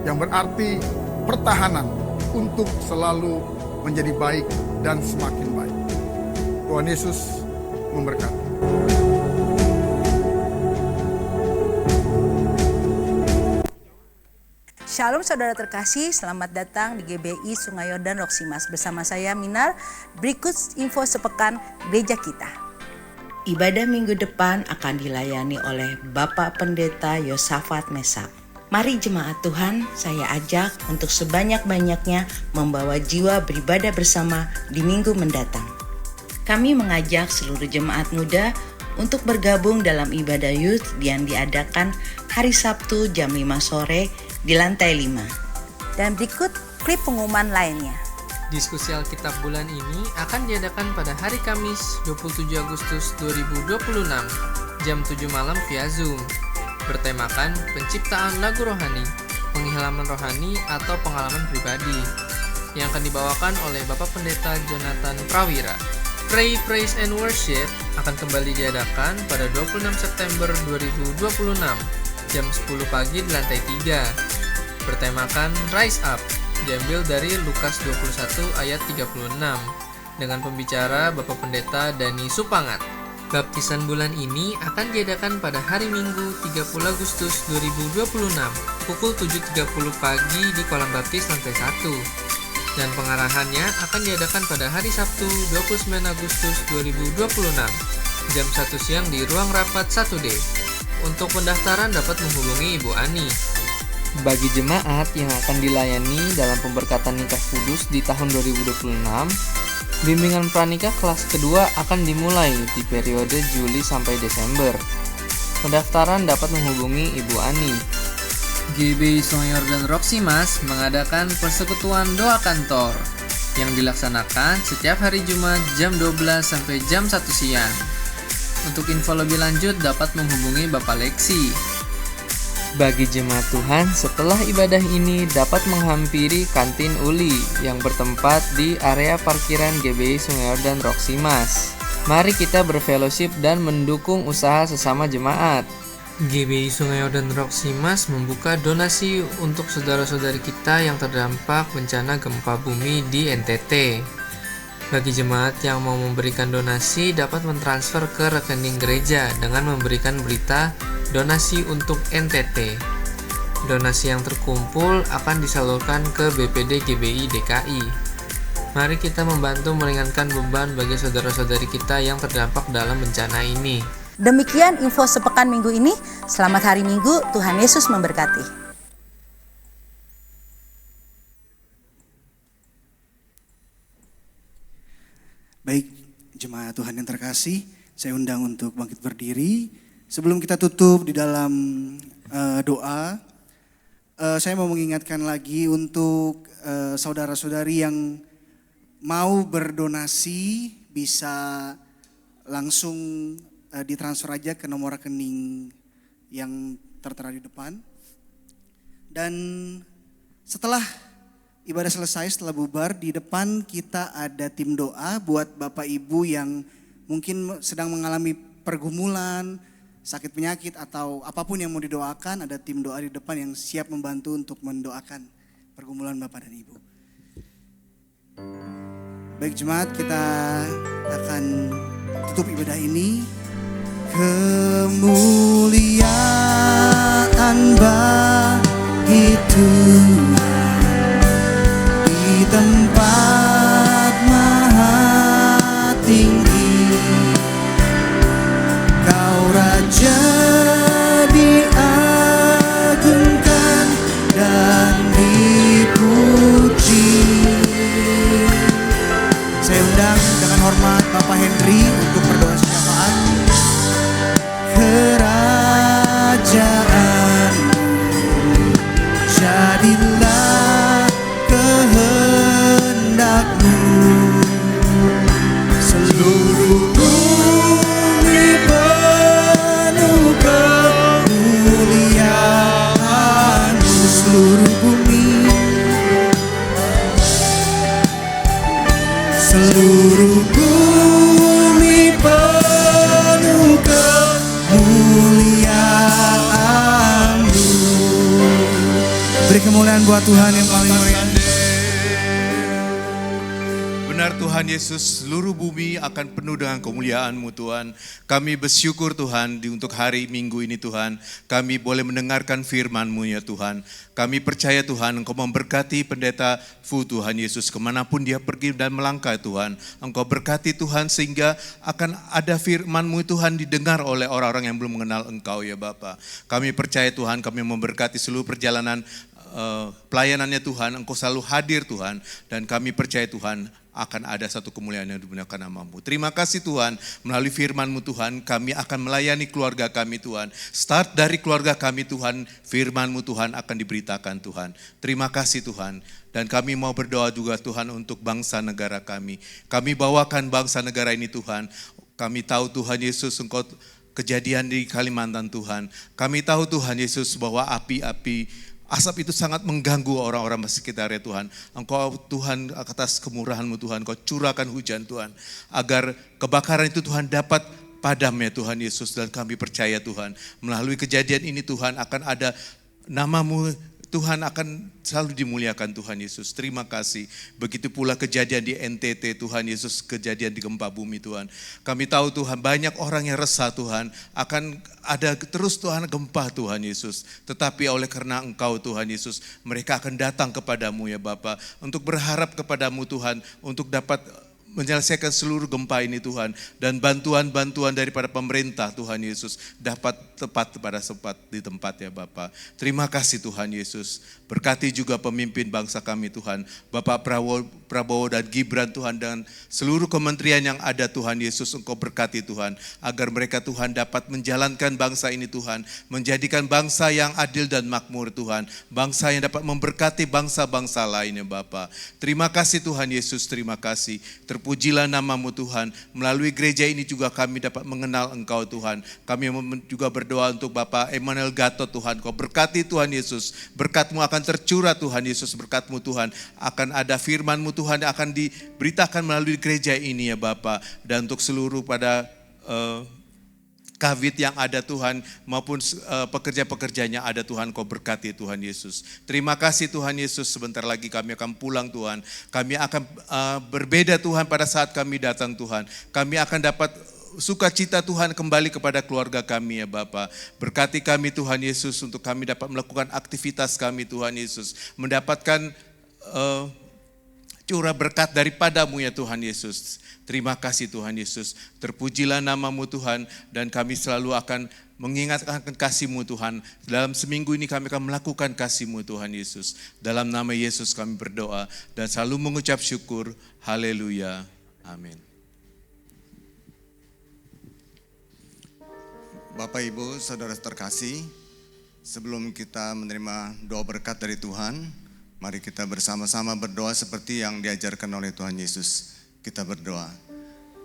Yang berarti pertahanan untuk selalu menjadi baik dan semakin baik. Tuhan Yesus memberkati. Shalom saudara terkasih, selamat datang di GBI Sungai Yordan Roksimas. Bersama saya Minar, berikut info sepekan gereja kita. Ibadah minggu depan akan dilayani oleh Bapak Pendeta Yosafat Mesak. Mari jemaat Tuhan, saya ajak untuk sebanyak-banyaknya membawa jiwa beribadah bersama di minggu mendatang. Kami mengajak seluruh jemaat muda untuk bergabung dalam ibadah youth yang diadakan hari Sabtu jam 5 sore di lantai 5. Dan berikut klip pengumuman lainnya. Diskusi Alkitab bulan ini akan diadakan pada hari Kamis 27 Agustus 2026 jam 7 malam via Zoom. Bertemakan penciptaan lagu rohani, pengilhaman rohani atau pengalaman pribadi yang akan dibawakan oleh Bapak Pendeta Jonathan Prawira. Pray, Praise and Worship akan kembali diadakan pada 26 September 2026 jam 10 pagi di lantai 3. Bertemakan Rise Up, diambil dari Lukas 21 ayat 36 dengan pembicara Bapak Pendeta Dani Supangat. Baptisan bulan ini akan diadakan pada hari Minggu 30 Agustus 2026 pukul 7.30 pagi di kolam baptis lantai 1. Dan pengarahannya akan diadakan pada hari Sabtu 29 Agustus 2026 jam 1 siang di ruang rapat 1D. Untuk pendaftaran dapat menghubungi Ibu Ani. Bagi jemaat yang akan dilayani dalam pemberkatan nikah kudus di tahun 2026, Bimbingan pranikah kelas kedua akan dimulai di periode Juli sampai Desember. Pendaftaran dapat menghubungi Ibu Ani. GBI Sungai Yordan Roksimas mengadakan persekutuan doa kantor yang dilaksanakan setiap hari Jumat jam 12 sampai jam 1 siang. Untuk info lebih lanjut dapat menghubungi Bapak Leksi. Bagi jemaat Tuhan, setelah ibadah ini dapat menghampiri kantin Uli yang bertempat di area parkiran GBI Sungai Yordan Roksimas. Mari kita berfellowship dan mendukung usaha sesama jemaat. GBI Sungai Yordan Roksimas membuka donasi untuk saudara-saudari kita yang terdampak bencana gempa bumi di NTT. Bagi jemaat yang mau memberikan donasi dapat mentransfer ke rekening gereja dengan memberikan berita donasi untuk NTT. Donasi yang terkumpul akan disalurkan ke BPD GBI DKI. Mari kita membantu meringankan beban bagi saudara-saudari kita yang terdampak dalam bencana ini. Demikian info sepekan minggu ini. Selamat hari Minggu, Tuhan Yesus memberkati. Baik, jemaat Tuhan yang terkasih, saya undang untuk bangkit berdiri. Sebelum kita tutup di dalam doa, saya mau mengingatkan lagi untuk saudara-saudari yang mau berdonasi bisa langsung ditransfer aja ke nomor rekening yang tertera di depan. Dan setelah ibadah selesai, setelah bubar, di depan kita ada tim doa buat Bapak Ibu yang mungkin sedang mengalami pergumulan, sakit penyakit atau apapun yang mau didoakan. Ada tim doa di depan yang siap membantu untuk mendoakan pergumulan Bapak dan Ibu. Baik jemaat, kita akan tutup ibadah ini. Kemuliaan bagi Tuhan di tempat maha tinggi, Kau Raja diagungkan dan dipuji. Saya undang dengan hormat Bapak Henry untuk berdoa syafaat. Kerajaan jadilah kehendak-Mu, seluruh bumi penuh kemuliaan-Mu, seluruh bumi, seluruh bumi penuh kemuliaan-Mu. Beri kemuliaan buat Tuhan yang paling mulia. Benar Tuhan Yesus, seluruh bumi akan penuh dengan kemuliaan-Mu Tuhan. Kami bersyukur Tuhan untuk hari Minggu ini Tuhan. Kami boleh mendengarkan firman-Mu ya Tuhan. Kami percaya Tuhan Engkau memberkati pendeta Fu Tuhan Yesus kemanapun dia pergi dan melangkah Tuhan. Engkau berkati Tuhan sehingga akan ada firman-Mu Tuhan didengar oleh orang-orang yang belum mengenal Engkau ya Bapa. Kami percaya Tuhan, kami memberkati seluruh perjalanan pelayanannya Tuhan. Engkau selalu hadir Tuhan, dan kami percaya Tuhan akan ada satu kemuliaan yang dimuliakan nama-Mu. Terima kasih Tuhan, melalui firman-Mu Tuhan, kami akan melayani keluarga kami Tuhan. Start dari keluarga kami Tuhan, firman-Mu Tuhan akan diberitakan Tuhan. Terima kasih Tuhan. Dan kami mau berdoa juga Tuhan untuk bangsa negara kami. Kami bawakan bangsa negara ini Tuhan. Kami tahu Tuhan Yesus Engkau kejadian di Kalimantan Tuhan. Kami tahu Tuhan Yesus bahwa asap itu sangat mengganggu orang-orang sekitarnya Tuhan. Engkau Tuhan atas kemurahan-Mu Tuhan, Engkau curahkan hujan Tuhan. Agar kebakaran itu Tuhan dapat padam ya Tuhan Yesus. Dan kami percaya Tuhan, melalui kejadian ini Tuhan akan ada nama-Mu Tuhan akan selalu dimuliakan Tuhan Yesus. Terima kasih. Begitu pula kejadian di NTT Tuhan Yesus, kejadian di gempa bumi Tuhan. Kami tahu Tuhan banyak orang yang resah Tuhan, akan ada terus Tuhan gempa Tuhan Yesus. Tetapi oleh karena Engkau Tuhan Yesus, mereka akan datang kepadamu ya Bapa, untuk berharap kepadamu Tuhan, untuk dapat menyelesaikan seluruh gempa ini Tuhan. Dan bantuan-bantuan daripada pemerintah Tuhan Yesus dapat tepat pada sempat di tempat ya Bapa. Terima kasih Tuhan Yesus. Berkati juga pemimpin bangsa kami Tuhan. Bapak Prabowo dan Gibran Tuhan, dan seluruh kementerian yang ada Tuhan Yesus, Engkau berkati Tuhan. Agar mereka Tuhan dapat menjalankan bangsa ini Tuhan. Menjadikan bangsa yang adil dan makmur Tuhan. Bangsa yang dapat memberkati bangsa-bangsa lainnya Bapa. Terima kasih Tuhan Yesus, terima kasih. Terpujilah namamu Tuhan. Melalui gereja ini juga kami dapat mengenal Engkau Tuhan. Kami juga berdoa untuk Bapak Emmanuel Gatot Tuhan. Kau berkati Tuhan Yesus. Berkat-Mu akan tercurah Tuhan Yesus. Berkat-Mu Tuhan akan ada firman-Mu Tuhan yang akan diberitakan melalui gereja ini ya Bapak. Dan untuk seluruh pada Kavit yang ada Tuhan, maupun pekerja-pekerjanya ada Tuhan, Kau berkati Tuhan Yesus. Terima kasih Tuhan Yesus, sebentar lagi kami akan pulang Tuhan. Kami akan berbeda Tuhan pada saat kami datang Tuhan. Kami akan dapat sukacita Tuhan kembali kepada keluarga kami ya Bapa. Berkati kami Tuhan Yesus untuk kami dapat melakukan aktivitas kami Tuhan Yesus. Mendapatkan curah berkat daripada-Mu ya Tuhan Yesus. Terima kasih Tuhan Yesus. Terpujilah namamu Tuhan, dan kami selalu akan mengingatkan kasih-Mu Tuhan. Dalam seminggu ini kami akan melakukan kasih-Mu Tuhan Yesus. Dalam nama Yesus kami berdoa dan selalu mengucap syukur. Haleluya. Amin. Bapak Ibu Saudara terkasih, sebelum kita menerima doa berkat dari Tuhan, mari kita bersama-sama berdoa seperti yang diajarkan oleh Tuhan Yesus. Kita berdoa.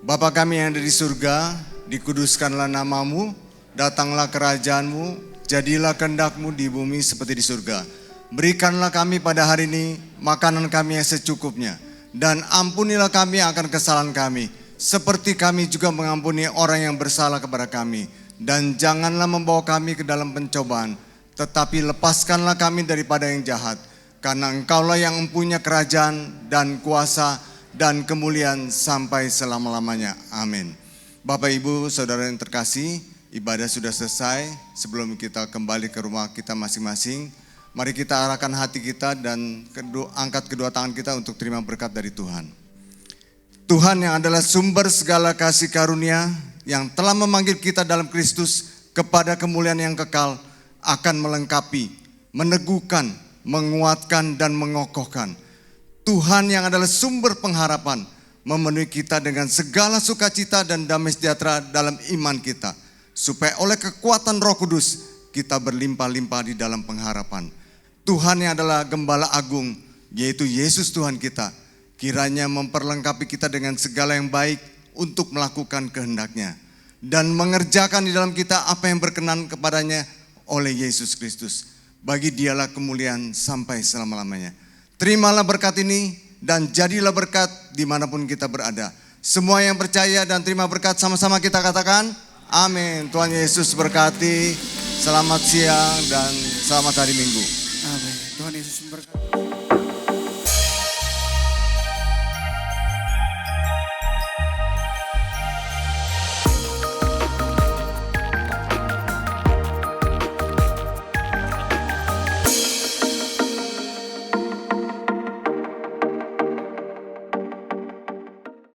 Bapa kami yang ada di surga, dikuduskanlah namamu, datanglah kerajaanmu, jadilah kehendak-Mu di bumi seperti di surga. Berikanlah kami pada hari ini makanan kami yang secukupnya, dan ampunilah kami akan kesalahan kami, seperti kami juga mengampuni orang yang bersalah kepada kami. Dan janganlah membawa kami ke dalam pencobaan, tetapi lepaskanlah kami daripada yang jahat, karena Engkaulah yang mempunyai kerajaan dan kuasa dan kemuliaan sampai selama-lamanya. Amin. Bapak Ibu Saudara yang terkasih, ibadah sudah selesai. Sebelum kita kembali ke rumah kita masing-masing, mari kita arahkan hati kita dan angkat kedua tangan kita untuk terima berkat dari Tuhan. Tuhan yang adalah sumber segala kasih karunia, yang telah memanggil kita dalam Kristus kepada kemuliaan yang kekal, akan melengkapi, meneguhkan, menguatkan, dan mengokohkan. Tuhan yang adalah sumber pengharapan, memenuhi kita dengan segala sukacita dan damai sejahtera dalam iman kita, supaya oleh kekuatan Roh Kudus kita berlimpah-limpah di dalam pengharapan. Tuhan yang adalah Gembala Agung, yaitu Yesus Tuhan kita, kiranya memperlengkapi kita dengan segala yang baik untuk melakukan kehendak-Nya dan mengerjakan di dalam kita apa yang berkenan kepadanya oleh Yesus Kristus. Bagi Dialah kemuliaan sampai selama-lamanya. Terimalah berkat ini dan jadilah berkat dimanapun kita berada. Semua yang percaya dan terima berkat sama-sama kita katakan amin. Tuhan Yesus berkati. Selamat siang dan selamat hari Minggu.